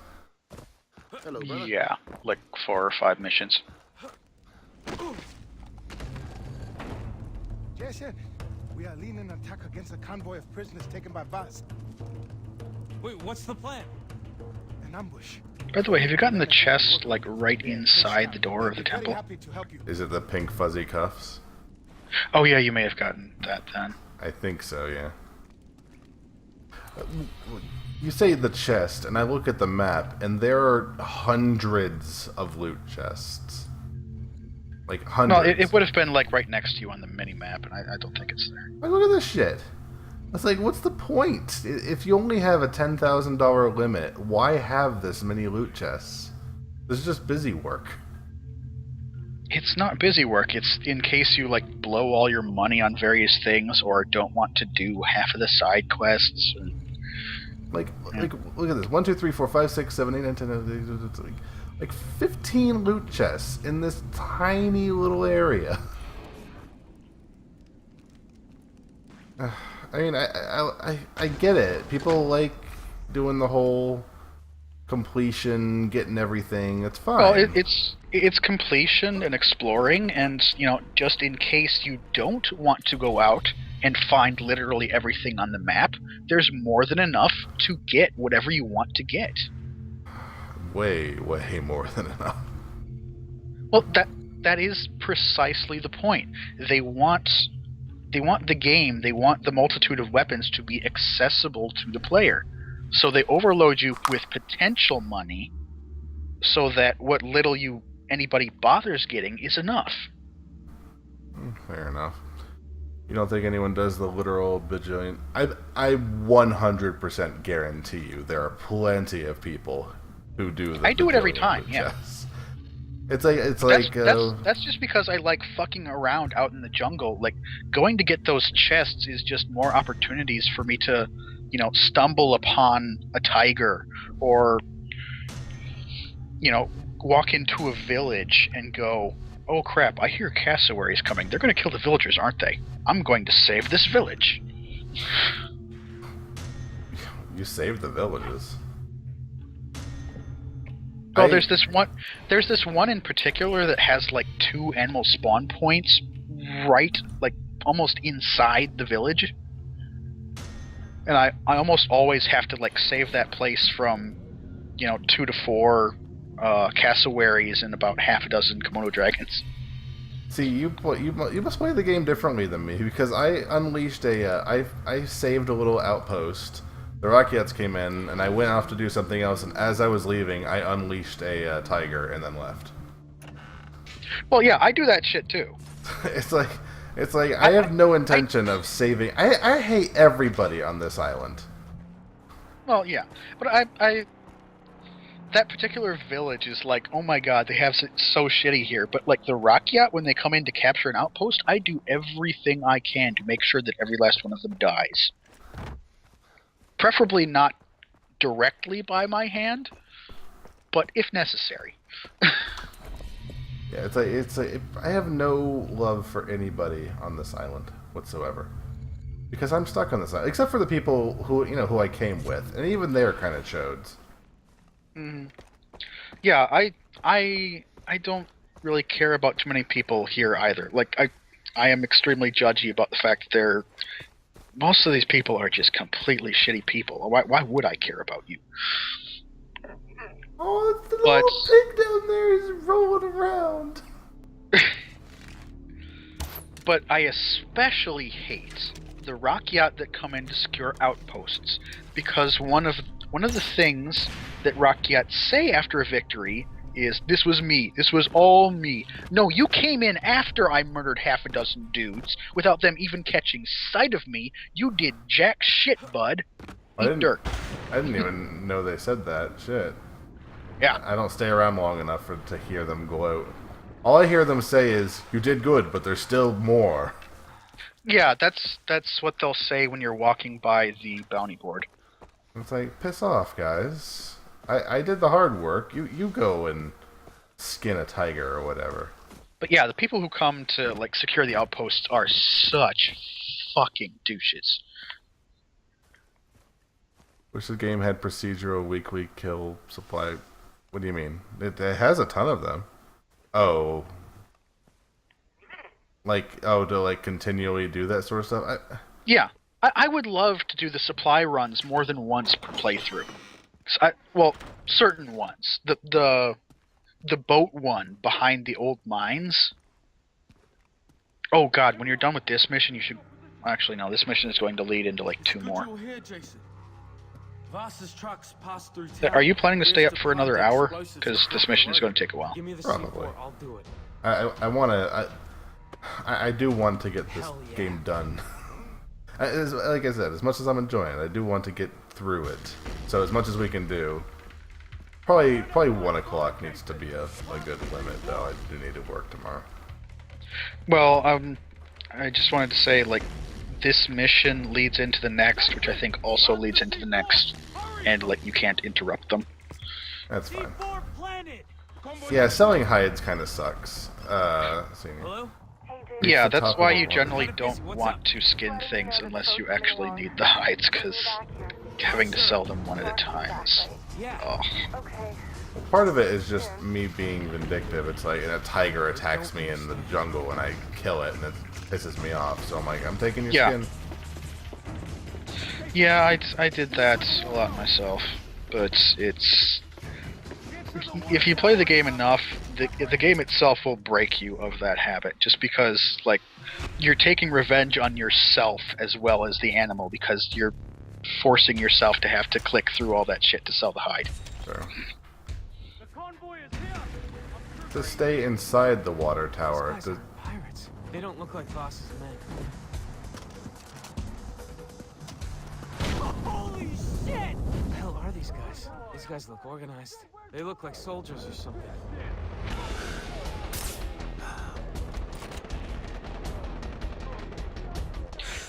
Hello, brother. Yeah, like 4 or 5 missions. Jason, we are leading an attack against a convoy of prisoners taken by Bas. Wait, what's the plan? An ambush. By the way, have you gotten the chest like right inside the door of the We're very temple? happy to help you. Is it the pink fuzzy cuffs? Oh yeah, you may have gotten that then. I think so, yeah. You say the chest, and I look at the map, and there are hundreds of loot chests. Like, No, hundreds. it would have been like right next to you on the mini map, and I don't think it's there. Like, look at this shit. It's like, what's the point? If you only have a $10,000 limit, why have this many loot chests? This is just busy work. It's not busy work. It's in case you like blow all your money on various things or don't want to do half of the side quests. Like, look at this. 1, 2, 3, 4, 5, 6, 7, 8, 9, 10, 11, like 15 loot chests in this tiny little area. I mean, I get it. People like doing the whole completion, getting everything. It's fine. Well, it's completion and exploring, and just in case you don't want to go out and find literally everything on the map, there's more than enough to get whatever you want to get. Way more than enough. Well, that is precisely the point. They want the game, they want the multitude of weapons to be accessible to the player. So they overload you with potential money so that what little anybody bothers getting is enough. Fair enough. You don't think anyone does the literal bajillion? I 100% guarantee you there are plenty of people who do the I do it every bajillion time, loot yeah. chests. It's like That's just because I like fucking around out in the jungle. Like, going to get those chests is just more opportunities for me to, stumble upon a tiger or, walk into a village and go, oh crap, I hear cassowaries coming. They're going to kill the villagers, aren't they? I'm going to save this village. you save the villages. Well, there's this one in particular that has like 2 animal spawn points right, like almost inside the village. And I almost always have to like save that place from, 2 to 4 cassowaries and about half a dozen Komodo dragons. See, you must play the game differently than me, because I unleashed I saved a little outpost. The Rockettes came in, and I went off to do something else, and as I was leaving, I unleashed a tiger and then left. Well, yeah, I do that shit too. It's like I have no intention of saving. I hate everybody on this island. Well, yeah, but that particular village is like, oh my god, they have it so shitty here. But like the Rakyat, when they come in to capture an outpost, I do everything I can to make sure that every last one of them dies. Preferably not directly by my hand, but if necessary. Yeah, it's like I have no love for anybody on this island whatsoever, because I'm stuck on this island, except for the people who I came with, and even they're kind of chodes. Yeah, I don't really care about too many people here either. Like I am extremely judgy about the fact that most of these people are just completely shitty people. Why would I care about you? Oh, the But little pig down there is rolling around. but I especially hate the Rakyat that come in to secure outposts, because one of the things that Rakyat say after a victory is, "This was me. This was all me." No, you came in after I murdered half a dozen dudes without them even catching sight of me. You did jack shit, bud. Eat dirt. I didn't even know they said that. Shit. Yeah. I don't stay around long enough to hear them gloat. All I hear them say is, "You did good, but there's still more." Yeah, that's what they'll say when you're walking by the bounty board. It's like, piss off, guys. I did the hard work. You go and skin a tiger or whatever. But yeah, the people who come to like secure the outposts are such fucking douches. Wish the game had procedural weekly kill supply. What do you mean? It has a ton of them. Oh. To like continually do that sort of stuff? Yeah, I would love to do the supply runs more than once per playthrough. Well, certain ones. The boat one behind the old mines. Oh god, when you're done with this mission, you should... Actually, no, this mission is going to lead into like 2 more. Trucks pass through Are you planning to stay up for another hour? Because this mission is going to take a while. Give me the Probably. C4, I'll do it. I want to... I do want to get this game done. Like I said, as much as I'm enjoying it, I do want to get through it. So as much as we can do. Probably 1 o'clock needs to be a good limit, though. I do need to work tomorrow. Well, I just wanted to say, like, this mission leads into the next, which I think also leads into the next, and, like, you can't interrupt them. That's fine. Yeah, selling hides kind of sucks. Senior. Yeah, that's why you generally don't want to skin things unless you actually need the hides, because having to sell them one at a time is... Oh. Part of it is just me being vindictive. It's like a tiger attacks me in the jungle and I kill it, and it pisses me off. So I'm like, I'm taking your skin. Yeah, I did that a lot myself, but it's... If you play the game enough, the game itself will break you of that habit, just because, like, you're taking revenge on yourself as well as the animal, because you're forcing yourself to have to click through all that shit to sell the hide. Sure. To stay inside the water tower. Pirates. They don't look like Voss's men. Holy shit! What the hell are these guys? These guys look organized. They look like soldiers or something.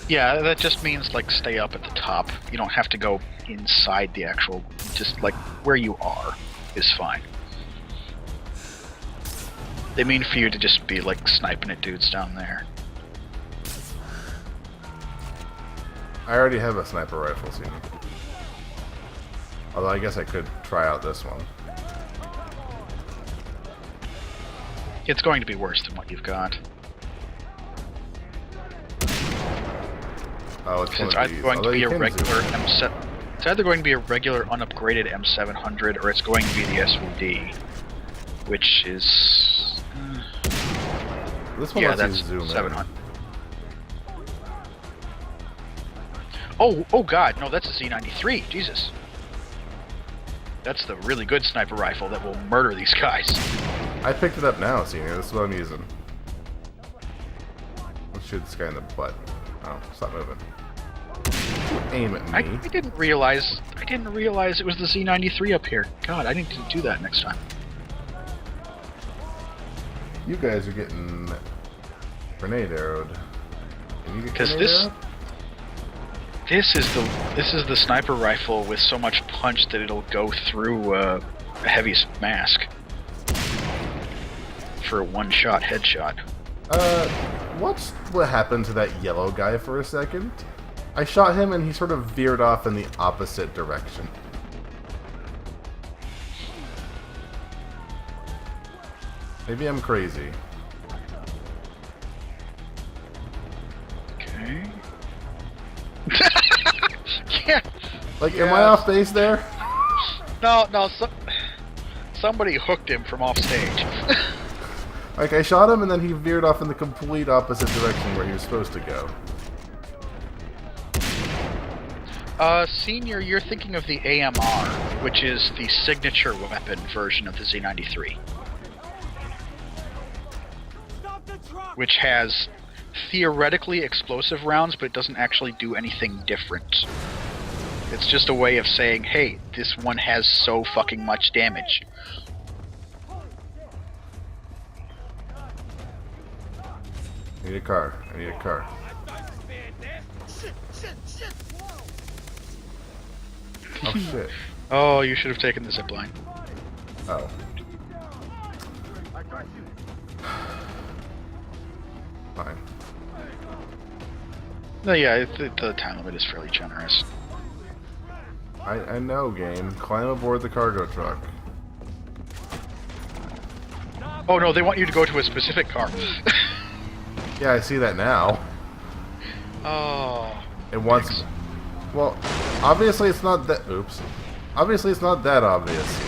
Yeah, that just means, like, stay up at the top. You don't have to go inside the actual... Just, like, where you are is fine. They mean for you to just be, like, sniping at dudes down there. I already have a sniper rifle, Senior. Although I guess I could try out this one. It's going to be worse than what you've got. Oh, it's It's either going to be a regular M7. It's either going to be a regular unupgraded M700, or it's going to be the SVD, which is... This one yeah, lets that's you zoom 700. Oh god, no, that's a Z93. Jesus. That's the really good sniper rifle that will murder these guys. I picked it up now, Senior. This is what I'm using. Let's shoot this guy in the butt. Oh, stop moving. Aim at me. I didn't realize it was the Z93 up here. God, I need to do that next time. You guys are getting grenade arrowed. Can you get Because grenade this arrowed? this is the sniper rifle with so much punch that it'll go through a heavy mask for a one-shot headshot. What happened to that yellow guy for a second? I shot him and he sort of veered off in the opposite direction. Maybe I'm crazy. Okay. Yeah. Like, am I off base there? No. Somebody hooked him from off stage. Like, I shot him and then he veered off in the complete opposite direction where he was supposed to go. Senior, you're thinking of the AMR, which is the signature weapon version of the Z93. Which has theoretically explosive rounds, but it doesn't actually do anything different. It's just a way of saying, hey, this one has so fucking much damage. I need a car. I need a car. Oh shit. Oh, you should have taken the zipline. Oh. Fine. No, yeah, the time limit is fairly generous. I know, game. Climb aboard the cargo truck. Oh no, they want you to go to a specific car. Yeah, I see that now. Oh. It wants... Well, obviously it's not that... Oops. Obviously it's not that obvious.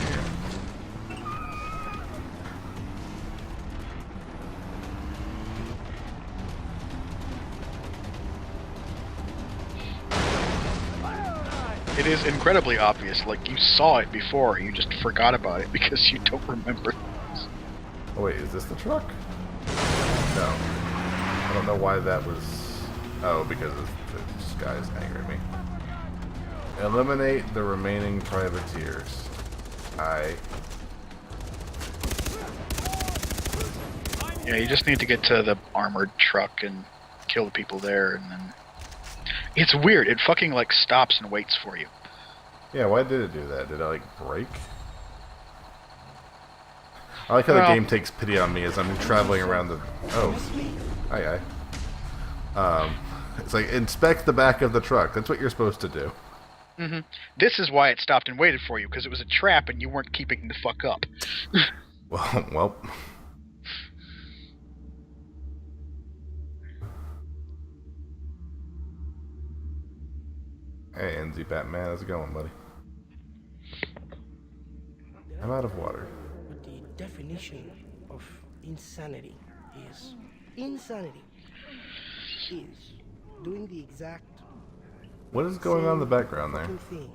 It is incredibly obvious, like you saw it before, you just forgot about it because you don't remember. Oh wait, is this the truck? No. I don't know why that was... Oh, because this guy is angry at me. Eliminate the remaining privateers. Yeah, you just need to get to the armored truck and kill the people there, and then... It's weird, it fucking, like, stops and waits for you. Yeah, why did it do that? Did I, like, break? I like how the game takes pity on me as I'm traveling around the... Oh. Hi. It's like, inspect the back of the truck. That's what you're supposed to do. Mm-hmm. This is why it stopped and waited for you, because it was a trap and you weren't keeping the fuck up. Well... Hey, NZ Batman, how's it going, buddy? I'm out of water. But the definition of insanity is doing the exact What is going on in the background there? thing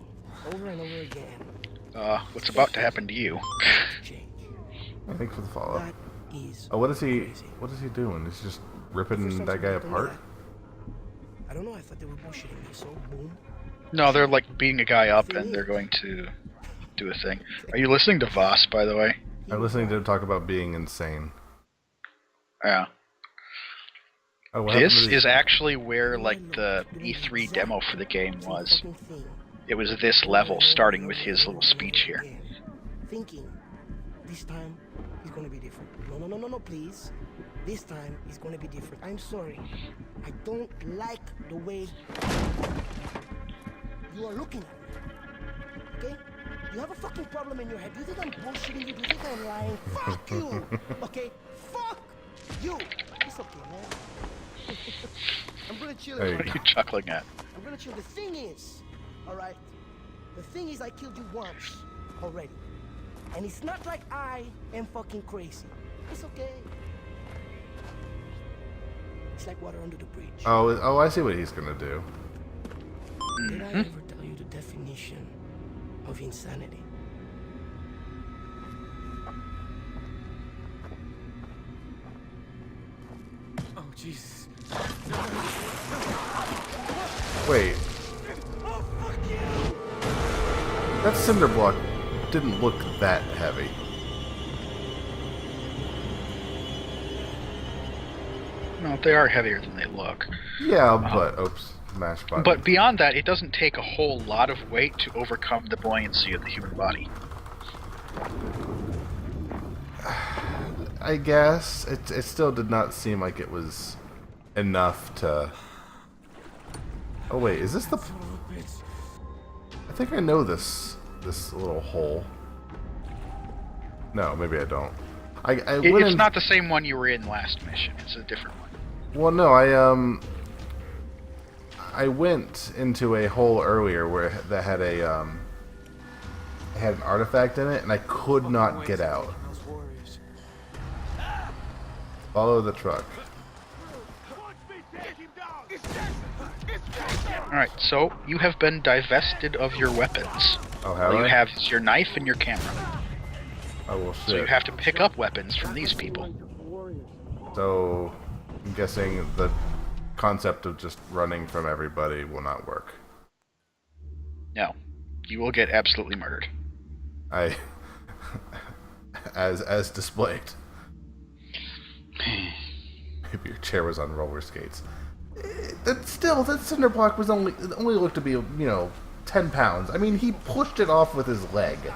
over and over again. What's about to happen to you? Thanks for the follow. That is Oh, what is he crazy. doing? He's just ripping that guy apart? I don't know, I thought they were bullshitting me, so boom. No, they're like beating a guy up and they're going to do a thing. Are you listening to Voss, by the way? I'm listening to him talk about being insane. Yeah. Oh, what happened This to these- is actually where, like, the E3 demo for the game was. It was this level, starting with his little speech here. Thinking, this time is going to be different. No, please. This time is going to be different. I'm sorry. I don't like the way you are looking at me. Okay? You have a fucking problem in your head. You think I'm bullshitting you? Do you think I'm lying? Fuck you! Okay? Fuck you! It's okay, man. I'm gonna chill. Hey. What are you chuckling at? I'm gonna chill. The thing is, alright? The thing is, I killed you once already. And it's not like I am fucking crazy. It's okay. It's like water under the bridge. Oh, I see what he's gonna do. Did I ever tell you the definition of insanity? Oh, Jesus. Wait, That cinder block didn't look that heavy. No, they are heavier than they look. Yeah, but oops, mash button. But beyond that, it doesn't take a whole lot of weight to overcome the buoyancy of the human body. I guess it still did not seem like it was enough to. Oh wait, is this the? I think I know this little hole. No, maybe I don't. It's not the same one you were in last mission. It's a different one. Well, no, I went into a hole earlier where that had a it had an artifact in it, and I could not get out. Follow the truck. Alright, so you have been divested of your weapons. Oh, have All I? you have is your knife and your camera. Oh well, shit. So you have to pick up weapons from these people. So I'm guessing the concept of just running from everybody will not work. No. You will get absolutely murdered. As displayed. Maybe your chair was on roller skates. That cinder block was only looked to be 10 pounds. I mean, he pushed it off with his leg. No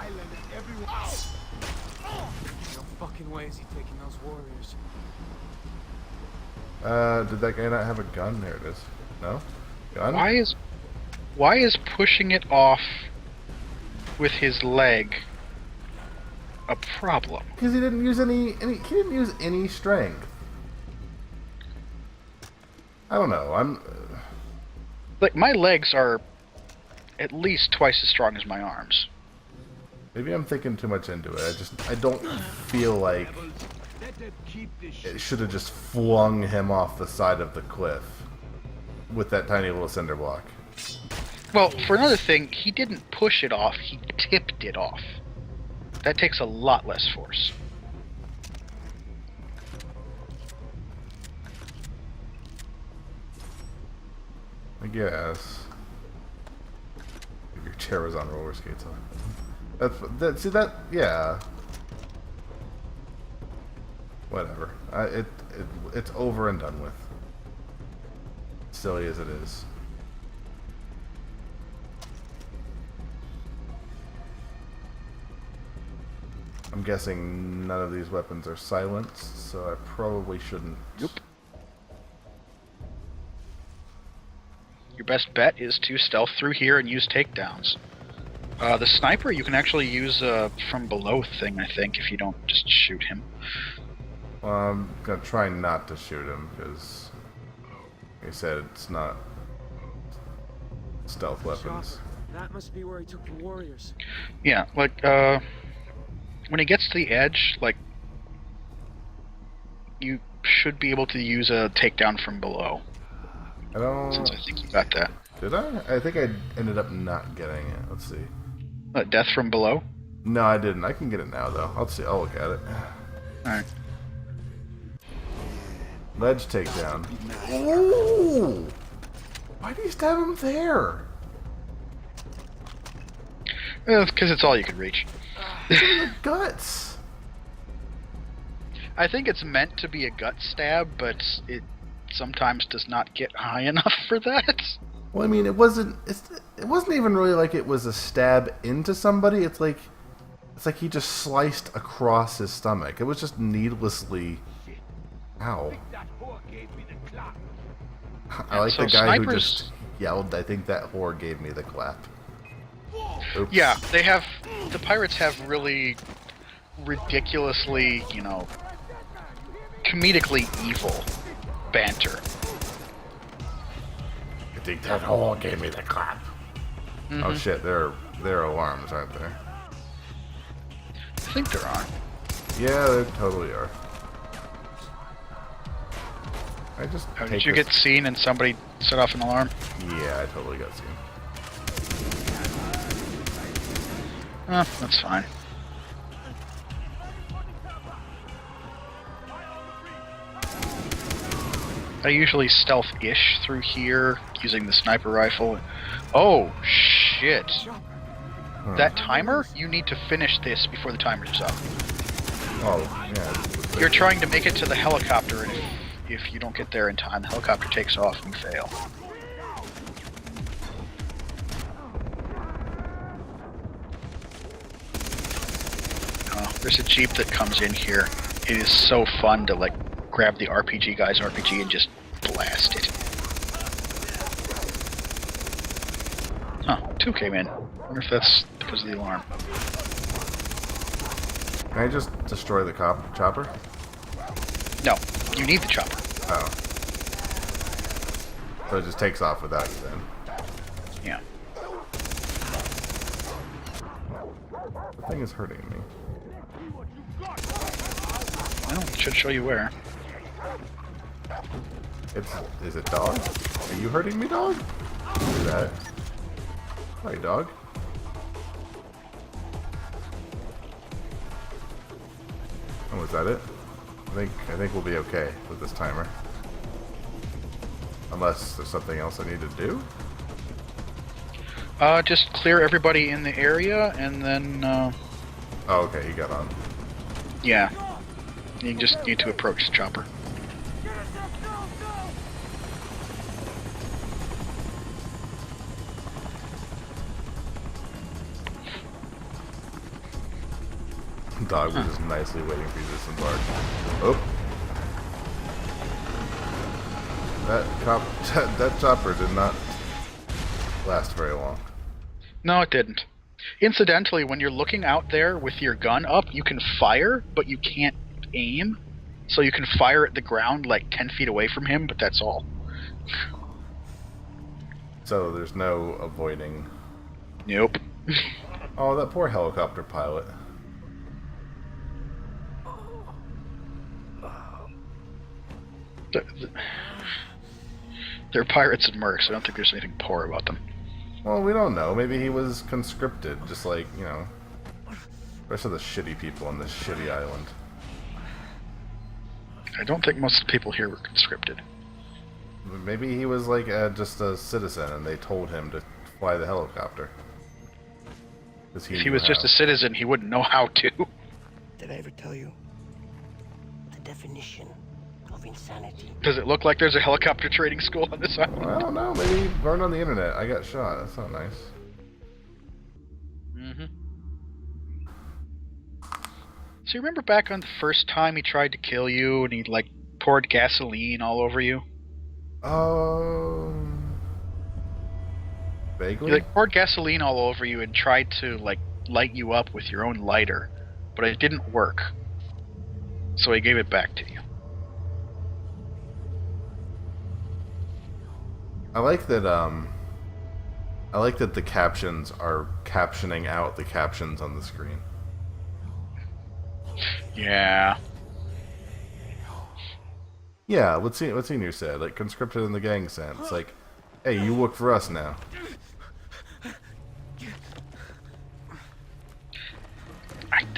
fucking way is he taking those warriors. Did that guy not have a gun? There it is. No? Gun? Why is pushing it off with his leg a problem? Because he didn't use any strength. I don't know. Like, my legs are at least twice as strong as my arms. Maybe I'm thinking too much into it. I don't feel like it should have just flung him off the side of the cliff with that tiny little cinder block. Well, for another thing, he didn't push it off, he tipped it off. That takes a lot less force. I guess. If your chair was on roller skates. Yeah. Whatever. It's over and done with. Silly as it is. I'm guessing none of these weapons are silenced, so I probably shouldn't. Nope. Your best bet is to stealth through here and use takedowns. The sniper you can actually use from below thing, I think, if you don't just shoot him. Well, I'm gonna try not to shoot him because, like I said, it's not stealth weapons. That must be where he took the warriors. Yeah, like, when he gets to the edge, like, you should be able to use a takedown from below. I don't. Since I think you got that. Did I? I think I ended up not getting it. Let's see. Death from below? No, I didn't. I can get it now, though. I'll see. I'll look at it. Alright. Ledge takedown. Ooh! Why do you stab him there? Because it's all you can reach. Look at the guts. I think it's meant to be a gut stab, but it sometimes does not get high enough for that. Well, I mean, it wasn't even really like it was a stab into somebody. It's like he just sliced across his stomach. It was just needlessly. Ow. I like the guy who just yelled, I think that whore gave me the clap. Oops. Yeah, the pirates have really ridiculously, comedically evil banter. I think that whore gave me the clap. Mm-hmm. Oh shit, there are alarms, aren't there? I think there are. Yeah, there totally are. Did you get seen and somebody set off an alarm? Yeah, I totally got seen. That's fine. I usually stealth-ish through here using the sniper rifle. Oh, shit. That timer, you need to finish this before the timer's up. Oh, yeah. You're trying to make it to the helicopter, and if you don't get there in time, the helicopter takes off and you fail. There's a jeep that comes in here. It is so fun to like grab the RPG guy's RPG and just blast it. Huh, 2 came in. I wonder if that's because of the alarm. Can I just destroy the chopper? No, you need the chopper. Oh. So it just takes off without you then. Yeah. The thing is hurting me. Well, it should show you where. Is it dog? Are you hurting me, dog? Do that. Hi, dog. Oh, was that it? I think we'll be okay with this timer. Unless there's something else I need to do. Just clear everybody in the area, and then, Oh, okay, he got on. yeah. You just need to approach the chopper. Dog was just nicely waiting for you to disembark. Oh. That chopper did not last very long. No, it didn't. Incidentally, when you're looking out there with your gun up, you can fire, but you can't aim. So you can fire at the ground like 10 feet away from him, but that's all. So there's no avoiding. Nope. Oh, that poor helicopter pilot. They're pirates and mercs. I don't think there's anything poor about them. Well, we don't know. Maybe he was conscripted, just like, you know, the rest of the shitty people on this shitty island. I don't think most of the people here were conscripted. Maybe he was like just a citizen and they told him to fly the helicopter. If he was just a citizen, he wouldn't know how to. Did I ever tell you the definition of insanity? Does it look like there's a helicopter training school on this island? Well, I don't know. Maybe he learned on the internet. I got shot. That's not nice. Mm-hmm. So you remember back on the first time he tried to kill you and he like poured gasoline all over you? Vaguely? He like poured gasoline all over you and tried to like light you up with your own lighter, but it didn't work. So he gave it back to you. I like that the captions are captioning out the captions on the screen. Yeah. Yeah, what's Senior said, like conscripted in the gang sense. Like, hey, you work for us now.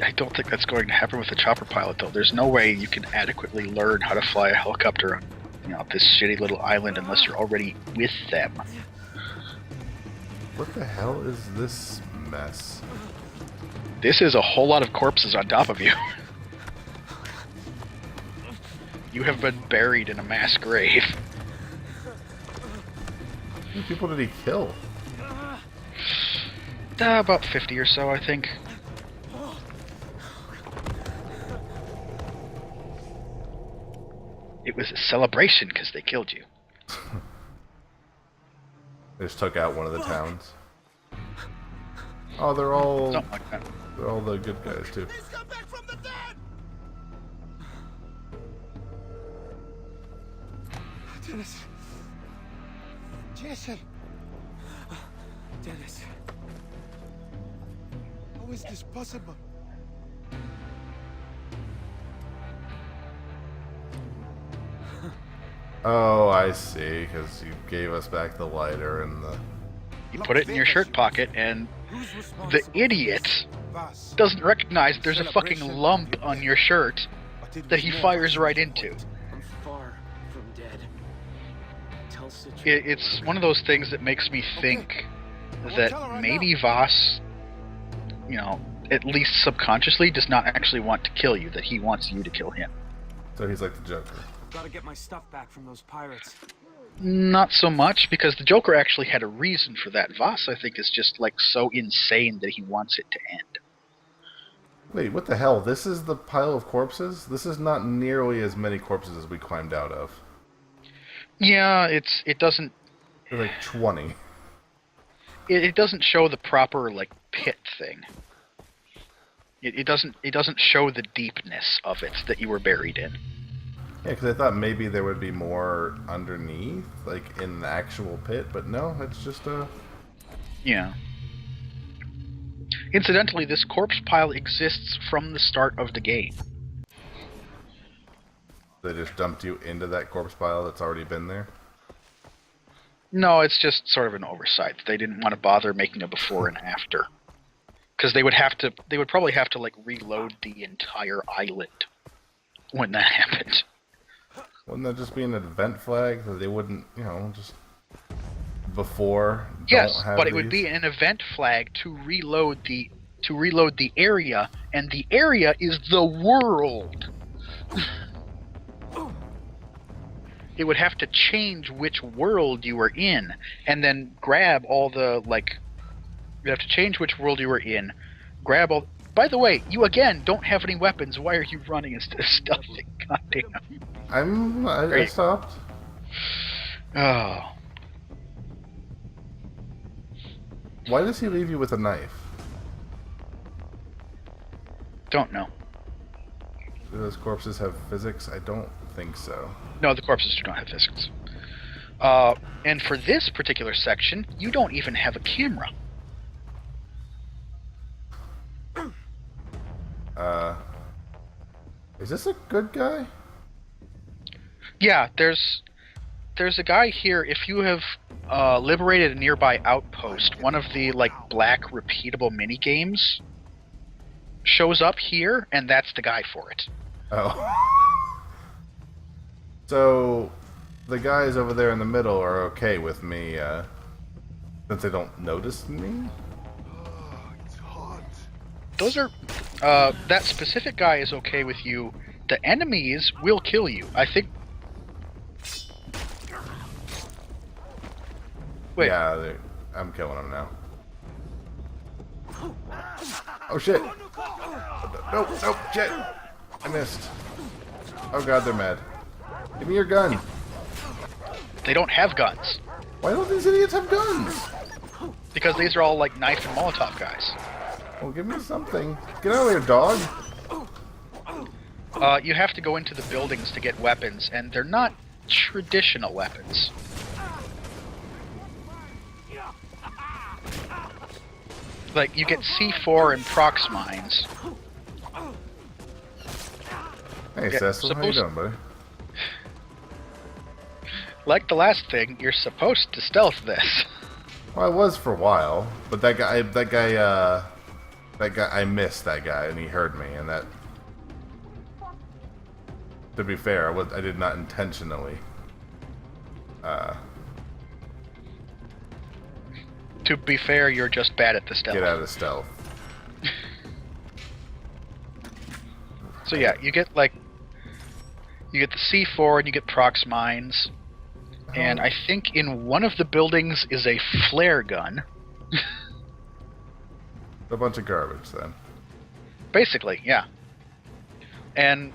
I don't think that's going to happen with the chopper pilot, though. There's no way you can adequately learn how to fly a helicopter on, you know, this shitty little island unless you're already with them. What the hell is this mess? This is a whole lot of corpses on top of you. You have been buried in a mass grave. How many people did he kill? About 50 or so, I think. It was a celebration because they killed you. They just took out one of the towns. Oh, they're all Something like that. they're all the good guys too. He's come back from the dead! Dennis. Jason. Dennis. How is this possible? Oh, I see, because you gave us back the lighter and the... You put it in your shirt pocket, and the idiot doesn't recognize there's a fucking lump on your shirt that he fires right into. I'm far from dead. Tell It's one of those things that makes me think that maybe Voss you know, at least subconsciously, does not actually want to kill you, that he wants you to kill him. So he's like the Joker. Gotta get my stuff back from those pirates. Not so much, because the Joker actually had a reason for that. Voss, I think, is just, like, so insane that he wants it to end. Wait, what the hell? This is the pile of corpses? This is not nearly as many corpses as we climbed out of. Yeah, it doesn't... There's like 20. It doesn't show the proper, like, pit thing. It doesn't show the deepness of it that you were buried in. Yeah, because I thought maybe there would be more underneath, like in the actual pit, but no, it's just a... Yeah. Incidentally, this corpse pile exists from the start of the game. They just dumped you into that corpse pile that's already been there? No, it's just sort of an oversight. They didn't want to bother making a before and after. Because they would probably have to, like, reload the entire island when that happened. Wouldn't that just be an event flag that they wouldn't, you know, just before? Yes, have but it would be an event flag to reload the area, and the area is the world. It would have to change which world you were in, and then grab all the, like... You'd have to change which world you were in, grab all... By the way, you again don't have any weapons. Why are you running instead of stealthing? Goddamn. I stopped. Oh. Why does he leave you with a knife? Don't know. Do those corpses have physics? I don't think so. No, the corpses do not have physics. And for this particular section, you don't even have a camera. Is this a good guy? Yeah, there's a guy here. If you have liberated a nearby outpost, one of the, like, black repeatable mini games shows up here, and that's the guy for it. Oh. So, the guys over there in the middle are okay with me, since they don't notice me? Those are... that specific guy is okay with you. The enemies will kill you. I think... Wait. Yeah, I'm killing them now. Oh shit! Nope, nope, shit! I missed. Oh god, they're mad. Give me your gun! They don't have guns. Why don't these idiots have guns? Because these are all, like, knife and Molotov guys. Well, give me something. Get out of here, dog! You have to go into the buildings to get weapons, and they're not traditional weapons. Like, you get C4 and prox mines. Hey, Yeah, Cecil, how you doing, buddy? Like the last thing, you're supposed to stealth this. Well, I was for a while, but that guy, I missed that guy, and he heard me, and that... To be fair, I did not intentionally, To be fair, you're just bad at the stealth. get out of stealth. So yeah, you get the C4 and you get prox mines. And I think in one of the buildings is a flare gun. A bunch of garbage, then. Basically, yeah. And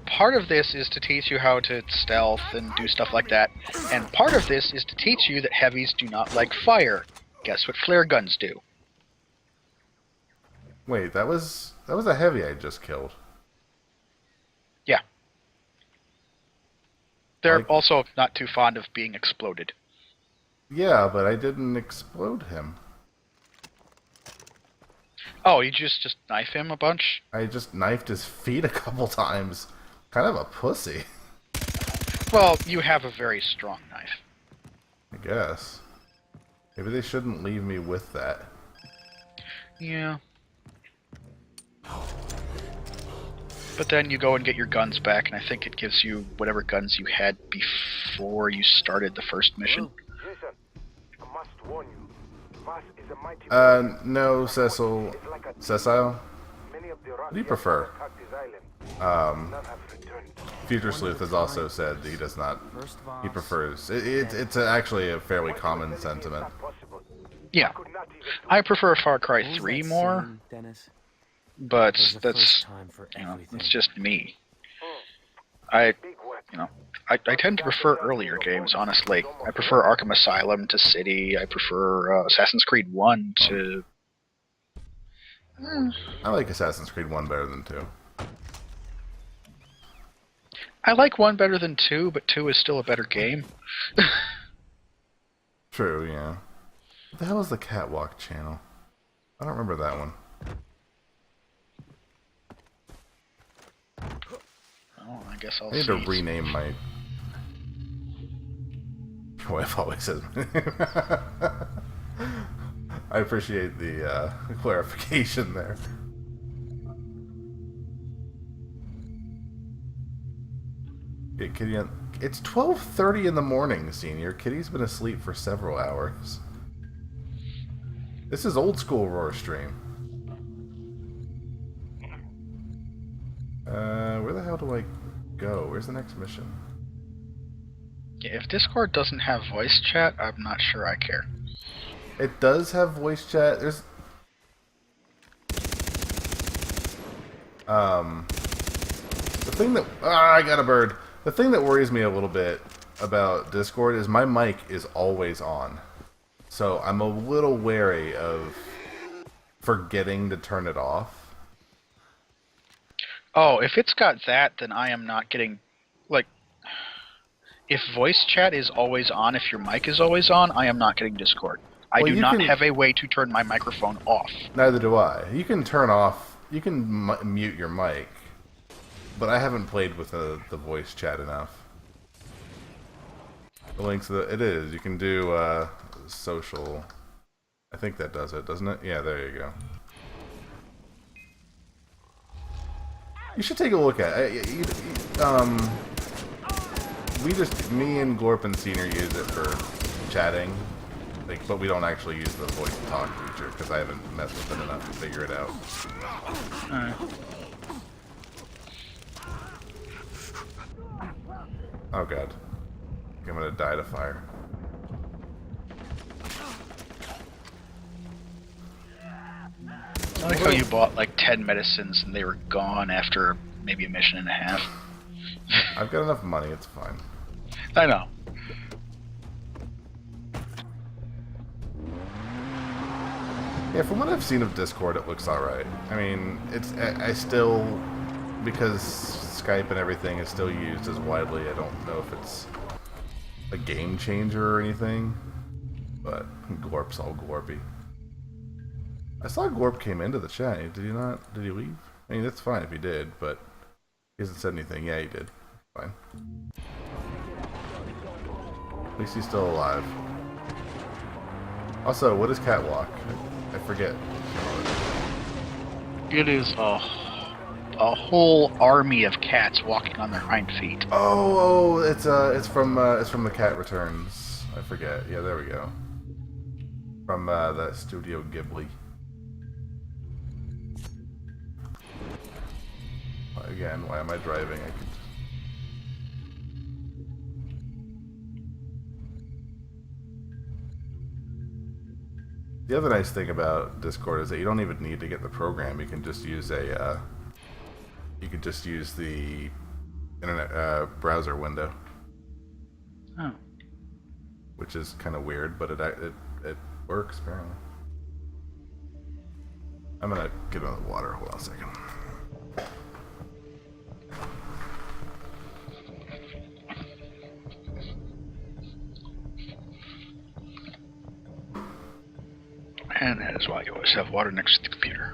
part of this is to teach you how to stealth and do stuff like that. And part of this is to teach you that heavies do not like fire. Guess what flare guns do? Wait, that was a heavy I just killed. Yeah. They're Like- also not too fond of being exploded. Yeah, but I didn't explode him. Oh, you just knife him a bunch? I just knifed his feet a couple times. Kind of a pussy, Well, you have a very strong knife. I guess. Maybe they shouldn't leave me with that. Yeah. But then you go and get your guns back, and I think it gives you whatever guns you had before you started the first mission. Jason, I must warn you. No, Cecil. Cecile? What do you prefer? Future Sleuth has also said that he does not. He prefers. It's actually a fairly common sentiment. Yeah, I prefer Far Cry 3 more, Scene, Dennis? but There's a that's first time for everything. it's just me. I tend to prefer earlier games, honestly. I prefer Arkham Asylum to City. I prefer Assassin's Creed 1 to... I like Assassin's Creed 1 better than 2. I like 1 better than 2, but 2 is still a better game. True, yeah. What the hell is the Catwalk channel? I don't remember that one. Oh, I guess I'll I need see. to rename my... Your wife always says... I appreciate the clarification there. Yeah, Kitty, it's 12:30 in the morning, Senior. Kitty's been asleep for several hours. This is old school Roarstream. Where the hell do I go? Where's the next mission? Yeah, if Discord doesn't have voice chat, I'm not sure I care. It does have voice chat. There's... The thing that... I got a bird. The thing that worries me a little bit about Discord is my mic is always on. So I'm a little wary of forgetting to turn it off. Oh, if it's got that, then I am not getting... Like, if voice chat is always on, if your mic is always on, I am not getting Discord. I do not have a way to turn my microphone off. Neither do I. You can turn off... You can mute your mic. But I haven't played with the voice chat enough. The links... It is. You can do social... I think that does it, doesn't it? Yeah, there you go. You should take a look at it. Me and Glorp and Senior use it for chatting, like, but we don't actually use the voice to talk feature because I haven't messed with it enough to figure it out. Alright. Oh god, I think I'm gonna die to fire. I like how you bought like 10 medicines and they were gone after maybe a mission and a half. I've got enough money, it's fine. I know. Yeah, from what I've seen of Discord, it looks alright. I mean, I still, because Skype and everything is still used as widely, I don't know if it's a game changer or anything, but Glorp's all Glorpy. I saw Glorp came into the chat. Did he not? Did he leave? I mean, that's fine if he did, but he hasn't said anything. Yeah, he did. Fine. At least he's still alive. Also, what is Catwalk? I forget. It is a whole army of cats walking on their hind feet. Oh, it's from the Cat Returns. I forget. Yeah, there we go. From that Studio Ghibli. Again, why am I driving? I could... The other nice thing about Discord is that you don't even need to get the program. You can just use a you could just use the internet browser window. Oh. Which is kind of weird, but it works apparently. I'm gonna get on the water. Hold on a second. And that is why you always have water next to the computer.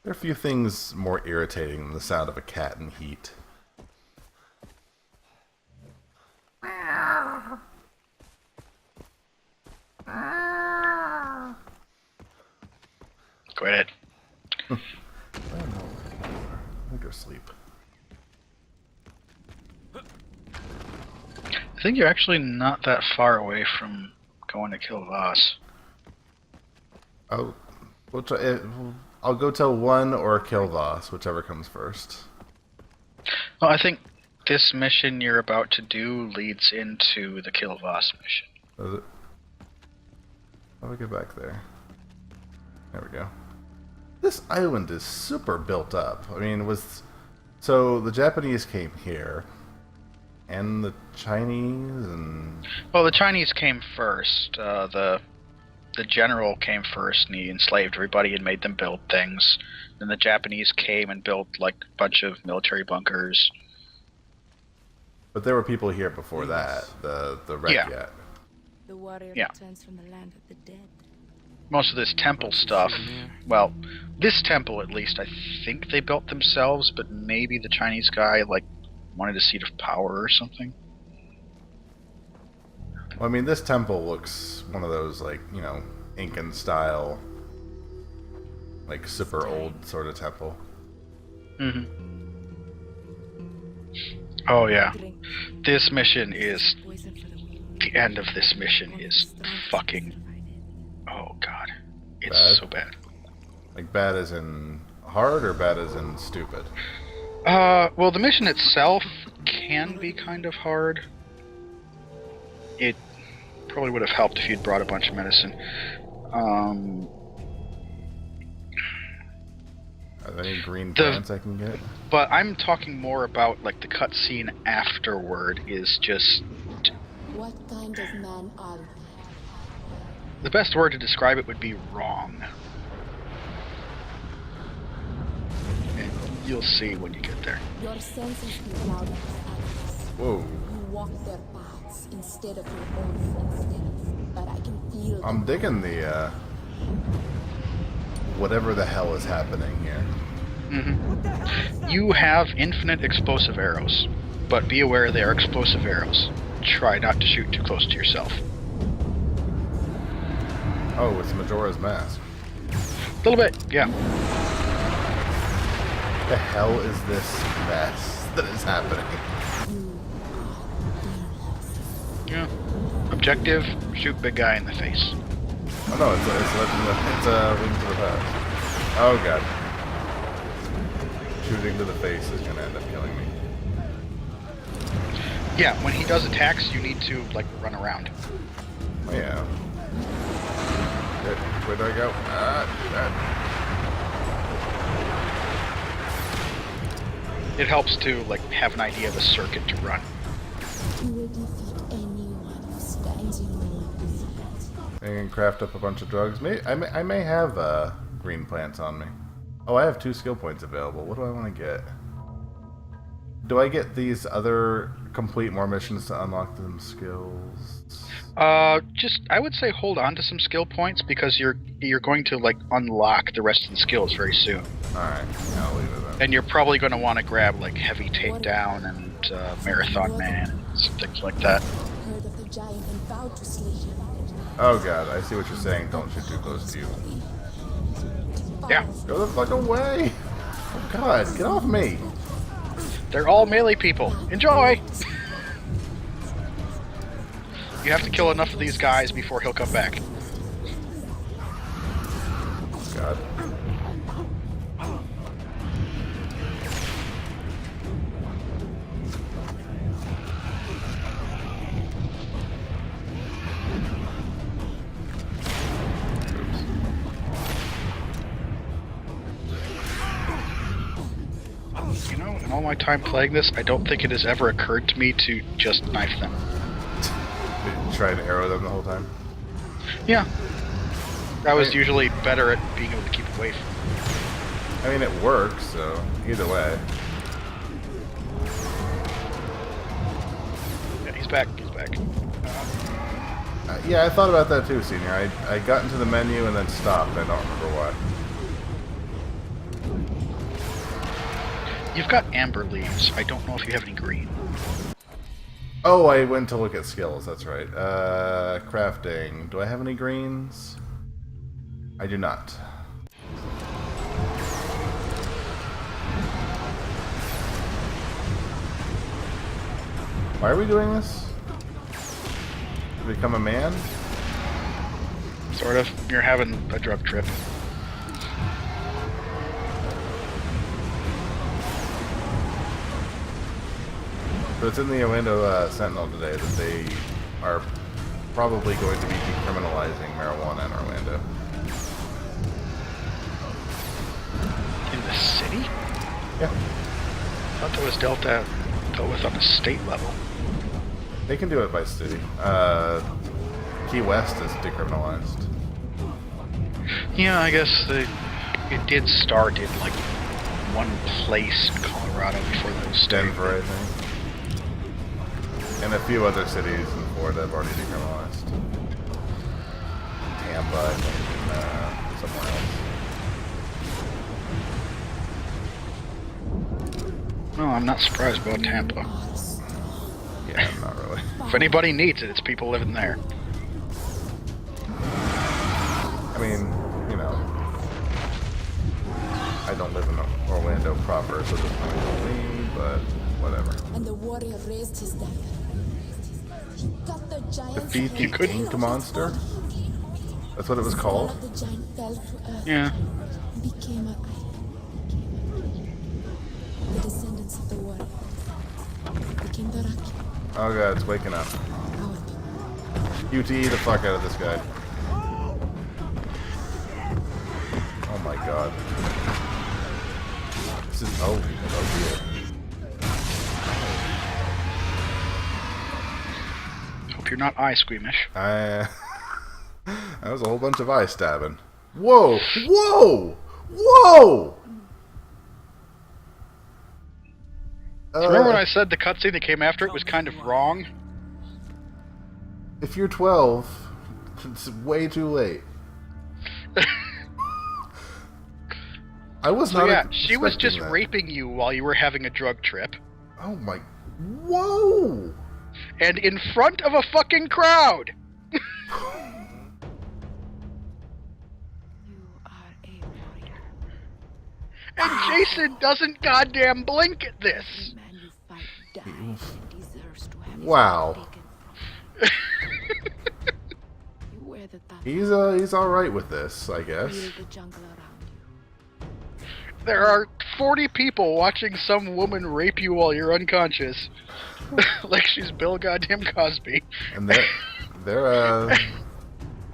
There are a few things more irritating than the sound of a cat in heat. Quit it. I think they're asleep. I think you're actually not that far away from going to kill Voss. Oh, I'll go tell one or kill Voss, whichever comes first. Well, I think this mission you're about to do leads into the kill Voss mission. Does it? How do we get back there? There we go. This island is super built up. I mean, so the Japanese came here, and the Chinese, and Well, the Chinese came first. The general came first, and he enslaved everybody and made them build things. Then the Japanese came and built like a bunch of military bunkers. but there were people here before that. The Rekyat. The warrior Yeah. returns from the land of the dead. Most of this temple stuff, well, this temple at least, I think they built themselves, but maybe the Chinese guy like wanted a seat of power or something. Well, I mean, this temple looks one of those, like, you know, Incan style, like super old sort of temple. Mm-hmm. Oh yeah, Drink. this mission is Poison for the weak. the end of this mission Only is the strong fucking. survive it. Oh god, it's Bad? so bad. Like, bad as in hard or bad as in stupid? Well, the mission itself can be kind of hard. It probably would have helped if you'd brought a bunch of medicine. Are there any green plants I can get? But I'm talking more about like the cutscene afterward is just What kind of man are you? the best word to describe it would be wrong. And you'll see when you get there. Your senses be clouded with others. Whoa. You walk their paths instead of your own footsteps. But I can feel I'm digging the, whatever the hell is happening here. You have infinite explosive arrows, but be aware they are explosive arrows. Try not to shoot too close to yourself. Oh, it's Majora's Mask. A little bit, yeah. The hell is this mess that is happening? Yeah. Objective, shoot big guy in the face. Oh no, it's a Link to the Past. Oh god. Shooting to the face is gonna end up killing me. Yeah, when he does attacks, you need to, like, run around. Oh yeah. Where do I go? It helps to, like, have an idea of a circuit to run. You will defeat anyone who stands in your way. I can craft up a bunch of drugs. I may have green plants on me. Oh, I have 2 skill points available. What do I want to get? Do I get these other complete more missions to unlock them skills? I would say hold on to some skill points because you're going to, like, unlock the rest of the skills very soon. Alright, yeah, I'll leave it then. And you're probably going to want to grab, like, Heavy Takedown and Marathon Man and some things like that. Heard of the giant and vowed to slay him. Oh god, I see what you're saying. Don't shoot too close to you. Yeah. Go the fuck away! Oh god, get off me! They're all melee people. Enjoy! You have to kill enough of these guys before he'll come back. God. You know, in all my time playing this, I don't think it has ever occurred to me to just knife them. Did you try to arrow them the whole time? Yeah. I was usually better at being able to keep away from I mean, it works, so either way. Yeah, he's back. He's back. Yeah, I thought about that too, Senior. I got into the menu and then stopped. I don't remember why. You've got amber leaves. I don't know if you have any green. Oh, I went to look at skills. That's right. Crafting. Do I have any greens? I do not. Why are we doing this? To become a man? Sort of. You're having a drug trip. So it's in the Orlando Sentinel today that they are probably going to be decriminalizing marijuana in Orlando. In the city? Yeah. I thought that was dealt with on a state level. They can do it by city. Key West is decriminalized. Yeah, I guess it did start in like one place in Colorado before that was state. Denver, I think. And a few other cities in Florida have already decriminalized. Tampa, I think, and somewhere else. No, I'm not surprised about Tampa. Yeah, not really. If anybody needs it, it's people living there. I mean, you know, I don't live in Orlando proper, so it doesn't really help me, but whatever. And the warrior raised his dagger. He cut the giant's Defeat the head Ink Monster? That's what it was One called? of the giant fell to earth. Yeah. And became an idol. The descendants of the warrior became the Raki. Oh god, it's waking up. Our people. QTE the fuck out of this guy. Oh my god. This is oh dear. Hope you're not eye squeamish. That was a whole bunch of eye stabbing. Whoa! Whoa! Whoa! Remember when I said the cutscene that came after it was kind of wrong? If you're 12, it's way too late. I was So not. yeah, she was expecting just that. raping you while you were having a drug trip. Oh my! Whoa! And in front of a fucking crowd! You are a warrior. And Jason doesn't goddamn blink at this! The man you fight dies and deserves to have his Wow. life taken from him. You wear the tata. He's all right with this, I guess. Feel the jungle around you. There are 40 people watching some woman rape you while you're unconscious. Like she's Bill goddamn Cosby. And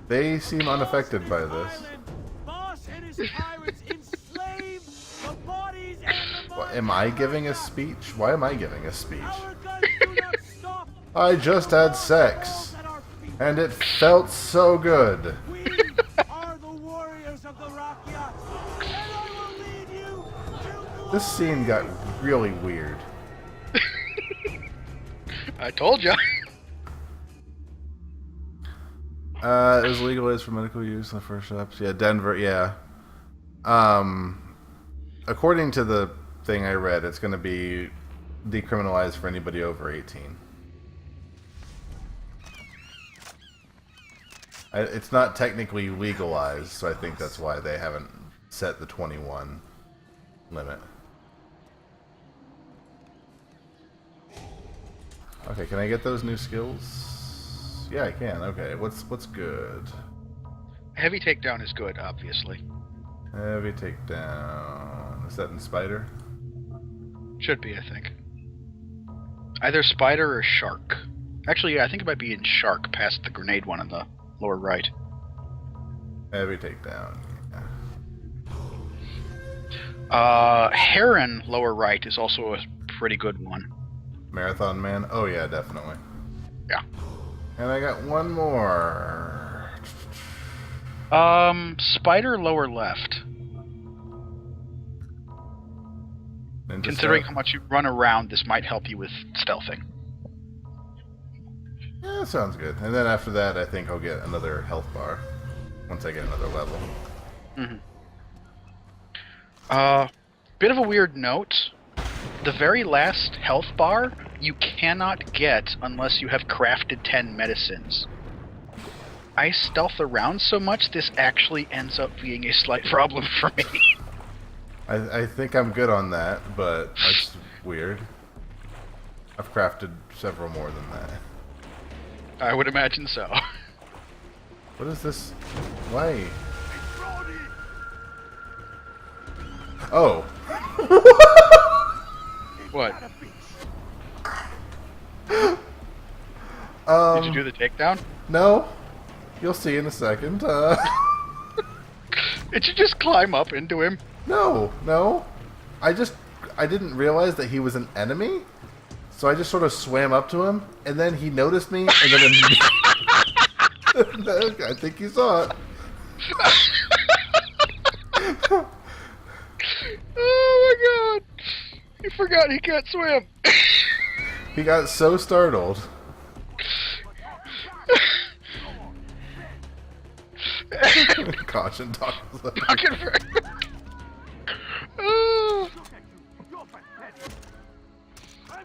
they seem unaffected by this. Boss and his pirates enslave the bodies and the What, am I giving a speech? Why am I giving a speech? Our guns do not stop. I just had sex, and it felt so good. We are the warriors of the Rakyat, and I will lead you to This scene got really weird. I told ya. It was legalized for medical use in the first shops. Yeah, Denver. Yeah. According to the thing I read, it's going to be decriminalized for anybody over 18. It's not technically legalized, so I think that's why they haven't set the 21 limit. Okay, can I get those new skills? Yeah, I can. Okay, what's good? Heavy takedown is good, obviously. Heavy takedown. Is that in Spider? Should be, I think. Either spider or shark. Actually, yeah, I think it might be in shark, past the grenade one on the lower right. Heavy takedown. Heron, lower right, is also a pretty good one. Marathon Man? Oh yeah, definitely. Yeah. And I got one more. Spider, lower left. Ninja Considering stealth? how much you run around, this might help you with stealthing. Yeah, that sounds good. And then after that, I think I'll get another health bar. Once I get another level. Mm-hmm. Bit of a weird note. The very last health bar you cannot get unless you have crafted 10 medicines. I stealth around so much, this actually ends up being a slight problem for me. I think I'm good on that, but that's weird. I've crafted several more than that. I would imagine so. What is this? Why? Oh. What? Did you do the takedown? No. You'll see in a second. Did you just climb up into him? No. I didn't realize that he was an enemy, so I just sort of swam up to him, and then he noticed me, and then I think he saw it. Oh my god! He forgot he can't swim. He got so startled. Caution, talk. Fucking Oh.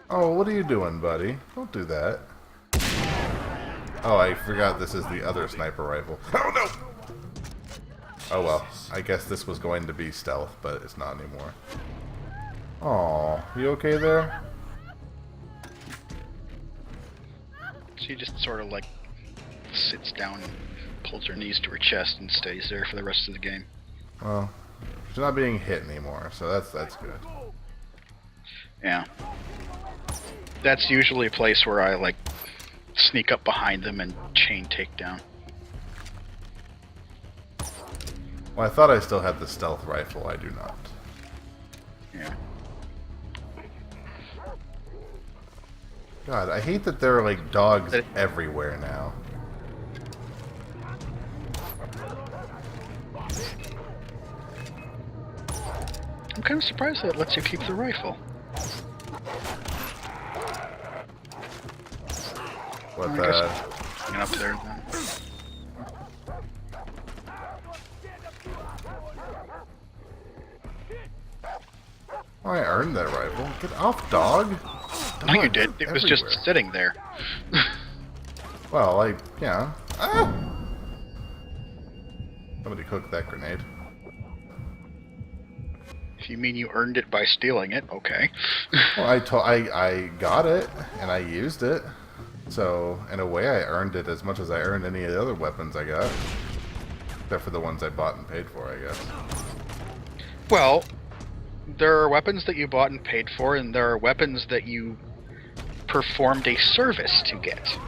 Oh, what are you doing, buddy? Don't do that. Oh, I forgot this is the other sniper rifle. Oh, no! Oh, well. I guess this was going to be stealth, but it's not anymore. Aw, you okay there? She just sort of like sits down and pulls her knees to her chest and stays there for the rest of the game. Well, she's not being hit anymore, so that's good. Yeah. That's usually a place where I like sneak up behind them and chain takedown. Well, I thought I still had the stealth rifle. I do not. Yeah. God, I hate that there are like dogs everywhere now. I'm kind of surprised that lets you keep the rifle. What I the? guess get up there then. Oh, I earned that rifle. Get off, dog! No, you Dogs did. It was everywhere. just sitting there. Well, yeah. Ah! Somebody cooked that grenade. If you mean you earned it by stealing it, okay. Well, I got it and I used it, so in a way I earned it as much as I earned any of the other weapons I got, except for the ones I bought and paid for, I guess. Well, there are weapons that you bought and paid for, and there are weapons that you performed a service to get.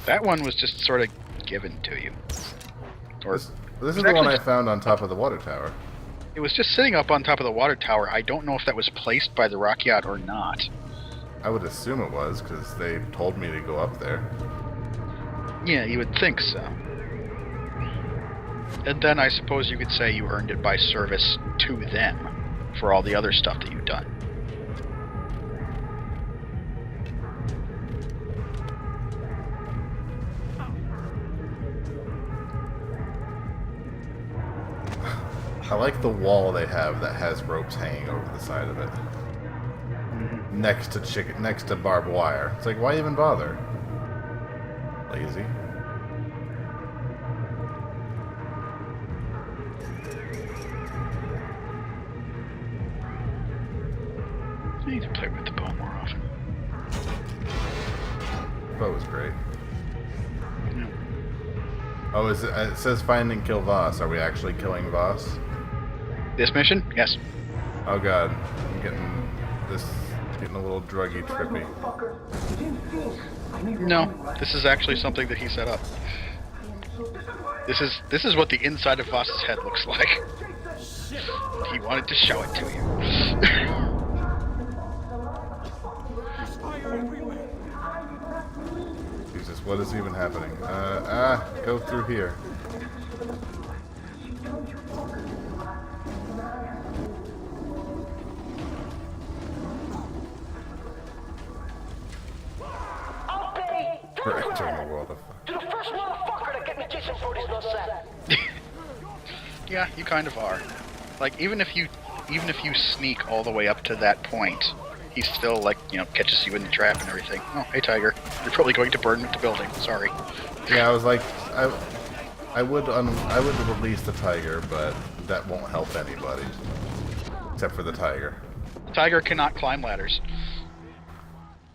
That one was just sort of given to you. Or This is the one I found on top of the water tower. it was just sitting up on top of the water tower. I don't know if that was placed by the rock yacht or not. I would assume it was, because they told me to go up there. Yeah, you would think so. And then I suppose you could say you earned it by service to them for all the other stuff that you've done. I like the wall they have that has ropes hanging over the side of it. Next to barbed wire. It's like, why even bother? Lazy. You need to play with the bow more often. Bow was great. Yeah. Oh, it says find and kill Voss. Are we actually killing Voss? This mission? Yes. Oh god, I'm getting a little druggy trippy. No, this is actually something that he set up. This is what the inside of Voss's head looks like. He wanted to show it to you. Jesus, what is even happening? Go through here. We're entering the world of... You're the first motherfucker to get me Jason Brody's nutsack. Yeah, you kind of are. Like, even if you even if you sneak all the way up to that point, he still, like, you know, catches you in the trap and everything. Oh, hey, Tiger. You're probably going to burn the building. Sorry. Yeah, I was like, I would release the tiger, but that won't help anybody. Except for the tiger. Tiger cannot climb ladders.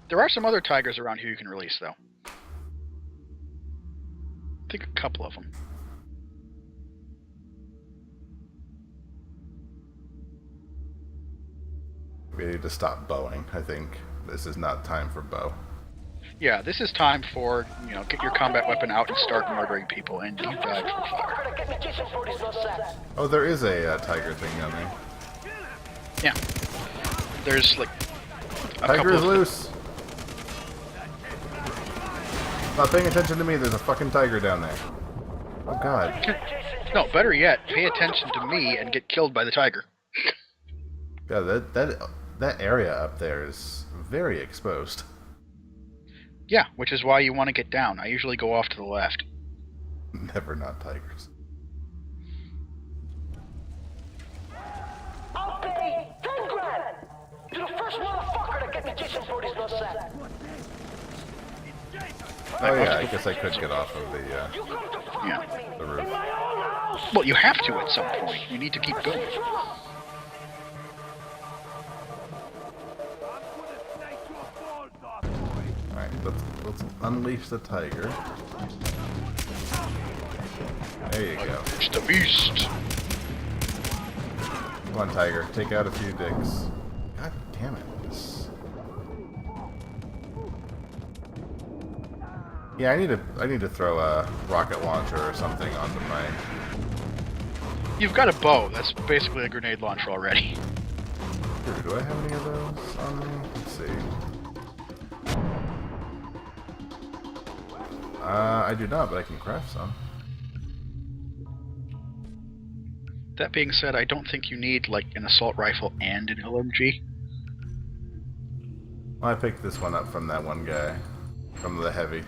There are some other tigers around here you can release, though. I think a couple of them. We need to stop bowing. I think this is not time for bow. Yeah, this is time for, you know, get your combat weapon out and start murdering people, and you died from fire. Oh, there is a tiger thing down there. Yeah. There's, like, a Tiger couple is of... loose! Not paying attention to me, there's a fucking tiger down there. Oh god. No, better yet, pay attention to me and get killed by the tiger. Yeah, that area up there is very exposed. Yeah, which is why you want to get down. I usually go off to the left. Never not tigers. I'll pay 10 grand to the first motherfucker that gets me Jason Brody's nutsack. Oh yeah, I guess I could get off of the Yeah. the roof. Well, you have to at some point. You need to keep going. Alright, let's unleash the tiger. There you go. It's the beast. Come on, tiger, take out a few dicks. God damn it. Yeah, I need to throw a rocket launcher or something onto my... You've got a bow. That's basically a grenade launcher already. Do I have any of those on me? Let's see. I do not, but I can craft some. That being said, I don't think you need, like, an assault rifle and an LMG. Well, I picked this one up from that one guy. From the heavy.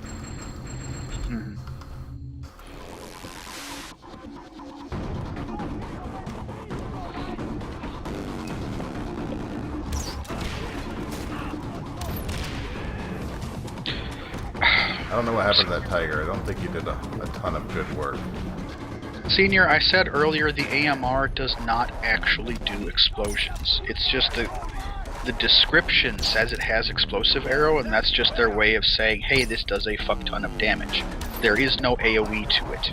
Mm-hmm. I don't know what happened to that tiger. I don't think he did a ton of good work. Senior, I said earlier the AMR does not actually do explosions. It's just the description says it has explosive arrow, and that's just their way of saying, hey, this does a fuck ton of damage. There is no AoE to it.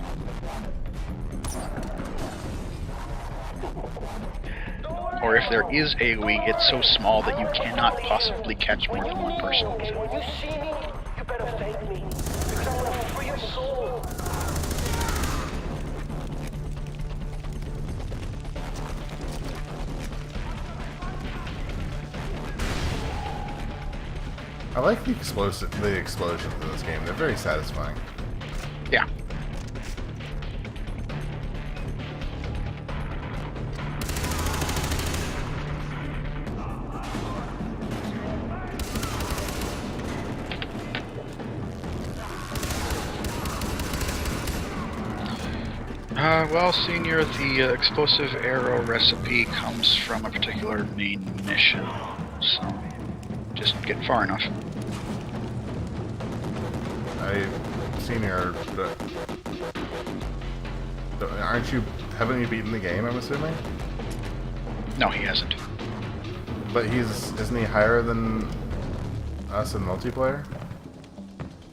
Or if there is AoE, it's so small that you cannot possibly catch more than one person with it. When you see me, you better thank me. Because I'm gonna free your soul. I like the explosions in this game. They're very satisfying. Yeah. Well, Senior, the explosive arrow recipe comes from a particular main mission, so just get far enough. Senior, haven't you beaten the game, I'm assuming? No, he hasn't. But isn't he higher than us in multiplayer?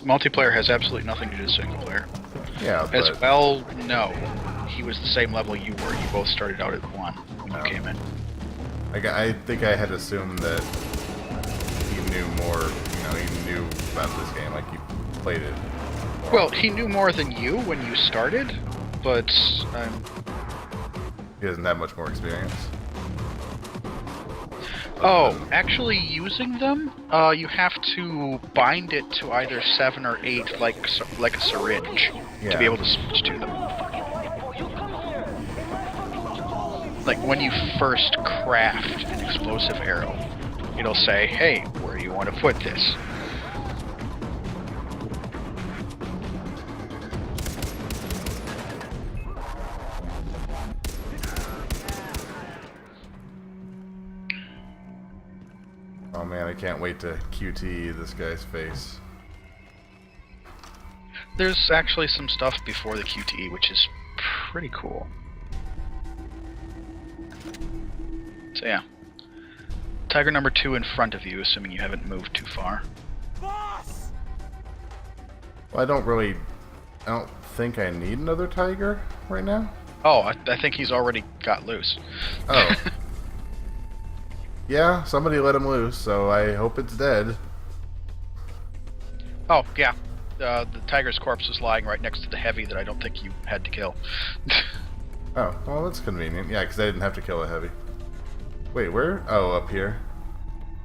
Multiplayer has absolutely nothing to do with single player. Yeah, As but... well, no. He was the same level you were. You both started out at 1 when you came in. I think I had assumed that he knew more, he knew about this game, like he played it. Well, he knew more than you when you started, but he doesn't have much more experience. Oh, actually using them, you have to bind it to either 7 or 8 like a syringe to be able to switch to them. Like when you first craft an explosive arrow, it'll say, hey, where do you want to put this? can't wait to QTE this guy's face. There's actually some stuff before the QTE, which is pretty cool. So yeah. Tiger number 2 in front of you, assuming you haven't moved too far. Boss! Well, I don't think I need another tiger right now. Oh, I think he's already got loose. Oh. Yeah, somebody let him loose, so I hope it's dead. Oh, yeah. The tiger's corpse is lying right next to the heavy that I don't think you had to kill. Oh, well, that's convenient. Yeah, because I didn't have to kill a heavy. Wait, where? Oh, up here.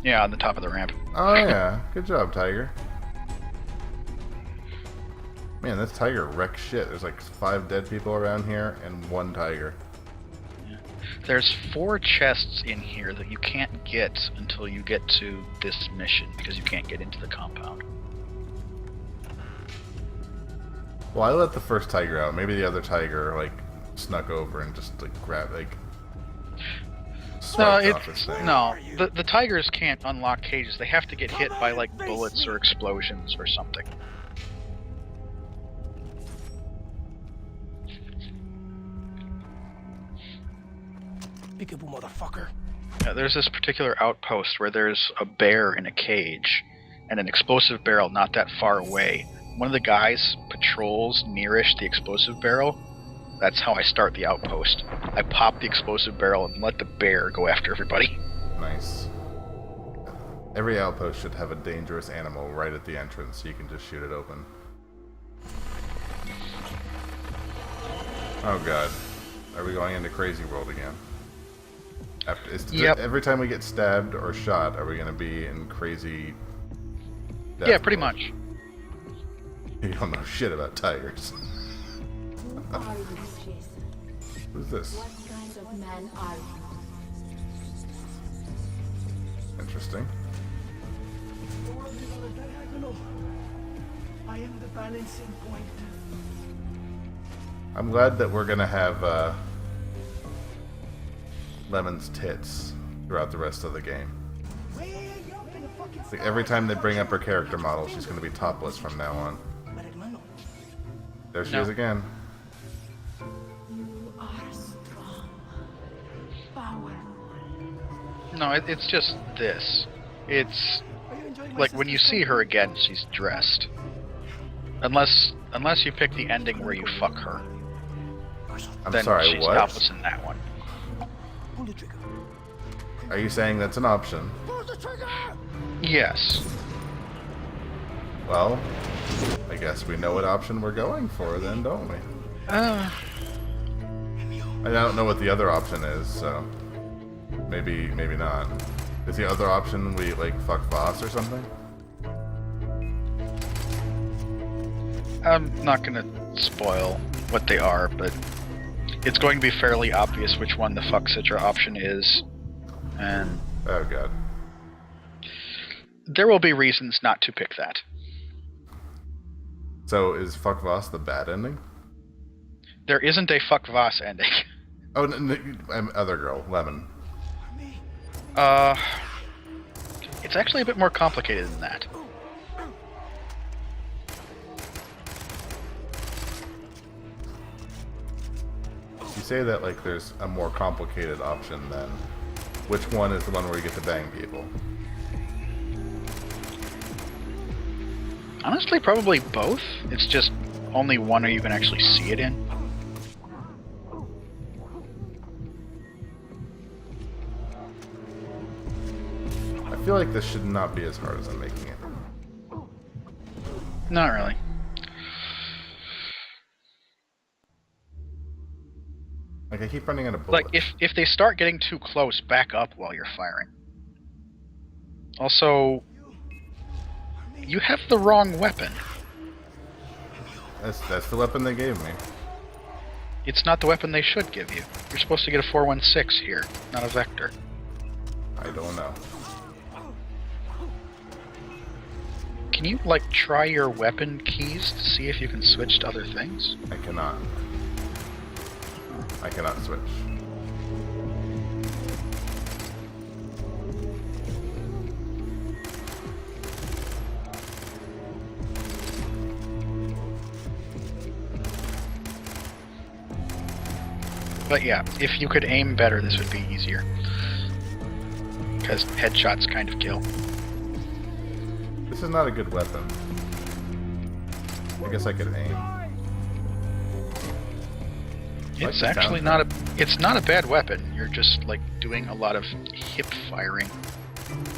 Yeah, on the top of the ramp. Oh, yeah. Good job, tiger. Man, this tiger wrecks shit. There's like 5 dead people around here and 1 tiger. There's 4 chests in here that you can't get until you get to this mission, because you can't get into the compound. Well, I let the first tiger out. Maybe the other tiger, like, snuck over and just, like, grabbed, like... swiped off this thing. No, the tigers can't unlock cages. They have to get hit by, like, bullets or explosions or something. Peekaboo, motherfucker. Yeah, there's this particular outpost where there's a bear in a cage and an explosive barrel not that far away. One of the guys patrols nearish the explosive barrel. That's how I start the outpost. I pop the explosive barrel and let the bear go after everybody. Nice. Every outpost should have a dangerous animal right at the entrance so you can just shoot it open. Oh god. Are we going into Crazy World again? Yep. Every time we get stabbed or shot, are we going to be in Crazy Death Yeah, pretty World? much. You don't know shit about tigers. Who are you, Jason? Who's this? What kind of man are you? Interesting. The world is on a diagonal. I am the balancing point. I'm glad that we're going to have Lemon's tits throughout the rest of the game. Like every time they bring up her character model, she's going to be topless from now on. There she is again. You are strong, powerful. No, it's just this. It's like when you see her again, she's dressed. Unless you pick the ending where you fuck her. I'm then sorry, she's what? topless in that one. Pull the trigger. Are you saying that's an option? Pull the trigger! Yes. Well, I guess we know what option we're going for then, don't we? I don't know what the other option is, so maybe not. Is the other option we like fuck Voss or something? I'm not gonna spoil what they are, but it's going to be fairly obvious which one the fuck Citra option is, and Oh god. there will be reasons not to pick that. So is fuck Voss the bad ending? There isn't a fuck Voss ending. Oh, other girl, Lemon. It's actually a bit more complicated than that. You say that like there's a more complicated option than which one is the one where you get to bang people? Honestly, probably both. It's just only one you can actually see it in. I feel like this should not be as hard as I'm making it. Not really. Like I keep running out of bullets. Like, if they start getting too close, back up while you're firing. Also, you have the wrong weapon. That's the weapon they gave me. It's not the weapon they should give you. You're supposed to get a 416 here, not a Vector. I don't know. Can you, like, try your weapon keys to see if you can switch to other things? I cannot. I cannot switch. But yeah, if you could aim better, this would be easier. Because headshots kind of kill. This is not a good weapon. I guess I could aim. It's actually not a. It's not a bad weapon. You're just like doing a lot of hip firing.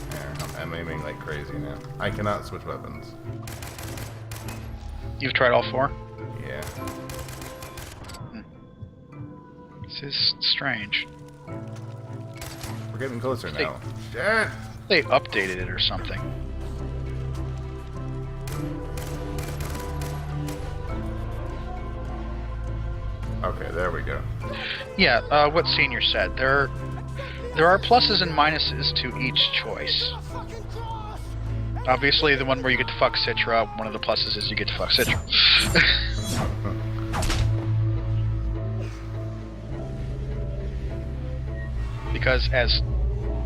There, I'm aiming like crazy now. I cannot switch weapons. You've tried all 4? Yeah. This is strange. We're getting closer now. Shit! They updated it or something. Okay, there we go. Yeah, what Senior said. There are pluses and minuses to each choice. Obviously, the one where you get to fuck Citra, one of the pluses is you get to fuck Citra. Because as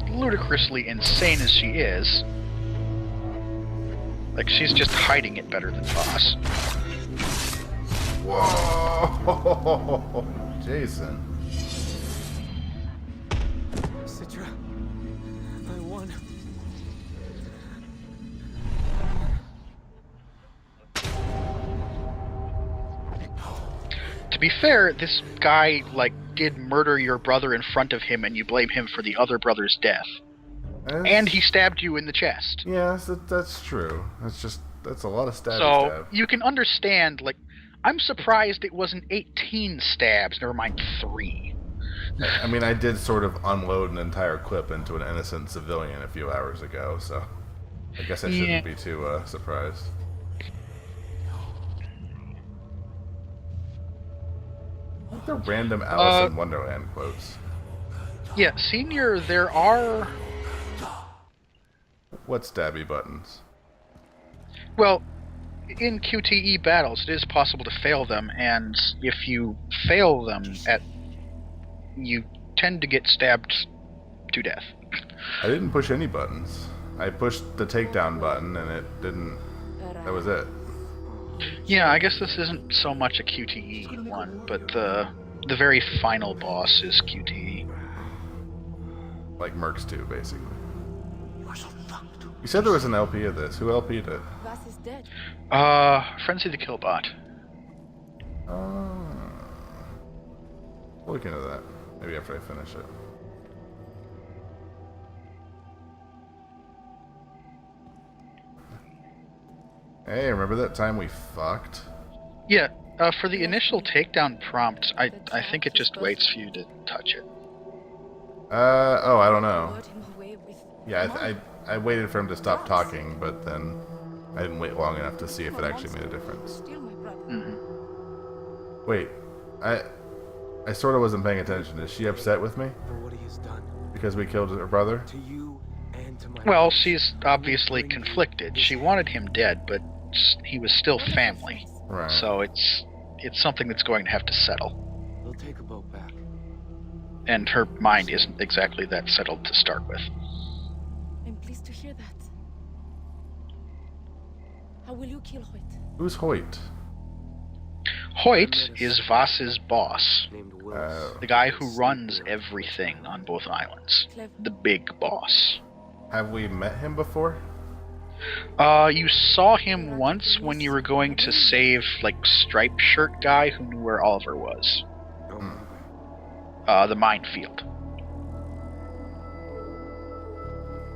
ludicrously insane as she is, like, she's just hiding it better than Voss. Whoa! Jason. Citra, I won. To be fair, this guy, like, did murder your brother in front of him and you blame him for the other brother's death. And he stabbed you in the chest. Yeah, that's true. That's a lot of stab. So, you can understand, like, I'm surprised it wasn't 18 stabs, never mind 3. I mean, I did sort of unload an entire clip into an innocent civilian a few hours ago, so I guess I shouldn't be too surprised. Like the random Alice in Wonderland quotes. Yeah, Senior, there are... What stabby buttons? Well, in QTE battles, it is possible to fail them, and if you fail them, you tend to get stabbed to death. I didn't push any buttons. I pushed the takedown button, and it didn't... That was it. Yeah, I guess this isn't so much a QTE one, but the very final boss is QTE. Like Mercs 2, basically. You said there was an LP of this. Who LP'd it? Vass is dead. Frenzy the Killbot. Look into that. Maybe after I finish it. Hey, remember that time we fucked? Yeah, for the initial takedown prompt, I think it just waits for you to touch it. Oh, I don't know. Lured him away with Yeah, I waited for him to stop talking, but then I didn't wait long enough to see if it actually made a difference. Still my brother. Mm-hmm. Wait, I sort of wasn't paying attention. Is she upset with me? For what he has done Because we killed her brother? to you and to my Well, she's obviously conflicted. She wanted him dead, but he was still family. Right. So it's something that's going to have to settle. We'll take a boat back. And her mind isn't exactly that settled to start with. I'm pleased to hear that. How will you kill Hoyt? Who's Hoyt? Hoyt is Voss's boss. Named Willis. The guy who runs everything on both islands. Clever. The big boss. Have we met him before? You saw him once when you were going to save, like, Striped Shirt guy who knew where Oliver was. The minefield.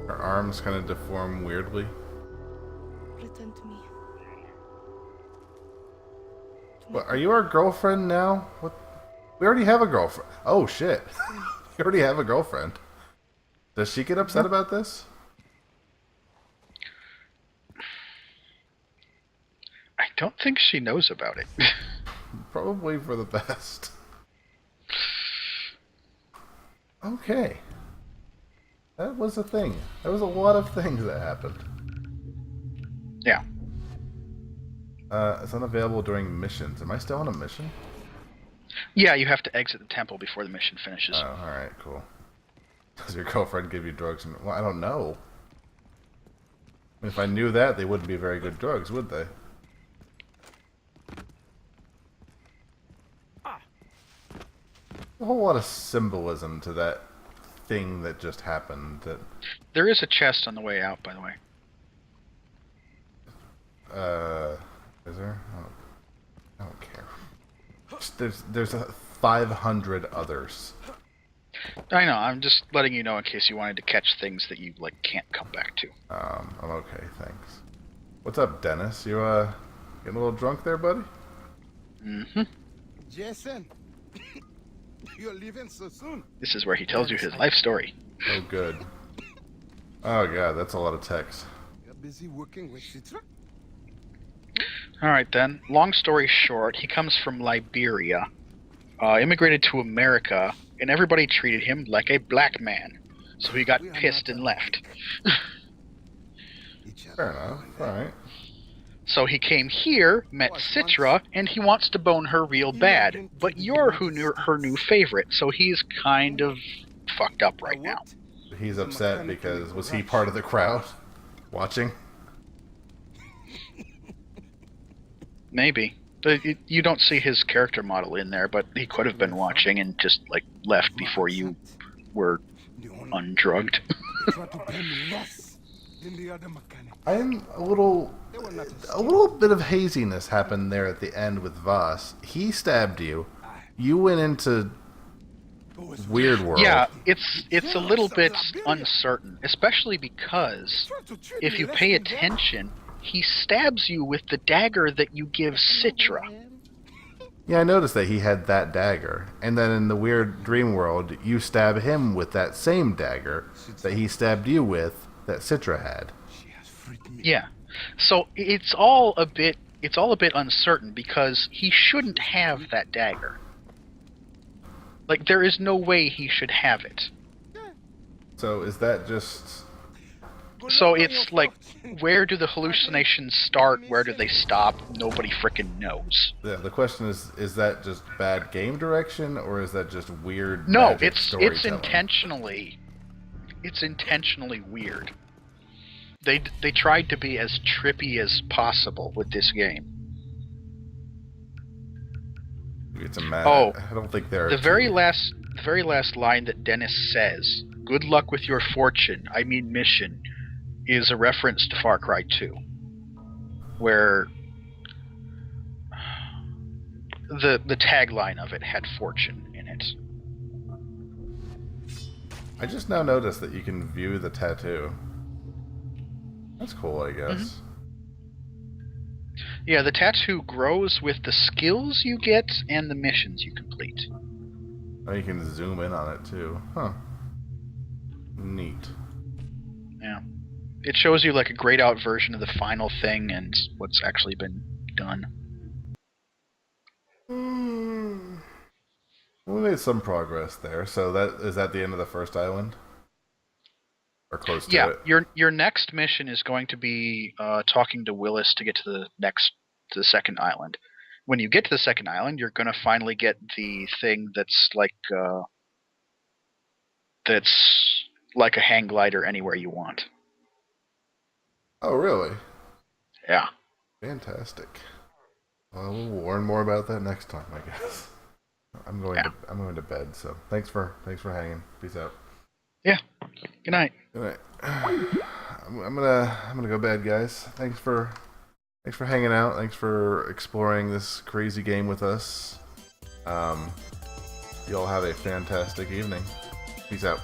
Her arms kind of deform weirdly. Return to me. What, are you our girlfriend now? What? We already have a girlfriend. Oh shit. We already have a girlfriend. Does she get upset about this? I don't think she knows about it. Probably for the best. Okay. That was a thing. There was a lot of things that happened. Yeah. It's unavailable during missions. Am I still on a mission? Yeah, you have to exit the temple before the mission finishes. Oh, alright, cool. Does your girlfriend give you drugs? Well, I don't know. If I knew that, they wouldn't be very good drugs, would they? a whole lot of symbolism to that thing that just happened. That There is a chest on the way out, by the way. is there? I don't care. There's 500 others. I know. I'm just letting you know in case you wanted to catch things that you like can't come back to. I'm okay, thanks. What's up, Dennis? You getting a little drunk there, buddy? Mm-hmm. Jason, you're leaving so soon. This is where he tells you his life story. Oh, good. Oh god, that's a lot of text. You're busy working with Citra? Alright then. Long story short, he comes from Liberia, immigrated to America, and everybody treated him like a black man. So he got pissed and left. Fair enough. Alright. So he came here, met Citra, and he wants to bone her real bad. But you're her new favorite, so he's kind of fucked up right now. He's upset because was he part of the crowd watching? Maybe. But you don't see his character model in there, but he could have been watching and just like left before you were undrugged. I'm a little bit of haziness happened there at the end with Voss. He stabbed you. You went into Weird World. Yeah, it's a little bit uncertain, especially because if you pay attention, he stabs you with the dagger that you give Citra. Yeah, I noticed that he had that dagger. And then in the Weird Dream World, you stab him with that same dagger that he stabbed you with that Citra had. Yeah. So it's all a bit uncertain because he shouldn't have that dagger. Like there is no way he should have it. So is that just... So it's like, where do the hallucinations start? Where do they stop? Nobody frickin' knows. Yeah, the question is that just bad game direction, or is that just weird No, magic it's storytelling? intentionally weird. They tried to be as trippy as possible with this game. It's a matter. Oh, I don't think there are the very last line that Dennis says, "Good luck with your fortune, I mean mission," is a reference to Far Cry 2, where the tagline of it had fortune in it. I just now noticed that you can view the tattoo. That's cool, I guess. Mm-hmm. Yeah, the tattoo grows with the skills you get and the missions you complete. Oh, you can zoom in on it too. Huh. Neat. Yeah. It shows you like a grayed out version of the final thing and what's actually been done. We made some progress there. So is that the end of the first island? Or close to it? Yeah, your next mission is going to be talking to Willis to get to the second island. When you get to the second island, you're going to finally get the thing that's like a hang glider anywhere you want. Oh, really? Yeah. Fantastic. Well, we'll learn more about that next time, I guess. I'm going to bed. So thanks for hanging. Peace out. Yeah. Good night. Good night. I'm gonna go bed, guys. Thanks for hanging out. Thanks for exploring this crazy game with us. Y'all have a fantastic evening. Peace out.